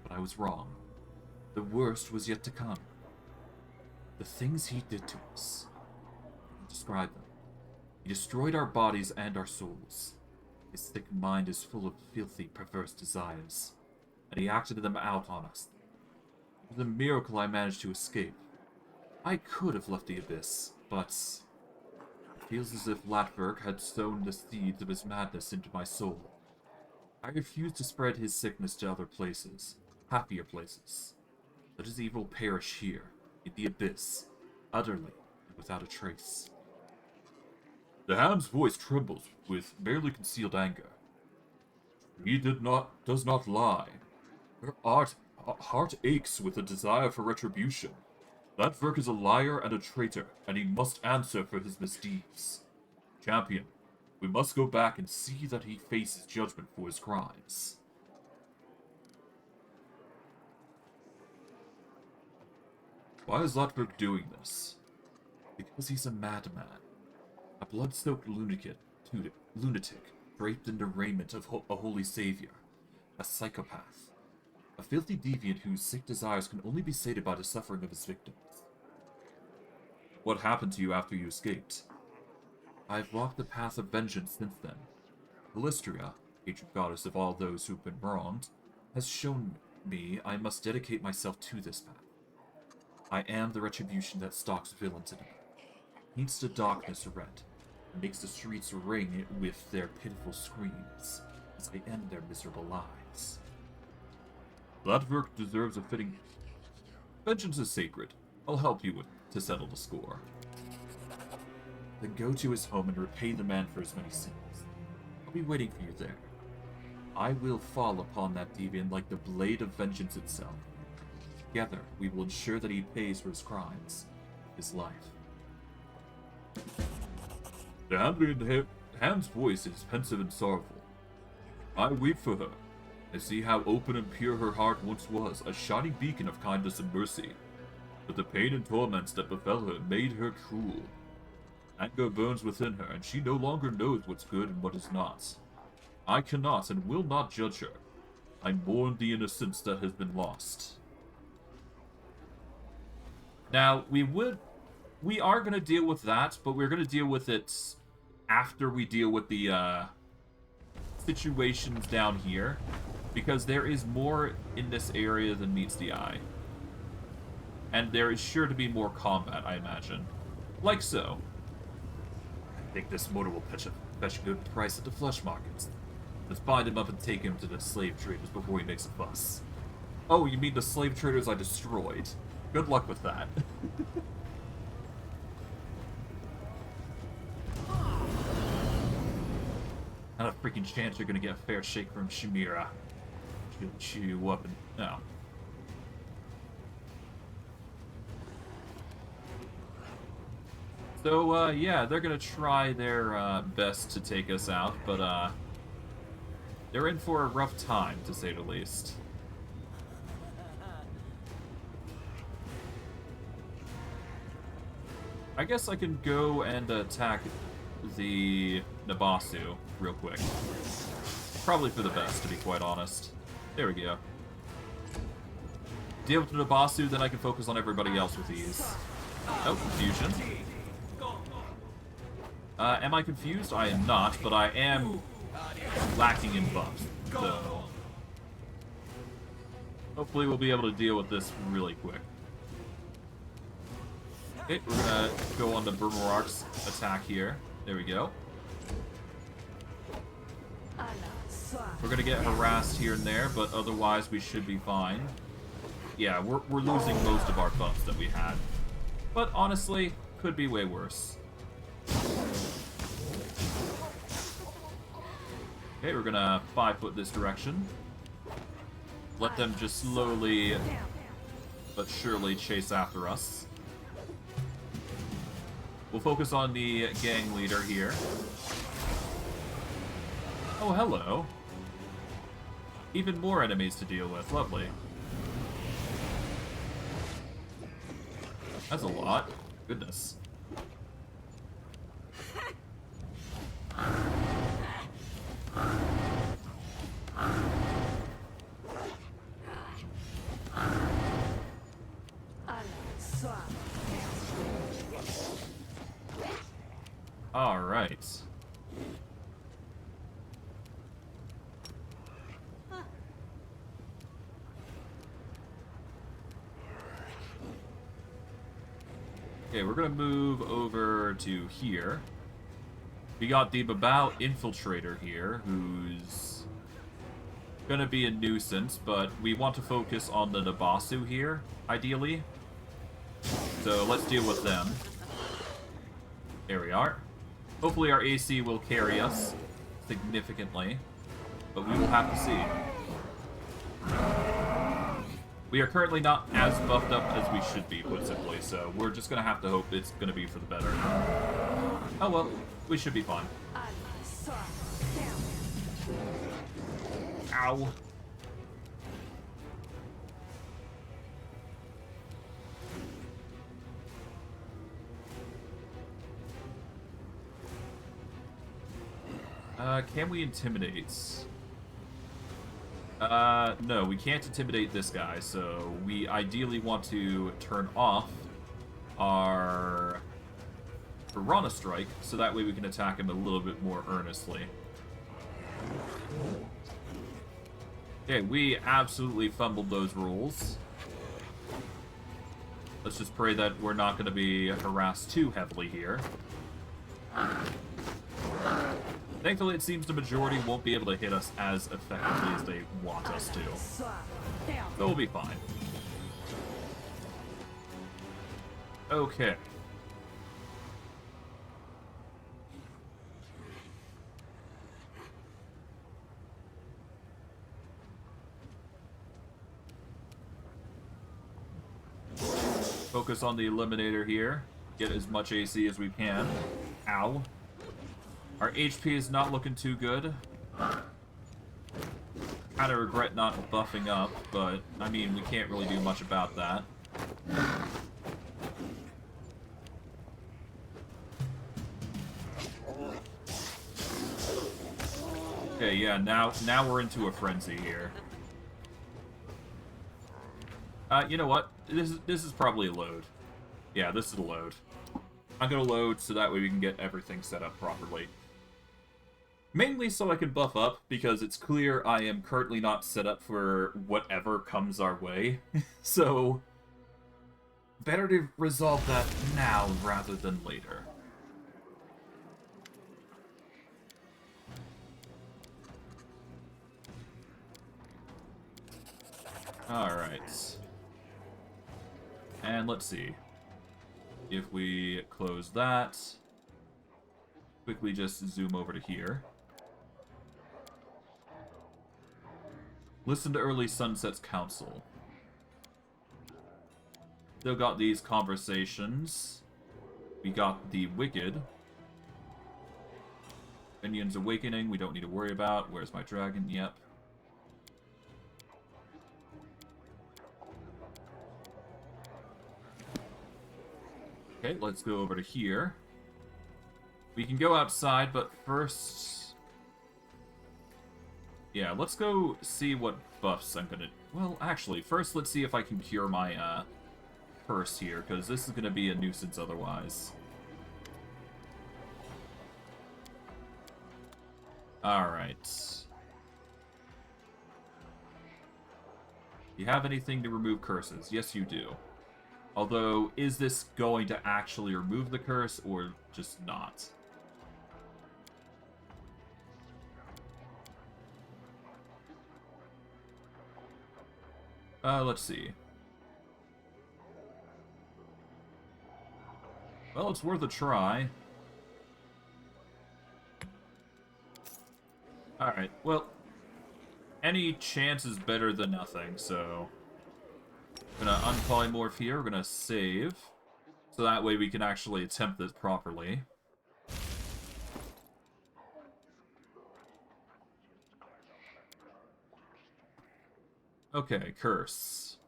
but I was wrong. The worst was yet to come. The things he did to us. I can describe them. He destroyed our bodies and our souls. His thick mind is full of filthy, perverse desires, and he acted them out on us. It was a miracle I managed to escape. I could have left the abyss, but it feels as if Latvark had sown the seeds of his madness into my soul. I refuse to spread his sickness to other places, happier places. Let his evil perish here, in the abyss, utterly and without a trace. The ham's voice trembles with barely concealed anger. He does not lie. Her heart aches with a desire for retribution. Latvark is a liar and a traitor, and he must answer for his misdeeds. Champion, we must go back and see that he faces judgment for his crimes. Why is Latvark doing this? Because he's a madman. A blood-soaked lunatic, draped in the raiment of a holy savior. A psychopath. A filthy deviant whose sick desires can only be sated by the suffering of his victims. What happened to you after you escaped? I've walked the path of vengeance since then. Alusynyrra, patron goddess of all those who've been wronged, has shown me I must dedicate myself to this path. I am the retribution that stalks villains in it, paints the darkness red, and makes the streets ring with their pitiful screams as I end their miserable lives. That work deserves a fitting... Vengeance is sacred. I'll help you to settle the score. Then go to his home and repay the man for his many sins. I'll be waiting for you there. I will fall upon that deviant like the blade of vengeance itself. Together, we will ensure that he pays for his crimes, his life. The hand's voice is pensive and sorrowful. I weep for her. I see how open and pure her heart once was, a shining beacon of kindness and mercy. But the pain and torments that befell her made her cruel. Anger burns within her, and she no longer knows what's good and what is not. I cannot and will not judge her. I mourn the innocence that has been lost. Now, we are going to deal with that, but we're going to deal with it after we deal with the situations down here, because there is more in this area than meets the eye. And there is sure to be more combat, I imagine. Like so. I think this mortal will fetch a good price at the Fleshmarkets. Let's bind him up and take him to the slave traders before he makes a fuss. Oh, you mean the slave traders I destroyed? Good luck with that. Not a freaking chance you're gonna get a fair shake from Aasimar. She'll chew you up and... no. So, yeah, they're gonna try their best to take us out, but, they're in for a rough time, to say the least. I guess I can go and attack the Nabasu real quick. Probably for the best, to be quite honest. There we go. Deal with the Nabasu, then I can focus on everybody else with ease. Oh, confusion. Am I confused? I am not, but I am lacking in buffs. So hopefully we'll be able to deal with this really quick. Okay, we're gonna go on to Burmarark's attack here. There we go. We're gonna get harassed here and there, but otherwise we should be fine. Yeah, we're losing most of our buffs that we had. But honestly, could be way worse. Okay, we're gonna 5-foot this direction. Let them just slowly but surely chase after us. We'll focus on the gang leader here. Oh, hello. Even more enemies to deal with. Lovely. That's a lot. Goodness. All right. Okay, we're gonna move over to here. We got the Babao Infiltrator here, who's gonna be a nuisance, but we want to focus on the Nabasu here, ideally. So let's deal with them. There we are. Hopefully our AC will carry us significantly, but we will have to see. We are currently not as buffed up as we should be, put simply, so we're just gonna have to hope it's gonna be for the better. Oh well, we should be fine. Ow. Can we intimidate? No, we can't intimidate this guy, so we ideally want to turn off our Piranha Strike, so that way we can attack him a little bit more earnestly. Okay, we absolutely fumbled those rolls. Let's just pray that we're not going to be harassed too heavily here. Thankfully, it seems the majority won't be able to hit us as effectively as they want us to. So we'll be fine. Okay. Focus on the Eliminator here. Get as much AC as we can. Ow. Our HP is not looking too good. Kinda regret not buffing up, but, I mean, we can't really do much about that. Okay, yeah, now we're into a frenzy here. You know what? This is probably a load. Yeah, this is a load. I'm gonna load so that way we can get everything set up properly. Mainly so I can buff up, because it's clear I am currently not set up for whatever comes our way. So, better to resolve that now rather than later. Alright. And let's see. If we close that, quickly just zoom over to here. Listen to Early Sunset's counsel. Still got these conversations. We got the Wicked. Minion's Awakening, we don't need to worry about. Where's my dragon? Yep. Okay, let's go over to here. We can go outside, but first... Yeah, let's go see what buffs I'm gonna... Well, actually, first let's see if I can cure my, curse here, because this is gonna be a nuisance otherwise. Alright. You have anything to remove curses? Yes, you do. Although, is this going to actually remove the curse, or just not? Let's see. Well, it's worth a try. Alright, well, any chance is better than nothing, so... I'm gonna unpolymorph here, we're gonna save, so that way we can actually attempt this properly. Okay, curse.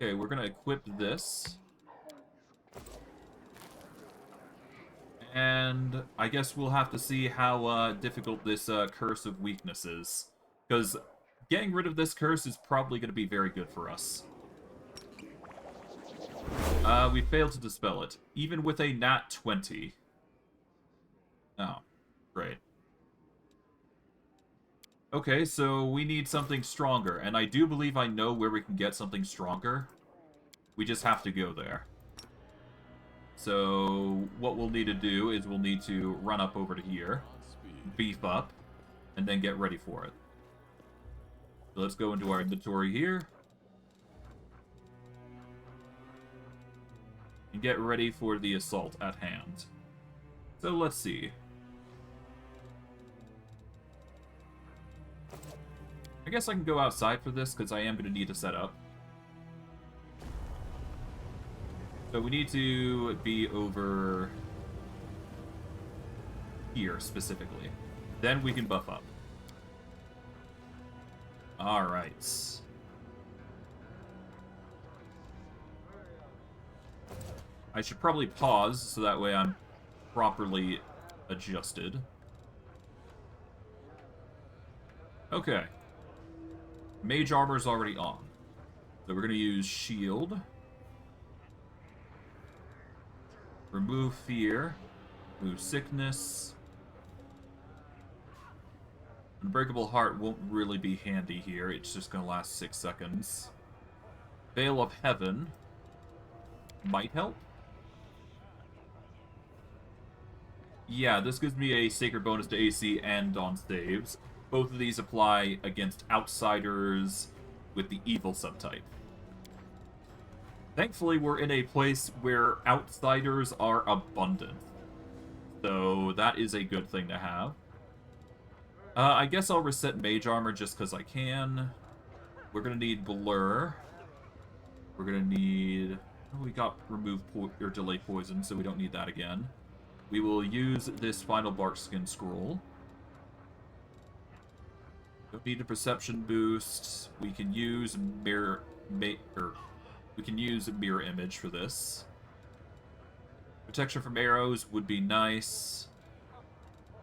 Okay, we're gonna equip this. And I guess we'll have to see how difficult this Curse of Weakness is. Because getting rid of this curse is probably going to be very good for us. We failed to dispel it, even with a nat 20. Oh, great. Okay, so we need something stronger, and I do believe I know where we can get something stronger. We just have to go there. So, what we'll need to do is we'll need to run up over to here, beef up, and then get ready for it. So let's go into our inventory here. And get ready for the assault at hand. So let's see. I guess I can go outside for this, because I am going to need to set up. So we need to be over here, specifically. Then we can buff up. Alright. I should probably pause, so that way I'm properly adjusted. Okay. Mage armor's already on. So we're going to use shield. Remove fear. Remove sickness. Unbreakable heart won't really be handy here. It's just going to last 6 seconds. Veil of Heaven might help. Yeah, this gives me a sacred bonus to AC and on saves. Both of these apply against outsiders with the evil subtype. Thankfully, we're in a place where outsiders are abundant. So that is a good thing to have. I guess I'll reset mage armor just because I can. We're going to need blur. We're going to need... Oh, we got remove or delay poison, so we don't need that again. We will use this final bark skin scroll. Don't need a perception boost. We can use mirror image for this. Protection from arrows would be nice.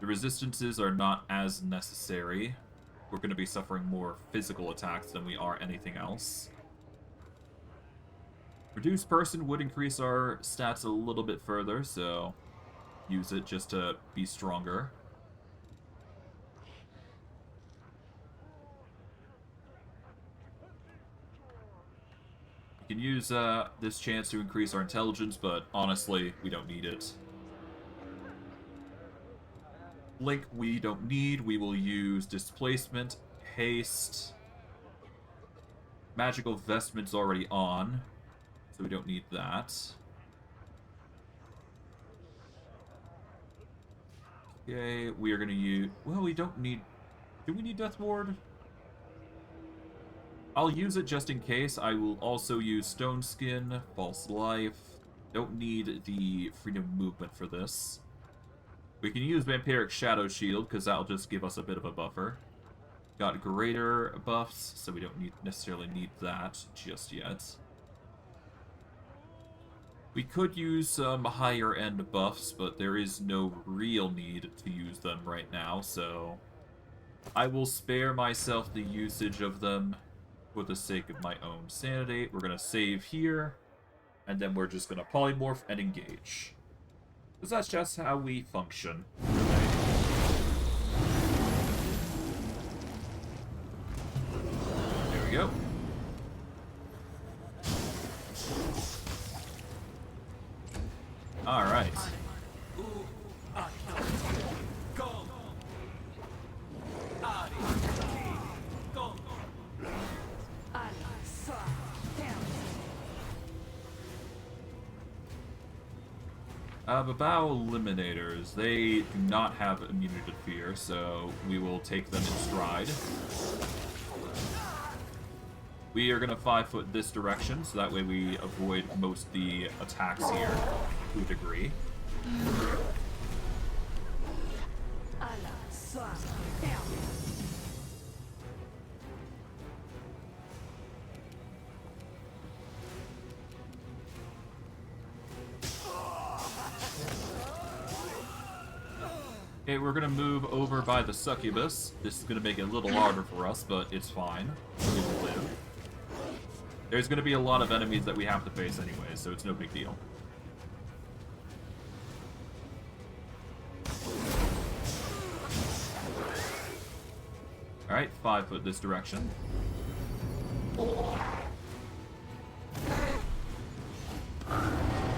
The resistances are not as necessary. We're going to be suffering more physical attacks than we are anything else. Reduced person would increase our stats a little bit further, so use it just to be stronger. We can use this chance to increase our intelligence, but honestly, we don't need it. Link we don't need. We will use displacement, haste. Magical vestment's already on, so we don't need that. Okay, we are going to use... Well, we don't need... Do we need Death Ward? I'll use it just in case. I will also use Stone Skin, False Life. Don't need the Freedom Movement for this. We can use Vampiric Shadow Shield, because that'll just give us a bit of a buffer. Got greater buffs, so we don't necessarily need that just yet. We could use some higher end buffs, but there is no real need to use them right now, so I will spare myself the usage of them for the sake of my own sanity. We're going to save here, and then we're just going to polymorph and engage. Because that's just how we function. There we go. Alright. Babao Eliminators, they do not have immunity to fear, so we will take them in stride. We are going to 5-foot this direction, so that way we avoid most of the attacks here to a degree. Okay, we're gonna move over by the succubus. This is gonna make it a little harder for us, but it's fine. We will live. There's gonna be a lot of enemies that we have to face anyway, so it's no big deal. Alright, 5-foot this direction.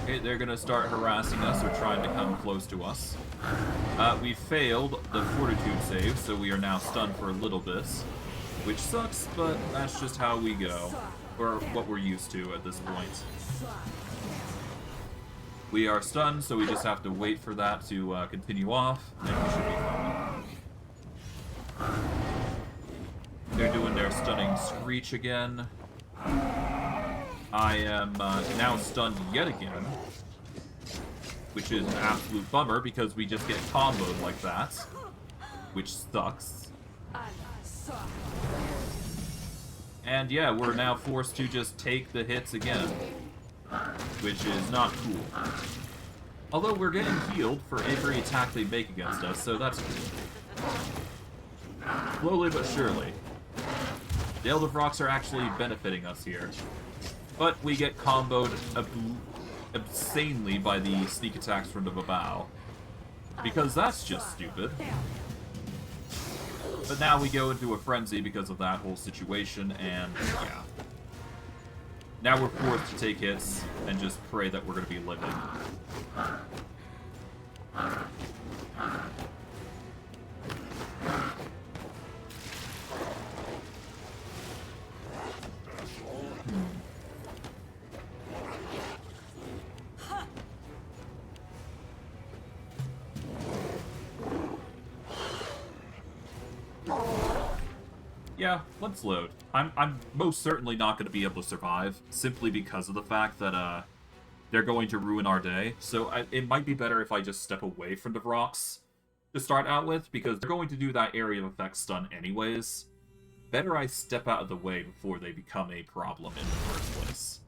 Okay, they're gonna start harassing us or trying to come close to us. We failed the fortitude save, so we are now stunned for a little bit, which sucks, but that's just how we go, or what we're used to at this point. We are stunned, so we just have to wait for that to continue off, and we should be fine. They're doing their stunning screech again. I am now stunned yet again, which is an absolute bummer because we just get comboed like that, which sucks. And yeah, we're now forced to just take the hits again, which is not cool. Although we're getting healed for every attack they make against us, so that's cool. Slowly but surely. The Elder Rocks are actually benefiting us here. But we get comboed obscenely by the sneak attacks from the Babao. Because that's just stupid. But now we go into a frenzy because of that whole situation, and yeah. Now we're forced to take hits and just pray that we're going to be living. Yeah, let's load. I'm most certainly not going to be able to survive, simply because of the fact that they're going to ruin our day. So it might be better if I just step away from the rocks to start out with, because they're going to do that area of effect stun anyways. Better I step out of the way before they become a problem in the first place.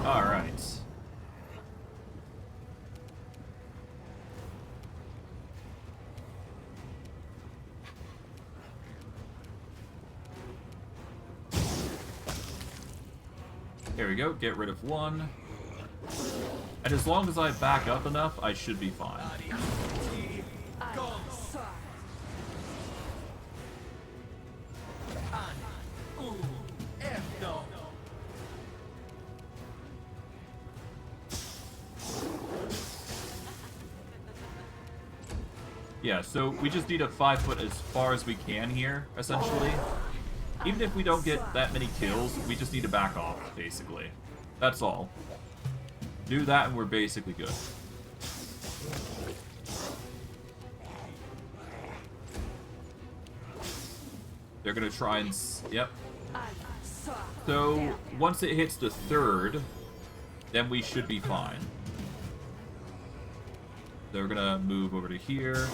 Alright. There we go, get rid of one. And as long as I back up enough, I should be fine. Yeah, so we just need to 5 foot as far as we can here, essentially. Even if we don't get that many kills, we just need to back off, basically. That's all. Do that and we're basically good. They're gonna try and... Yep. So, once it hits the 3rd, then we should be fine. They're gonna move over to here.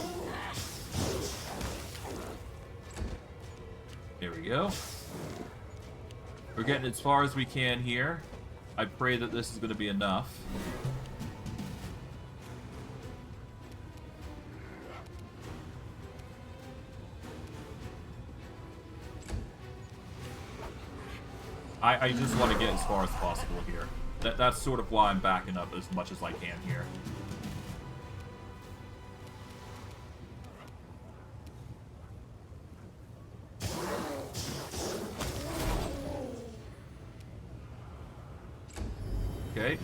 There we go. We're getting as far as we can here. I pray that this is gonna be enough. I just want to get as far as possible here. That's sort of why I'm backing up as much as I can here. Okay.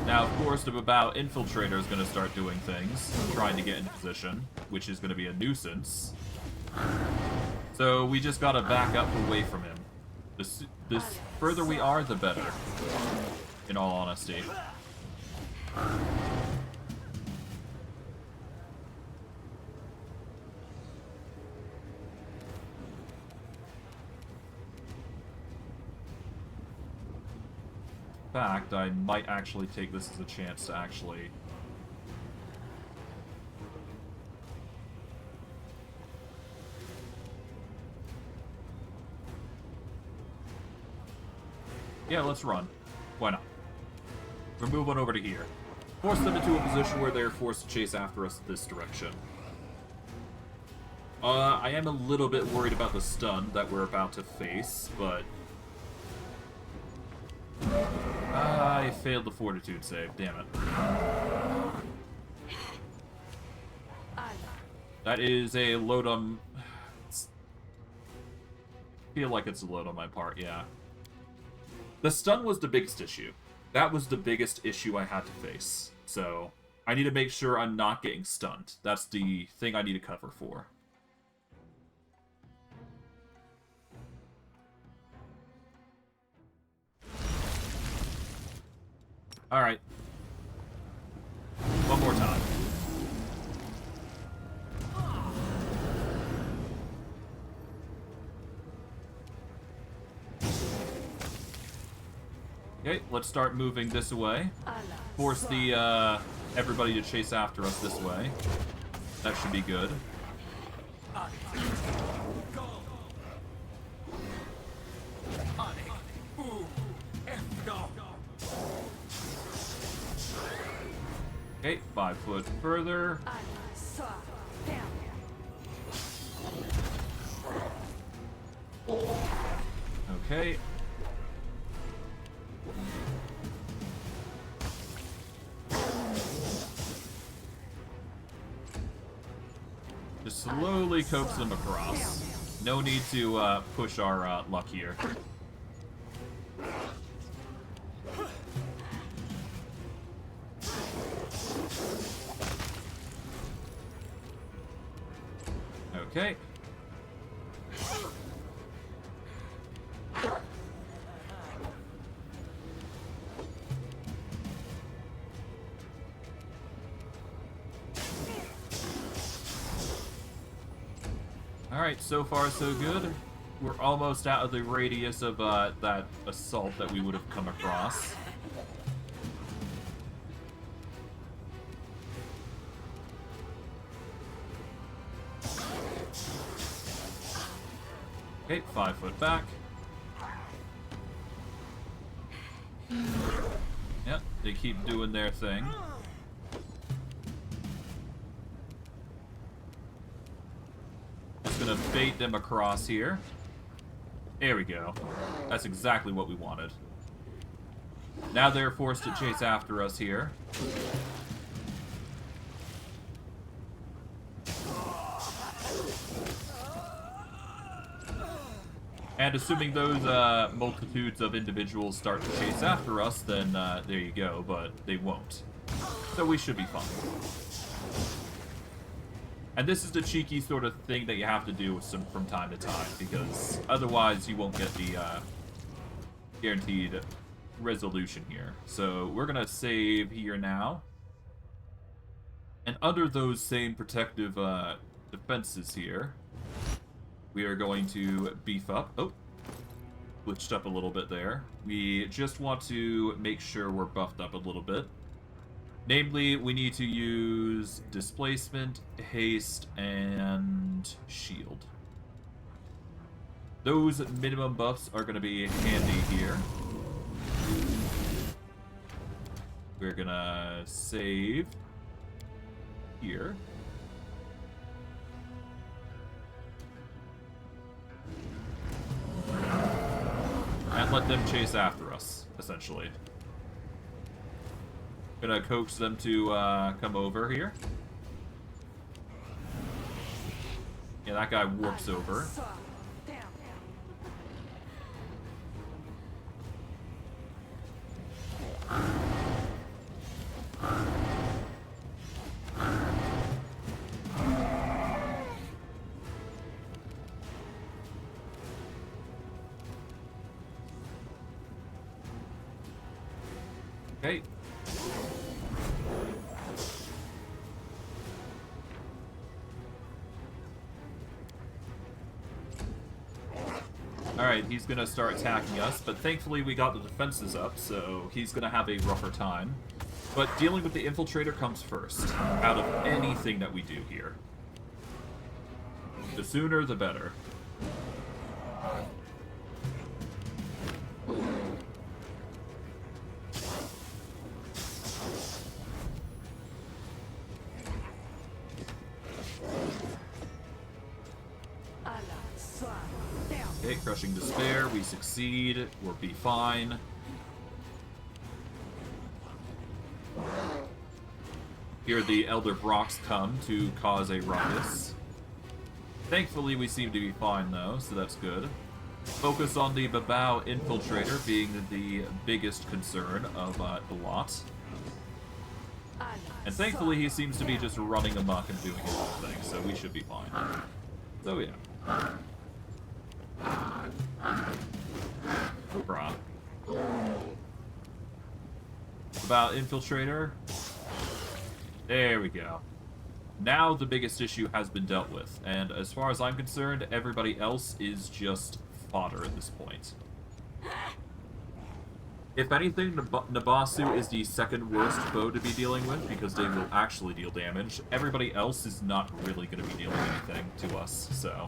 Now, of course, the Babao Infiltrator is going to start doing things, trying to get into position, which is going to be a nuisance. So we just got to back up away from him. The further we are, the better, in all honesty. In fact, I might actually take this as a chance to actually... Yeah, let's run. Why not? We're moving over to here. Force them into a position where they're forced to chase after us this direction. I am a little bit worried about the stun that we're about to face, but... I failed the fortitude save, damn it. That is a load on... I feel like it's a load on my part, yeah. The stun was the biggest issue. That was the biggest issue I had to face. So, I need to make sure I'm not getting stunned. That's the thing I need to cover for. Alright. One more time. Okay, let's start moving this way. Force the, everybody to chase after us this way. That should be good. Okay, 5 foot further. Okay. Just slowly coax them across. No need to push our luck here. Okay. Alright, so far so good. We're almost out of the radius of that assault that we would have come across. Okay, 5 foot back. Yep, they keep doing their thing. Just gonna bait them across here. There we go. That's exactly what we wanted. Now they're forced to chase after us here. And assuming those multitudes of individuals start to chase after us, then there you go, but they won't. So we should be fine. And this is the cheeky sort of thing that you have to do from time to time, because otherwise you won't get the guaranteed resolution here. So we're going to save here now. And under those same protective defenses here, we are going to beef up. Oh, glitched up a little bit there. We just want to make sure we're buffed up a little bit. Namely, we need to use displacement, haste, and shield. Those minimum buffs are going to be handy here. We're going to save here. And let them chase after us, essentially. Gonna coax them to come over here. Yeah, that guy warps over. Okay. Alright, he's gonna start attacking us, but thankfully we got the defenses up, so he's gonna have a rougher time. But dealing with the infiltrator comes first, out of anything that we do here. The sooner, the better. Okay, crushing despair, we succeed, we'll be fine. Here the Elder Brocks come to cause a ruckus. Thankfully we seem to be fine though, so that's good. Focus on the Babao Infiltrator being the biggest concern of the lot. And thankfully he seems to be just running amok and doing his own thing, so we should be fine. So yeah. Bruh. About Infiltrator. There we go. Now the biggest issue has been dealt with, and as far as I'm concerned, everybody else is just fodder at this point. If anything, Nabasu is the second worst foe to be dealing with, because they will actually deal damage. Everybody else is not really going to be dealing anything to us, so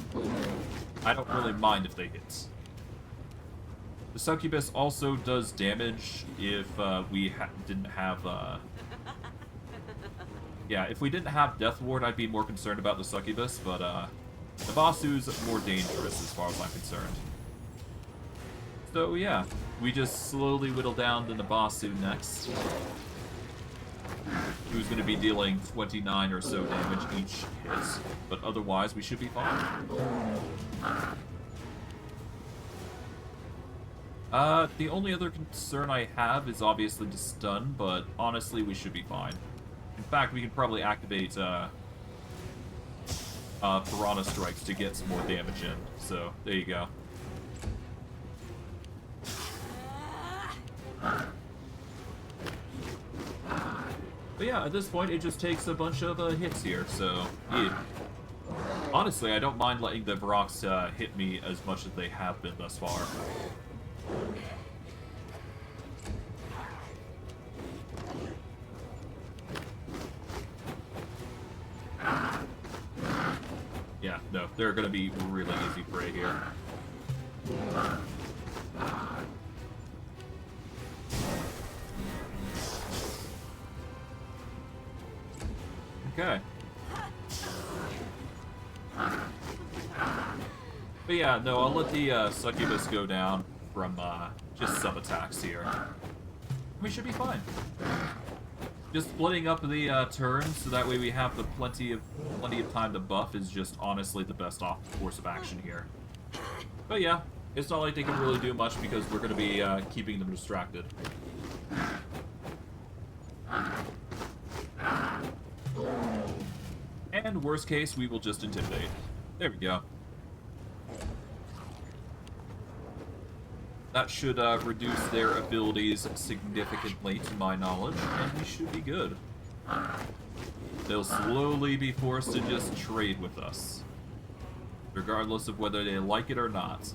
I don't really mind if they hit. The Succubus also does damage if we didn't have Yeah, if we didn't have Death Ward, I'd be more concerned about the Succubus, but the Basu's more dangerous as far as I'm concerned. So yeah, we just slowly whittle down to the Basu next, who's going to be dealing 29 or so damage each hit, but otherwise we should be fine. The only other concern I have is obviously the stun, but honestly we should be fine. In fact, we can probably activate Piranha Strikes to get some more damage in, so there you go. But yeah, at this point, it just takes a bunch of hits here, so yeah. Honestly, I don't mind letting the Broks hit me as much as they have been thus far. Yeah, no, they're gonna be really easy prey here. Okay. But yeah, no, I'll let the Succubus go down from just some attacks here. We should be fine. Just splitting up the turns so that way we have the plenty of time to buff is just honestly the best course of action here. But yeah, it's not like they can really do much because we're going to be keeping them distracted. And worst case, we will just intimidate. There we go. That should reduce their abilities significantly, to my knowledge, and we should be good. They'll slowly be forced to just trade with us, regardless of whether they like it or not.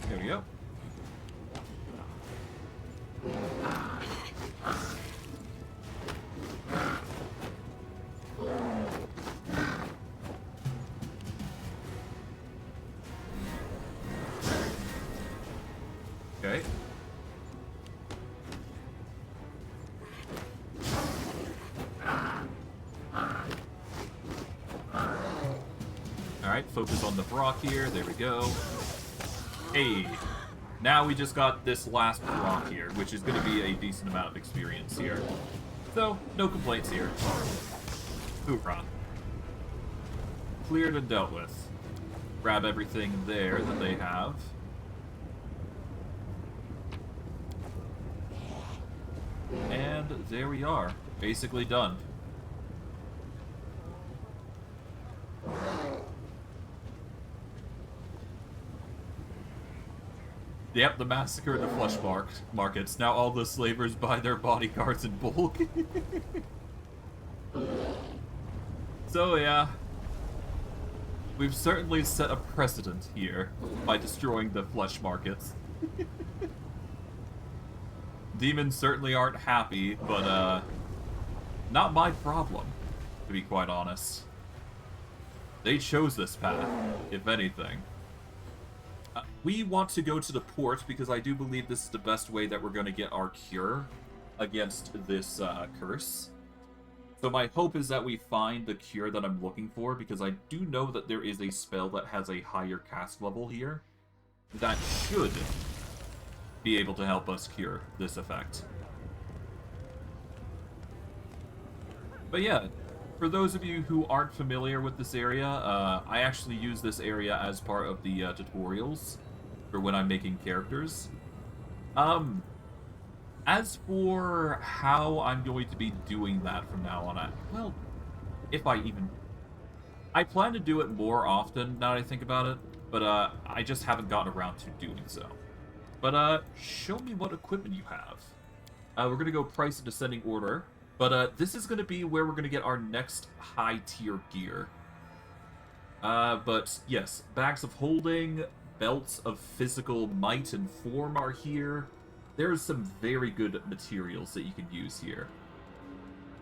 There we go. Okay. Alright, focus on the Brock here. There we go. Hey. Now we just got this last Brock here, which is going to be a decent amount of experience here. So, no complaints here. Hoorah. Cleared and dealt with. Grab everything there that they have. And there we are. Basically done. Yep, the massacre at the Fleshmarkets. Now all the slavers buy their bodyguards in bulk. So yeah. We've certainly set a precedent here by destroying the Fleshmarkets. Demons certainly aren't happy, but not my problem, to be quite honest. They chose this path, if anything. We want to go to the port because I do believe this is the best way that we're going to get our cure against this curse. So my hope is that we find the cure that I'm looking for, because I do know that there is a spell that has a higher cast level here that should be able to help us cure this effect. But yeah, for those of you who aren't familiar with this area, I actually use this area as part of the tutorials for when I'm making characters. As for how I'm going to be doing that from now on, well, if I even... I plan to do it more often now that I think about it, but I just haven't gotten around to doing so. But show me what equipment you have. We're going to go price in descending order. But this is going to be where we're going to get our next high-tier gear. But yes, bags of holding, belts of physical might and form are here. There's some very good materials that you can use here.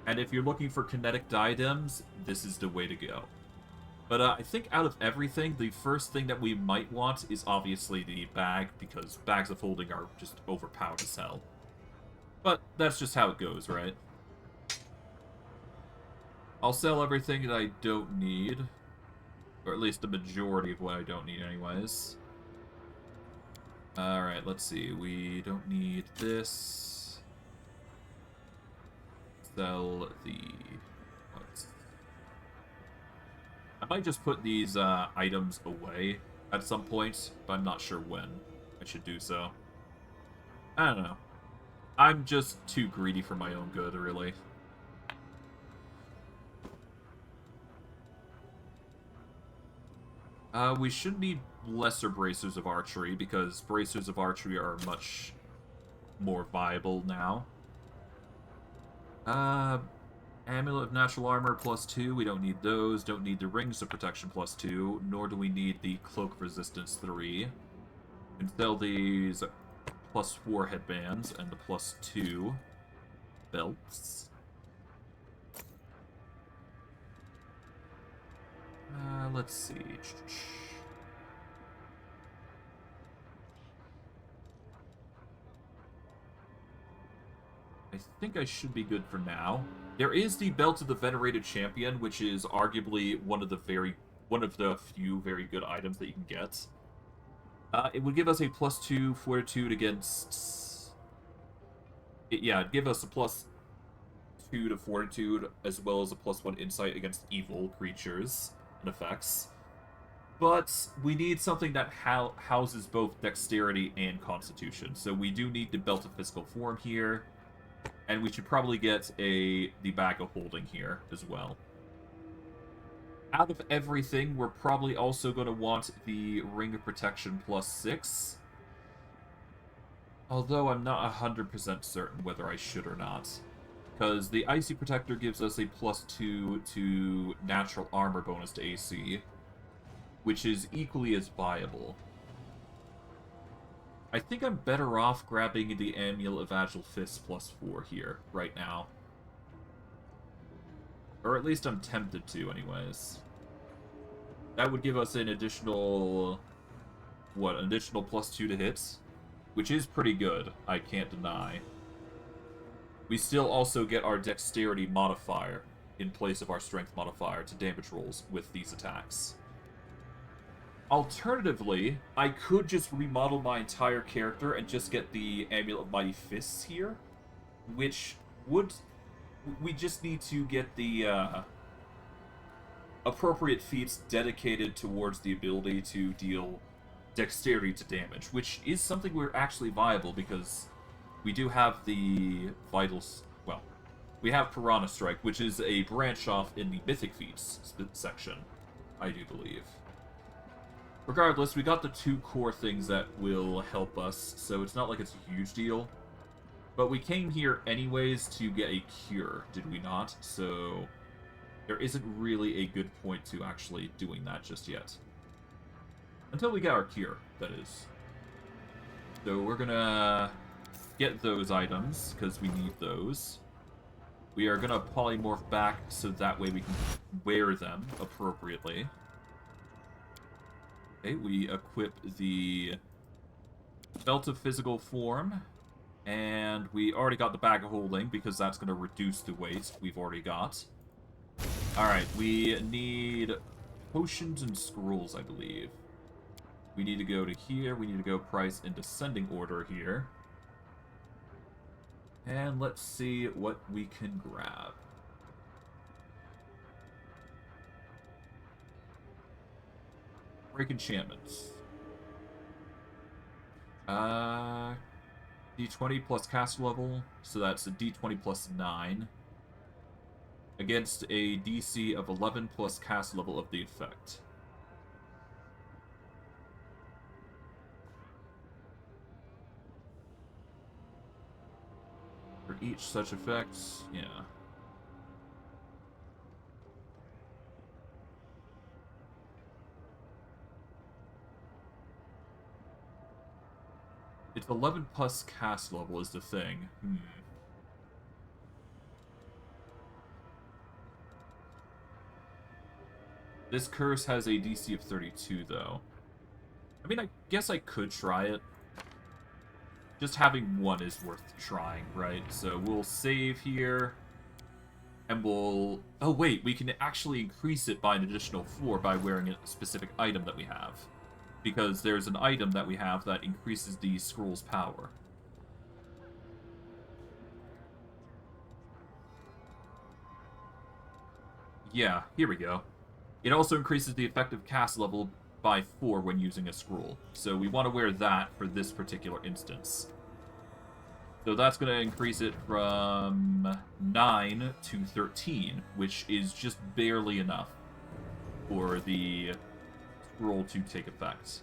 And if you're looking for kinetic diadems, this is the way to go. But I think out of everything, the first thing that we might want is obviously the bag, because bags of holding are just overpowered as hell. But that's just how it goes, right? I'll sell everything that I don't need. Or at least the majority of what I don't need anyways. Alright, let's see. We don't need this. Sell the... What? I might just put these items away at some point, but I'm not sure when I should do so. I don't know. I'm just too greedy for my own good, really. We should need lesser bracers of archery, because bracers of archery are much more viable now. Amulet of natural armor +2, we don't need those. Don't need the rings of protection +2, nor do we need the cloak resistance 3. And sell these +4 headbands and the +2 belts. Let's see. I think I should be good for now. There is the Belt of the Venerated Champion, which is arguably one of the few very good items that you can get. It would give us a +2 fortitude against... it'd give us a +2 to fortitude, as well as a +1 insight against evil creatures and effects. But we need something that houses both dexterity and constitution. So we do need the Belt of Physical Form here. And we should probably get the Bag of Holding here as well. Out of everything, we're probably also going to want the Ring of Protection +6. Although I'm not 100% certain whether I should or not. Because the Icy Protector gives us a +2 to natural armor bonus to AC, which is equally as viable. I think I'm better off grabbing the Amulet of Agile Fist +4 here, right now. Or at least I'm tempted to, anyways. That would give us an additional... what, an additional +2 to hits? Which is pretty good, I can't deny. We still also get our Dexterity modifier in place of our Strength modifier to damage rolls with these attacks. Alternatively, I could just remodel my entire character and just get the Amulet of Mighty Fists here, which would... we just need to get the appropriate feats dedicated towards the ability to deal dexterity to damage, which is something we're actually viable because we do have the Vitals... well, we have Piranha Strike, which is a branch off in the Mythic Feats section, I do believe. Regardless, we got the 2 core things that will help us, so it's not like it's a huge deal. But we came here anyways to get a cure, did we not? So there isn't really a good point to actually doing that just yet. Until we get our cure, that is. So we're gonna get those items, because we need those. We are gonna polymorph back so that way we can wear them appropriately. Okay, we equip the Belt of Physical Form, and we already got the Bag of Holding, because that's going to reduce the weight we've already got. Alright, we need potions and scrolls, I believe. We need to go to here, we need to go price in descending order here. And let's see what we can grab. Break enchantments. D20 plus cast level, so that's a D20 plus 9. Against a DC of 11 plus cast level of the effect. For each such effect, yeah. It's 11 plus cast level is the thing. This curse has a DC of 32, though. I mean, I guess I could try it. just having one is worth trying, right? So we'll save here, and we'll... Oh, wait, we can actually increase it by an additional 4 by wearing a specific item that we have. Because there's an item that we have that increases the scroll's power. Yeah, here we go. It also increases the effective cast level by 4 when using a scroll. So we want to wear that for this particular instance. So that's going to increase it from 9 to 13, which is just barely enough for the scroll to take effect.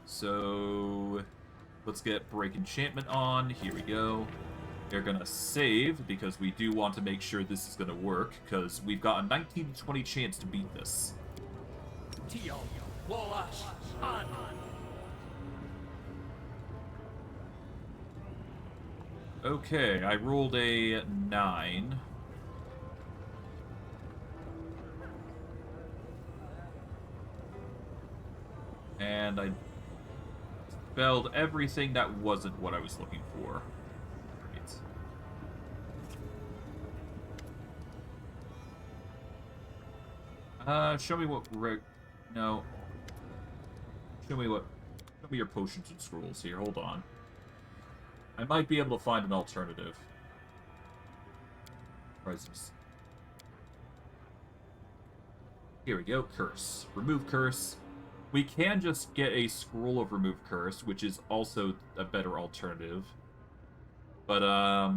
So let's get Break Enchantment on. Here we go. They're going to save, because we do want to make sure this is going to work, because we've got a 19 to 20 chance to beat this. Okay, I rolled a 9. And I spelled everything that wasn't what I was looking for. Show me what... No. Show me your potions and scrolls here. Hold on. I might be able to find an alternative. Presence. Here we go. Curse. Remove curse. We can just get a scroll of remove curse, which is also a better alternative. But, I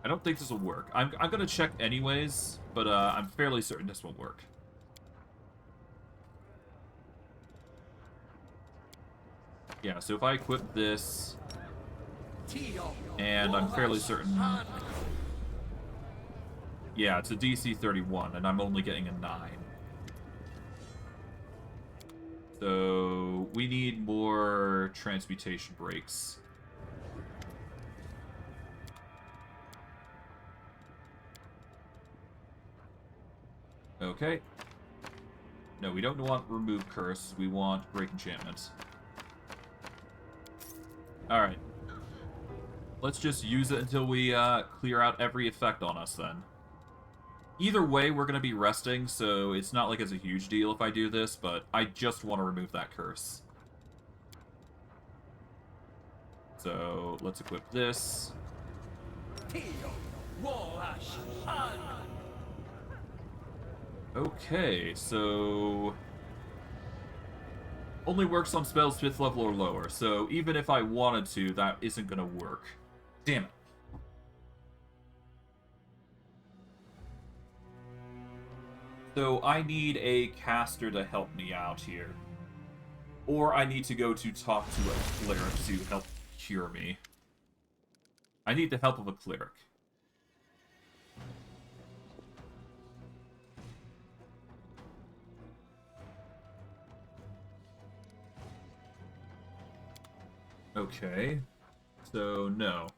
don't think this will work. I'm gonna check anyways, but I'm fairly certain this won't work. Yeah, so if I equip this, and I'm fairly certain... Yeah, it's a DC 31, and I'm only getting a 9. So we need more transmutation breaks. Okay. No, we don't want remove curse. We want break enchantment. Alright. Let's just use it until we clear out every effect on us then. Either way, we're going to be resting, so it's not like it's a huge deal if I do this, but I just want to remove that curse. So, let's equip this. Okay, so... Only works on spells 5th level or lower, so even if I wanted to, that isn't going to work. Damn it. So I need a caster to help me out here. Or I need to go to talk to a cleric to help cure me. I need the help of a cleric. Okay. So, no.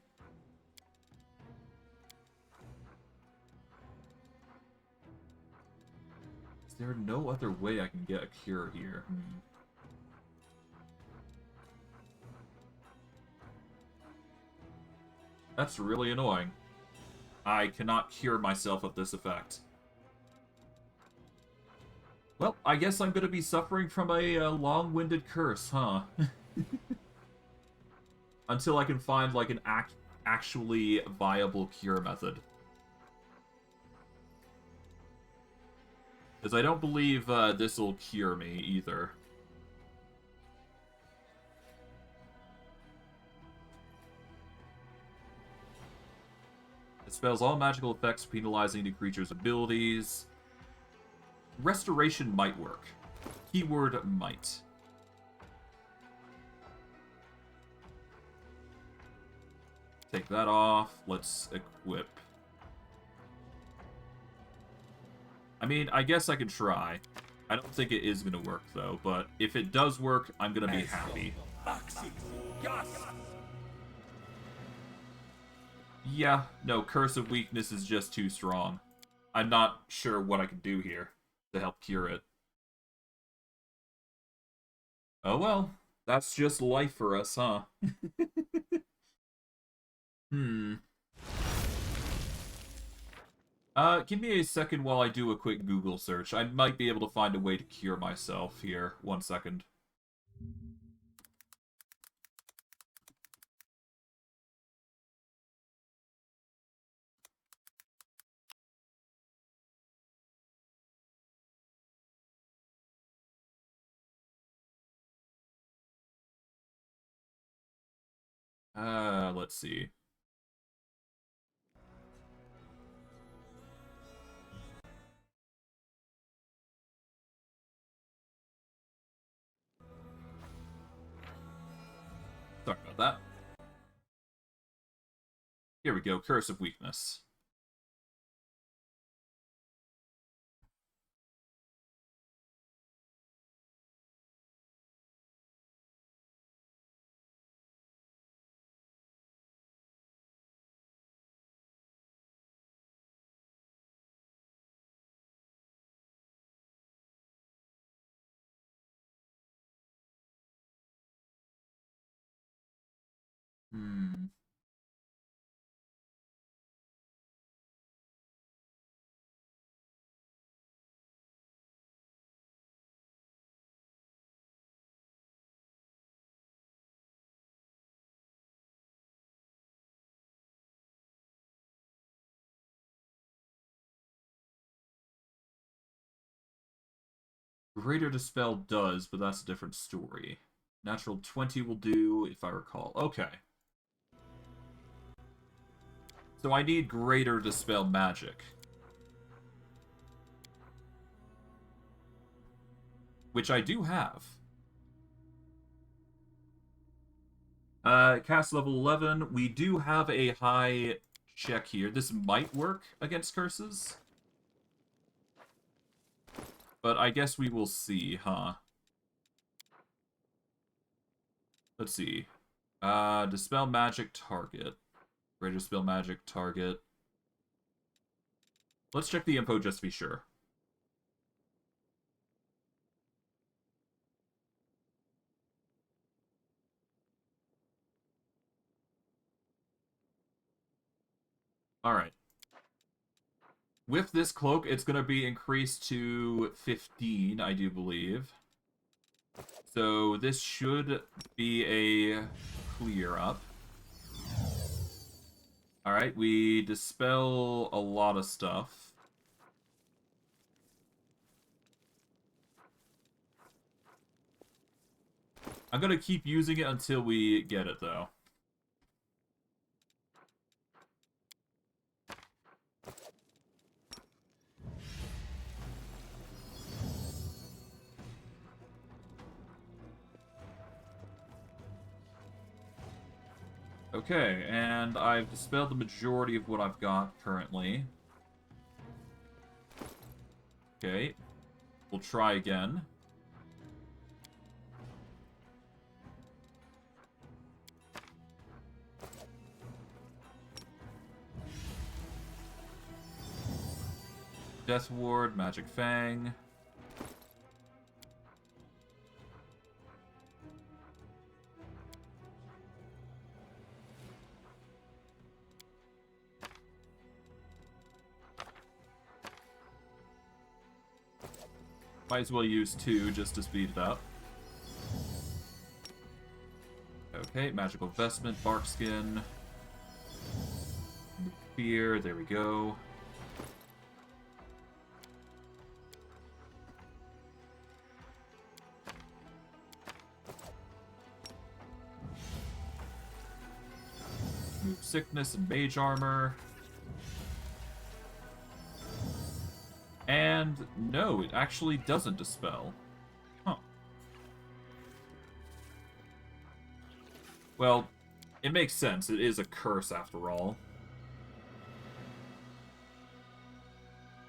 Is there no other way I can get a cure here? That's really annoying. I cannot cure myself of this effect. Well, I guess I'm going to be suffering from a long-winded curse, huh? Until I can find, like, an actually viable cure method. Because I don't believe this will cure me, either. It spells all magical effects penalizing the creature's abilities. Restoration might work. Keyword might. Take that off. Let's equip. I mean, I guess I could try. I don't think it is going to work, though. But if it does work, I'm going to be happy. Yeah, no, Curse of Weakness is just too strong. I'm not sure what I can do here to help cure it. Oh well, that's just life for us, huh? Hmm. Give me a second while I do a quick Google search. I might be able to find a way to cure myself here. 1 second. Let's see. Sorry about that. Here we go, Curse of Weakness. Hmm. Greater Dispel does, but that's a different story. Natural 20 will do, if I recall. Okay. So I need Greater Dispel Magic. Which I do have. Cast level 11. We do have a high check here. This might work against curses. But I guess we will see, huh? Let's see. Dispel Magic target. Greater Dispel Magic target. Let's check the info just to be sure. Alright. With this cloak, it's going to be increased to 15, I do believe. So this should be a clear up. Alright, we dispel a lot of stuff. I'm going to keep using it until we get it, though. Okay, and I've dispelled the majority of what I've got currently. Okay, we'll try again. Death Ward, Magic Fang. Might as well use 2 just to speed it up. Okay, Magical Vestment, Barkskin. Fear, there we go. Move Sickness and Mage Armor. And no, it actually doesn't dispel. Huh. Well, it makes sense. It is a curse after all.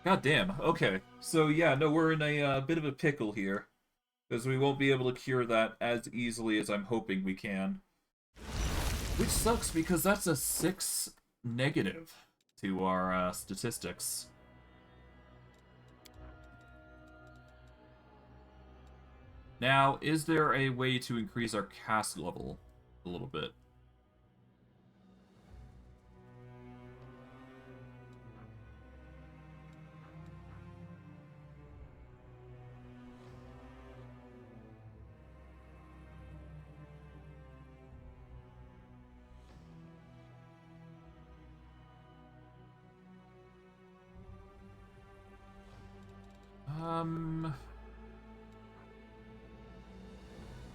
God damn. Okay. So yeah, no, we're in a bit of a pickle here. Because we won't be able to cure that as easily as I'm hoping we can. Which sucks because that's a 6 negative to our statistics. Now, is there a way to increase our cast level a little bit?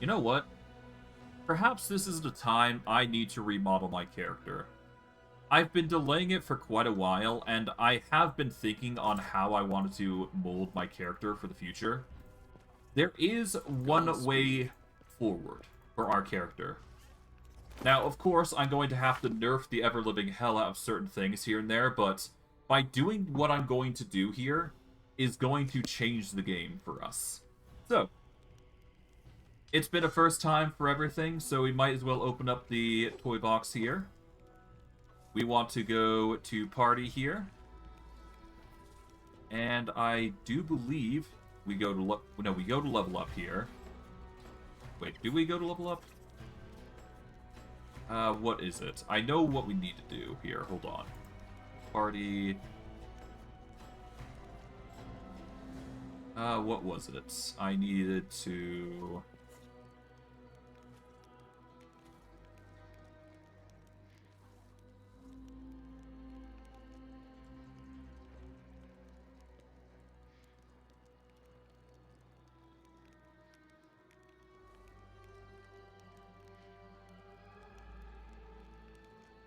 You know what? Perhaps this is the time I need to remodel my character. I've been delaying it for quite a while, and I have been thinking on how I wanted to mold my character for the future. There is one way forward for our character. Now, of course, I'm going to have to nerf the ever-living hell out of certain things here and there, but by doing what I'm going to do here is going to change the game for us. So, it's been a first time for everything, so we might as well open up the toy box here. We want to go to party here. And I do believe we go to we go to level up here. Wait, do we go to level up? What is it? I know what we need to do here. Hold on. Party. What was it? I needed to...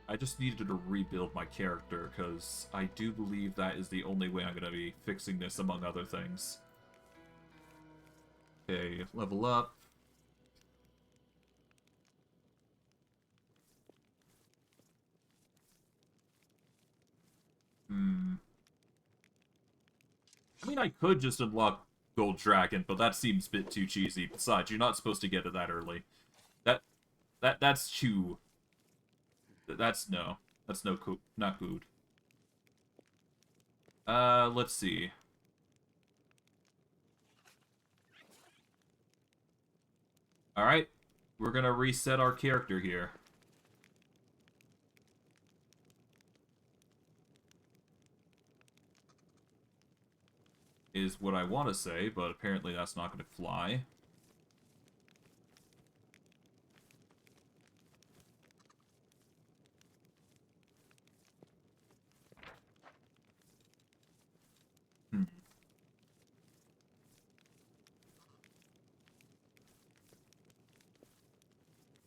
I just needed to rebuild my character, because I do believe that is the only way I'm going to be fixing this, among other things. Okay, level up. I mean, I could just unlock Gold Dragon, but that seems a bit too cheesy. Besides, you're not supposed to get it that early. That's too... That's no. That's no not good. Let's see. Alright. We're gonna reset our character here. Is what I want to say, but apparently that's not gonna fly.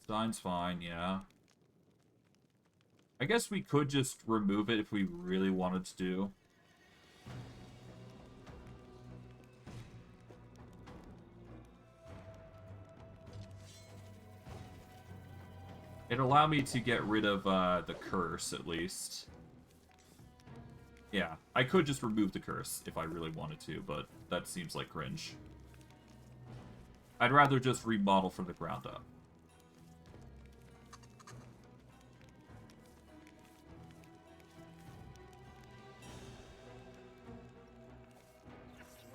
Stein's fine, yeah. I guess we could just remove it if we really wanted to do. It'd allow me to get rid of the curse, at least. Yeah, I could just remove the curse if I really wanted to, but that seems like cringe. I'd rather just remodel from the ground up.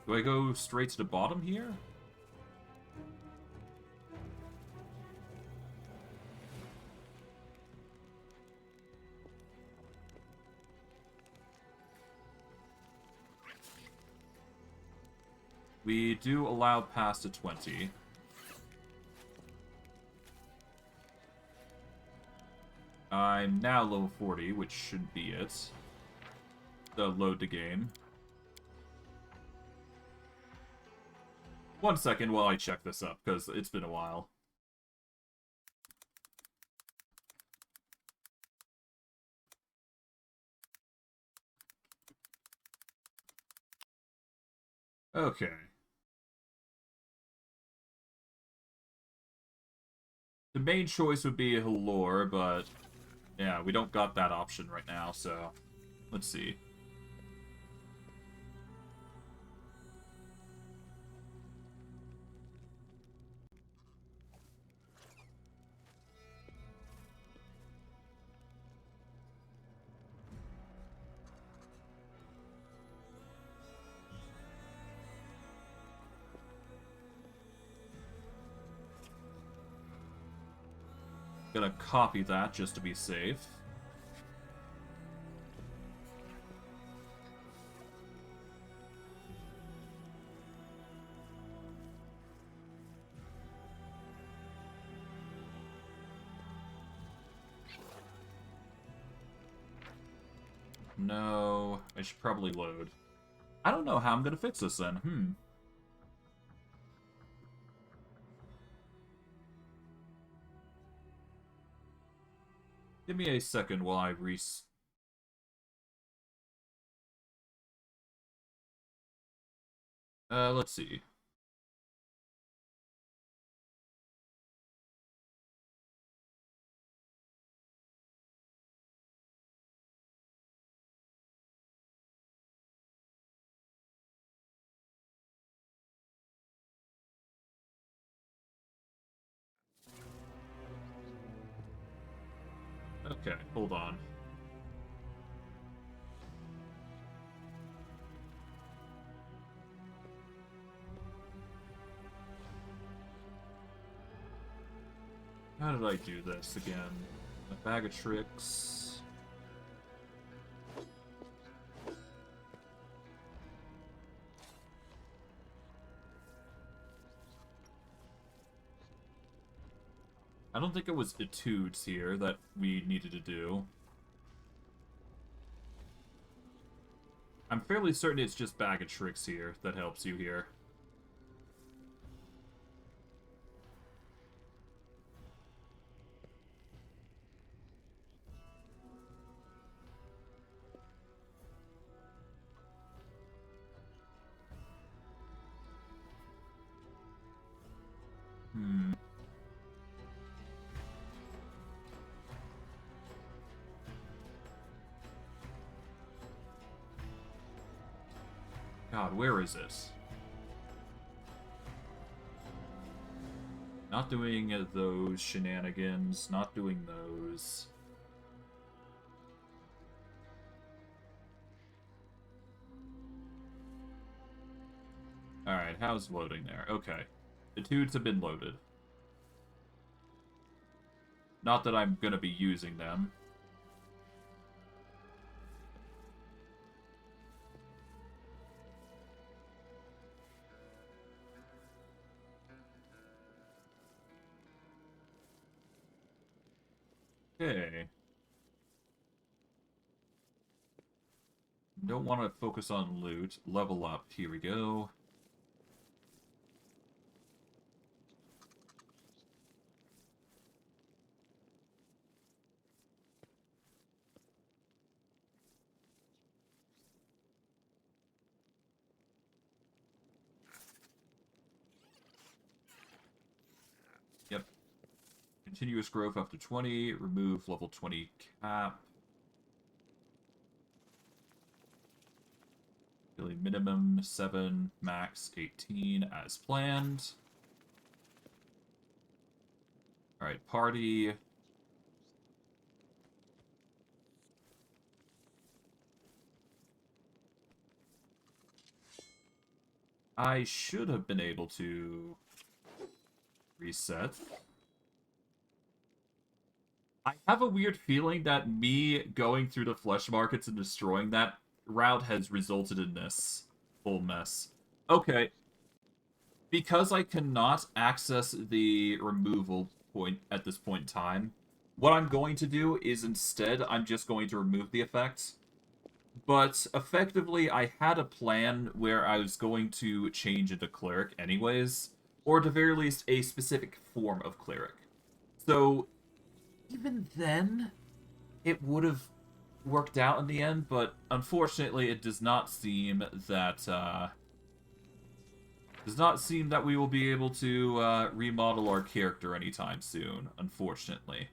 Do I go straight to the bottom here? We do allow past a 20. I'm now level 40, which should be it. So load the game. 1 second while I check this up, because it's been a while. Okay. The main choice would be Halor, but yeah, we don't got that option right now, so let's see. Gonna copy that just to be safe. No, I should probably load. I don't know how I'm gonna fix this then. Give me a second while I let's see. Okay, hold on. How did I do this again? A bag of tricks. I don't think it was etudes here that we needed to do. I'm fairly certain it's just bag of tricks here that helps you here. God, where is it? Not doing those shenanigans, not doing those. Alright, how's loading there? Okay. Etudes have been loaded. Not that I'm gonna be using them. Okay. Don't want to focus on loot. Level up. Here we go. Yep. Continuous growth up to 20. Remove level 20 cap. Daily minimum 7, max 18 as planned. Alright, party. I should have been able to reset. I have a weird feeling that me going through the Fleshmarkets and destroying that route has resulted in this whole mess. Okay. Because I cannot access the removal point at this point in time, what I'm going to do is instead I'm just going to remove the effect. But effectively, I had a plan where I was going to change into cleric anyways, or at the very least, a specific form of cleric. So, even then, it would have worked out in the end, but unfortunately, it does not seem that we will be able to remodel our character anytime soon, unfortunately.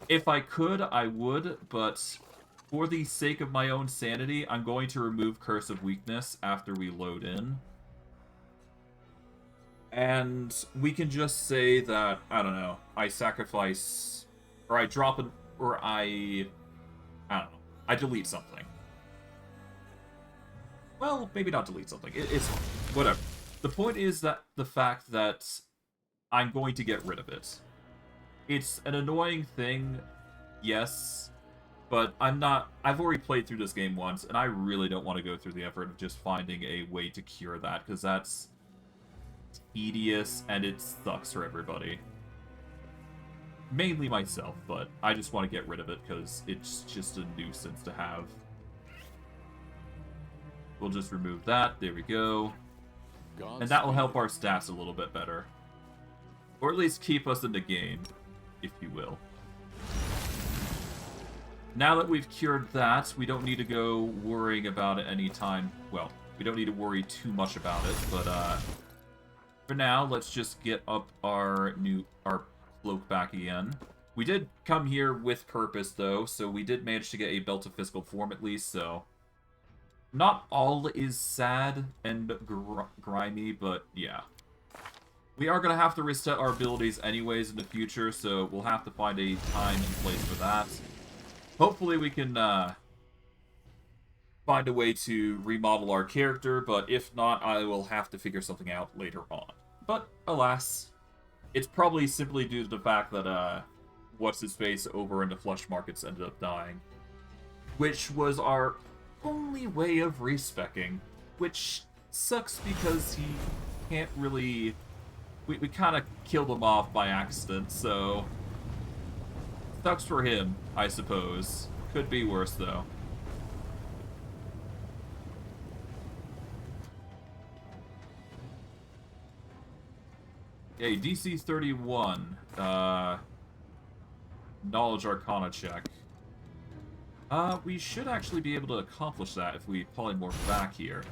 If I could, I would, but for the sake of my own sanity, I'm going to remove Curse of Weakness after we load in. And we can just say that, I don't know, I sacrifice, or I drop it, or I don't know, I delete something. Well, maybe not delete something. It's whatever. The point is that the fact that I'm going to get rid of it. It's an annoying thing, yes, but I've already played through this game once, and I really don't want to go through the effort of just finding a way to cure that, because that's tedious, and it sucks for everybody. Mainly myself, but I just want to get rid of it, because it's just a nuisance to have. We'll just remove that, there we go. And that will help our stats a little bit better. Or at least keep us in the game, if you will. Now that we've cured that, we don't need to go worrying about it anytime. Well, we don't need to worry too much about it, but for now, let's just get up our cloak back again. We did come here with purpose, though, so we did manage to get a belt of physical form at least, so not all is sad and grimy, but yeah. We are going to have to reset our abilities anyways in the future, so we'll have to find a time and place for that. Hopefully we can find a way to remodel our character, but if not, I will have to figure something out later on. But, alas, it's probably simply due to the fact that, what's-his-face over in the Fleshmarkets ended up dying. Which was our only way of respecking, which sucks because he can't really... We kind of killed him off by accident, so... Sucks for him, I suppose. Could be worse, though. Okay, DC 31. Knowledge Arcana check. We should actually be able to accomplish that if we polymorph back here.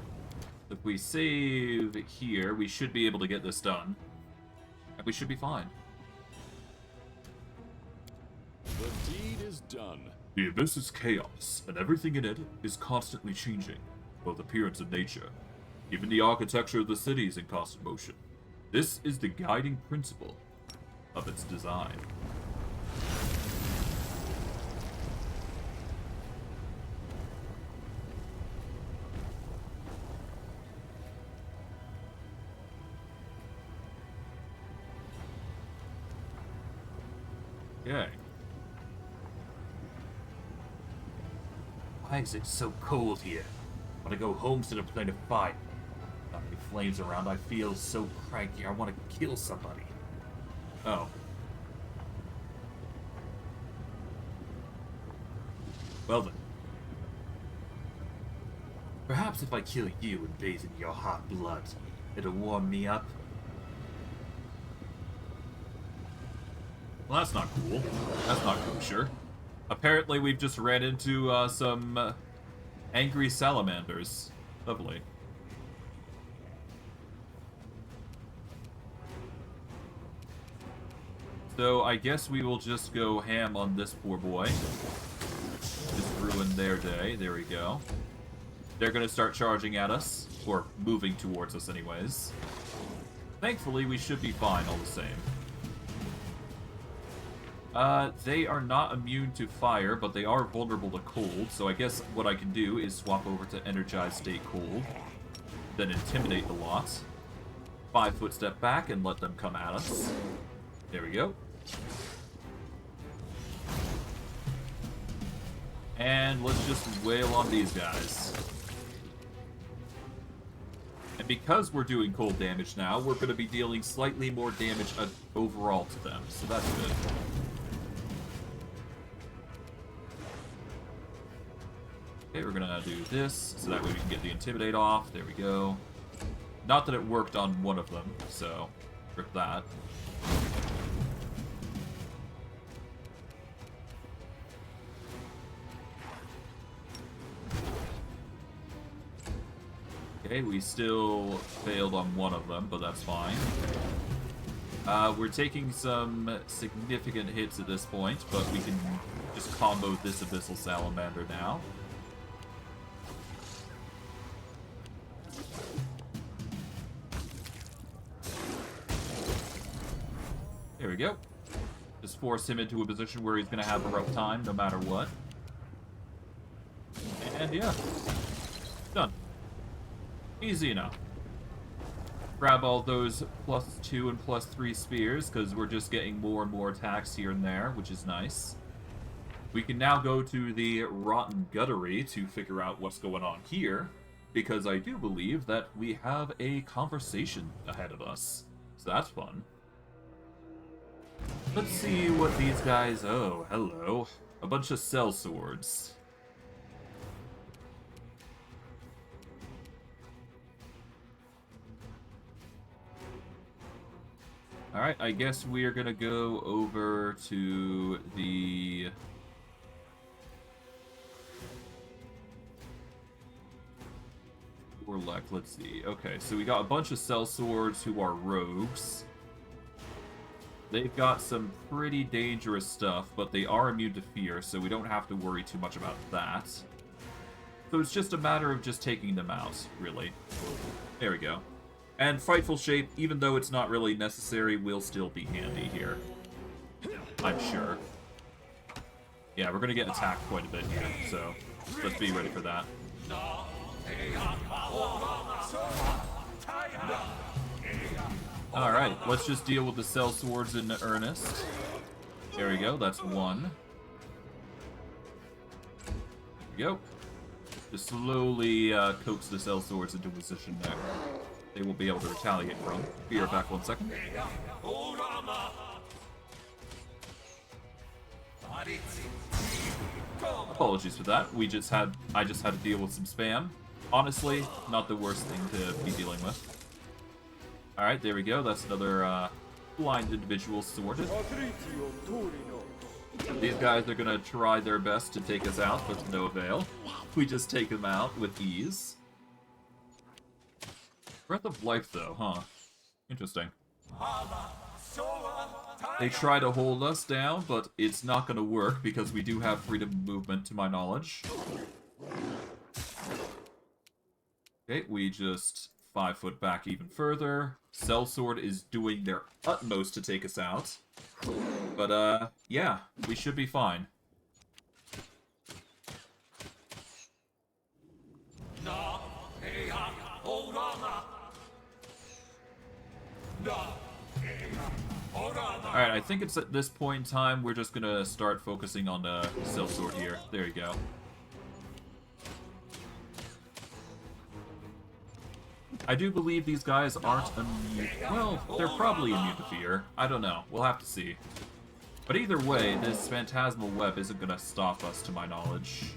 If we save here, we should be able to get this done. And we should be fine. The deed is done. The abyss is chaos, and everything in it is constantly changing, both appearance and nature. Even the architecture of the city is in constant motion. This is the guiding principle of its design. Okay. Why is it so cold here? Want to go home instead of playing a fight? Not any flames around. I feel so cranky. I want to kill somebody. Oh. Well then. Perhaps if I kill you and bathe in your hot blood, it'll warm me up. Well, that's not cool. That's not kosher. Apparently, we've just ran into some angry salamanders. Lovely. So, I guess we will just go ham on this poor boy. Just ruin their day. There we go. They're gonna start charging at us. Or moving towards us anyways. Thankfully, we should be fine all the same. They are not immune to fire, but they are vulnerable to cold, so I guess what I can do is swap over to Energized State Cold, then Intimidate the lot. 5-foot step back and let them come at us. There we go. And let's just wail on these guys. And because we're doing cold damage now, we're going to be dealing slightly more damage overall to them, so that's good. Okay, we're gonna do this, so that way we can get the Intimidate off. There we go. Not that it worked on one of them, so rip that. Okay, we still failed on one of them, but that's fine. We're taking some significant hits at this point, but we can just combo this Abyssal Salamander now. There we go. Just force him into a position where he's going to have a rough time no matter what. And yeah. Done. Easy enough. grab all those +2 and +3 spears, because we're just getting more and more attacks here and there, which is nice. We can now go to the Rotten Guttery to figure out what's going on here, because I do believe that we have a conversation ahead of us. So that's fun. Let's see what these guys... Oh, hello. A bunch of sellswords. Alright, I guess we are gonna go over to the... Warlock, let's see. Okay, so we got a bunch of sellswords who are rogues. They've got some pretty dangerous stuff, but they are immune to fear, so we don't have to worry too much about that. So it's just a matter of just taking them out, really. There we go. And Frightful Shape, even though it's not really necessary, will still be handy here. I'm sure. Yeah, we're gonna get attacked quite a bit here, so let's be ready for that. Alright, let's just deal with the sellswords in earnest. There we go, that's one. There we go. Just slowly coax the sellswords into position there. They won't be able to retaliate from. Be right back 1 second. Apologies for that. I just had to deal with some spam. Honestly, not the worst thing to be dealing with. Alright, there we go. That's another blind individual sorted. These guys are gonna try their best to take us out, but to no avail. We just take them out with ease. Breath of Life, though, huh? Interesting. They try to hold us down, but it's not gonna work because we do have freedom of movement, to my knowledge. Okay, we just 5 foot back even further. Sellsword is doing their utmost to take us out. But, yeah, we should be fine. Alright, I think it's at this point in time we're just gonna start focusing on the sellsword here. There you go. I do believe these guys aren't immune. Well, they're probably immune to fear. I don't know. We'll have to see. But either way, this phantasmal web isn't gonna stop us, to my knowledge.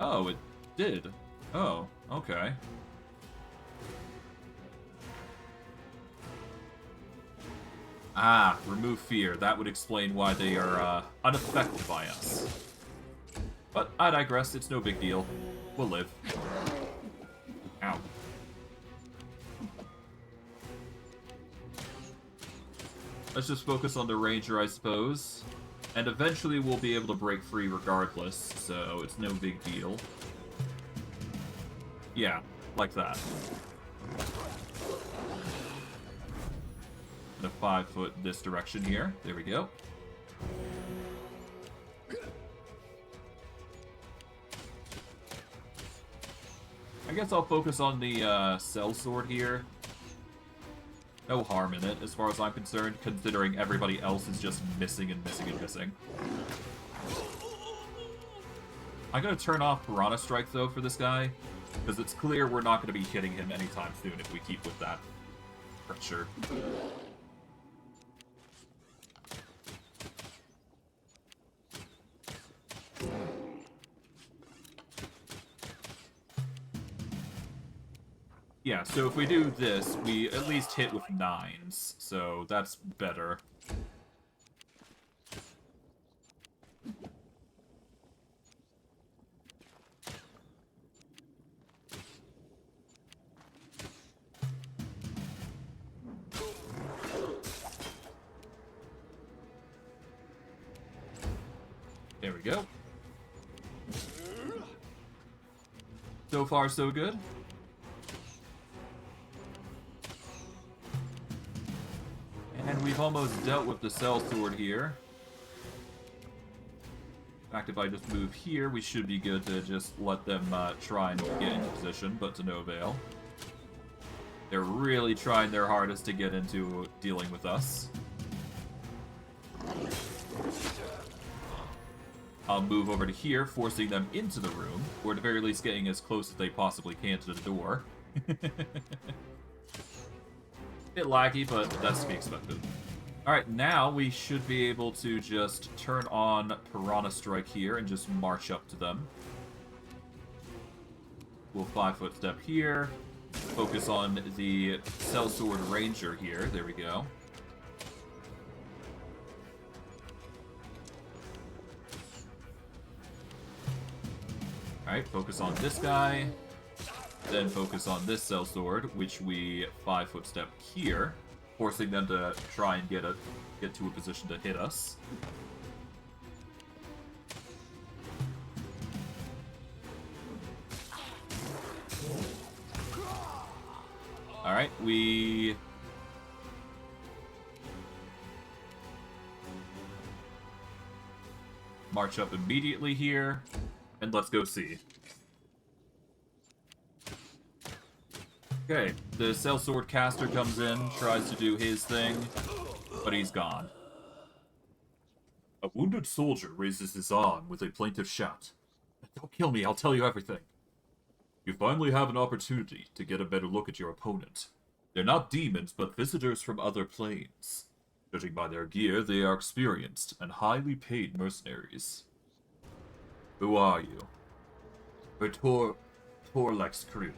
Oh, it did. Oh, okay. Ah, remove fear. That would explain why they are unaffected by us. But I digress. It's no big deal. We'll live. Ow. Let's just focus on the ranger, I suppose. And eventually we'll be able to break free regardless, so it's no big deal. Yeah, like that. The 5 foot this direction here. There we go. I guess I'll focus on the sellsword here. No harm in it, as far as I'm concerned, considering everybody else is just missing and missing and missing. I'm gonna turn off Piranha Strike, though, for this guy, because it's clear we're not gonna be hitting him anytime soon if we keep with that pressure. Yeah, so if we do this, we at least hit with 9s, so that's better. There we go. So far, so good. And we've almost dealt with the sellsword here. In fact, if I just move here, we should be good to just let them try and get into position, but to no avail. They're really trying their hardest to get into dealing with us. I'll move over to here, forcing them into the room, or at the very least getting as close as they possibly can to the door. Bit laggy, but that's to be expected. Alright, now we should be able to just turn on Piranha Strike here and just march up to them. We'll 5-foot step here. Focus on the Sellsword Ranger here. There we go. Alright, focus on this guy. Then focus on this Sellsword, which we 5-foot step here, forcing them to try and get to a position to hit us. Alright, we... march up immediately here, and let's go see. Okay, the Sellsword caster comes in, tries to do his thing, but he's gone. A wounded soldier raises his arm with a plaintive shout. Don't kill me, I'll tell you everything. You finally have an opportunity to get a better look at your opponent. They're not demons, but visitors from other planes. Judging by their gear, they are experienced and highly paid mercenaries. Who are you? We're Torlek's crew.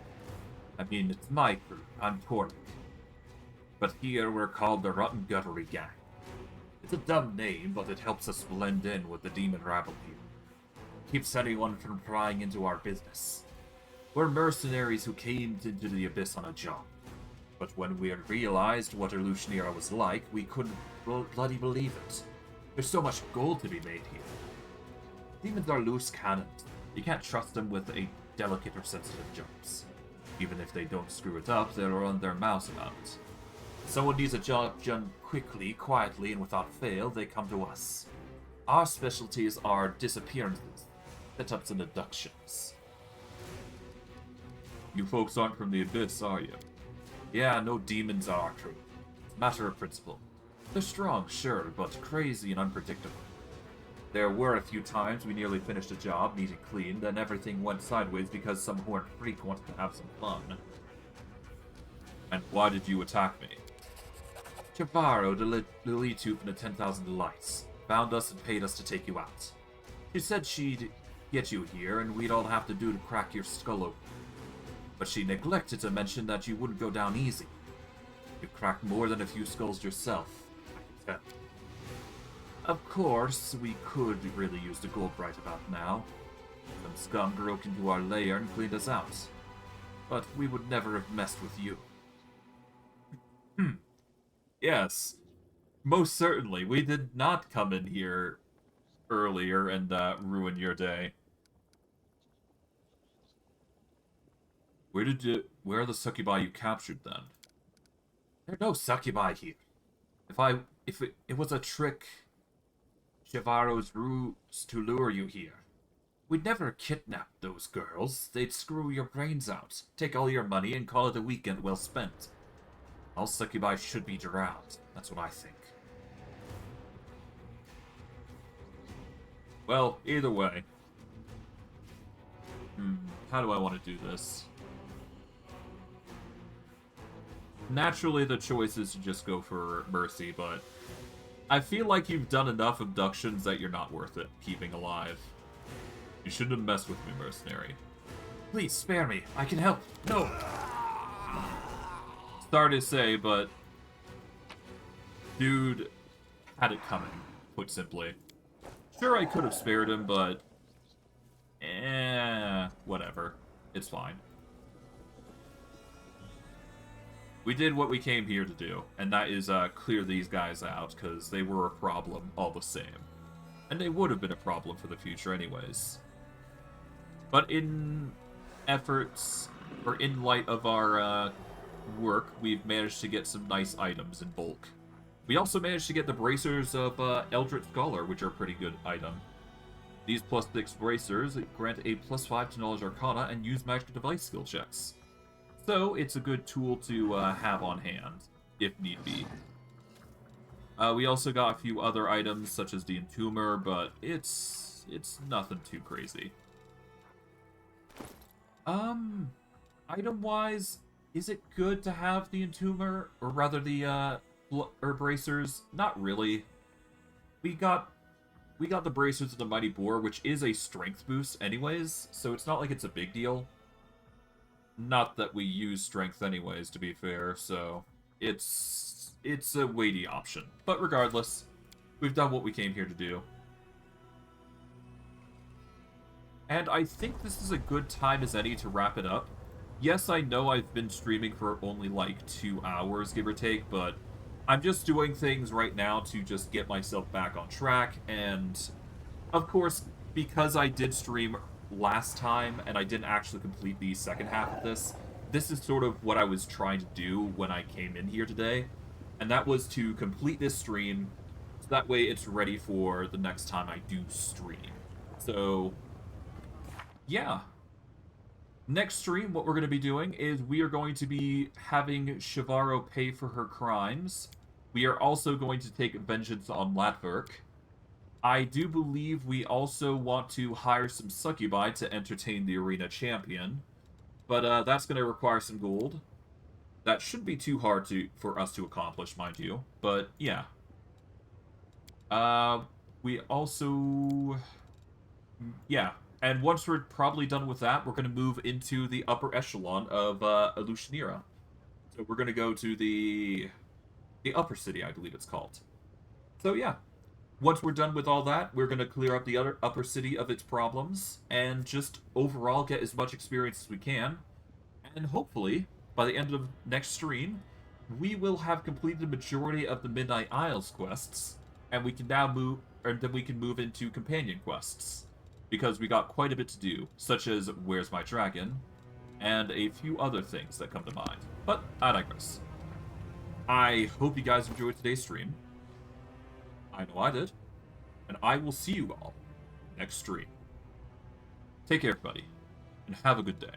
I mean, it's my crew. I'm Torlek. But here we're called the Rotten Guttery Gang. It's a dumb name, but it helps us blend in with the demon rabble here. Keeps anyone from prying into our business. We're mercenaries who came into the Abyss on a job. But when we realized what Alusynyrra was like, we couldn't bloody believe it. There's so much gold to be made here. Demons are loose cannons. You can't trust them with a delicate or sensitive jobs. Even if they don't screw it up, they'll run their mouths about it. If someone needs a job done quickly, quietly, and without fail, they come to us. Our specialties are disappearances, setups, and abductions. You folks aren't from the Abyss, are you? Yeah, no demons are our crew. It's a matter of principle. They're strong, sure, but crazy and unpredictable. There were a few times we nearly finished a job, neat and clean, then everything went sideways because some horned freak wanted to have some fun. And why did you attack me? Chavaro, the Lily Tooth and the 10,000 lights, found us and paid us to take you out. She said she'd get you here, and we'd all have to do to crack your skull open. But she neglected to mention that you wouldn't go down easy. You cracked more than a few skulls yourself, I can tell. Of course, we could really use the gold right about now. Some scum broke into our lair and cleaned us out. But we would never have messed with you. Yes, most certainly. We did not come in here earlier and ruin your day. Where are the succubi you captured then? There are no succubi here. If it was a trick, Chavaro's ruse to lure you here. We'd never kidnap those girls. They'd screw your brains out, take all your money, and call it a weekend well spent. All succubi should be drowned. That's what I think. Well, either way. How do I want to do this? Naturally, the choice is to just go for mercy, but I feel like you've done enough abductions that you're not worth it keeping alive. You shouldn't have messed with me, mercenary. Please, spare me. I can help. No! Sorry to say, but dude had it coming, put simply. Sure, I could have spared him, but whatever. It's fine. We did what we came here to do, and that is clear these guys out, because they were a problem all the same. And they would have been a problem for the future anyways. But in efforts, or in light of our work, we've managed to get some nice items in bulk. We also managed to get the bracers of Eldritch Scholar, which are a pretty good item. These +6 bracers grant a +5 to Knowledge Arcana and use magic device skill checks. So it's a good tool to have on hand, if need be. We also got a few other items, such as the entomber, but it's nothing too crazy. Item-wise, is it good to have the entomber, or rather the bracers? Not really. We got the bracers of the mighty boar, which is a strength boost anyways, so it's not like it's a big deal. Not that we use strength anyways, to be fair, so it's a weighty option. But regardless, we've done what we came here to do. And I think this is a good time as any to wrap it up. Yes, I know I've been streaming for only like 2 hours, give or take, but I'm just doing things right now to just get myself back on track, and of course, because I did stream last time and I didn't actually complete the second half of this, this is sort of what I was trying to do when I came in here today, and that was to complete this stream, so that way it's ready for the next time I do stream. So, yeah. Next stream, what we're going to be doing is we are going to be having Shivaro pay for her crimes. We are also going to take vengeance on Latverk. I do believe we also want to hire some succubi to entertain the arena champion. But that's going to require some gold. That shouldn't be too hard for us to accomplish, mind you. But, yeah. We also... Yeah. And once we're probably done with that, we're going to move into the upper echelon of Alusynyrra. So we're going to go to the upper city, I believe it's called. So yeah, once we're done with all that, we're going to clear up the other upper city of its problems and just overall get as much experience as we can. And hopefully, by the end of next stream, we will have completed the majority of the Midnight Isles quests, and we can now move, or then we can move into companion quests. Because we got quite a bit to do, such as Where's My Dragon, and a few other things that come to mind. But I digress. I hope you guys enjoyed today's stream. I know I did. And I will see you all next stream. Take care, everybody, and have a good day.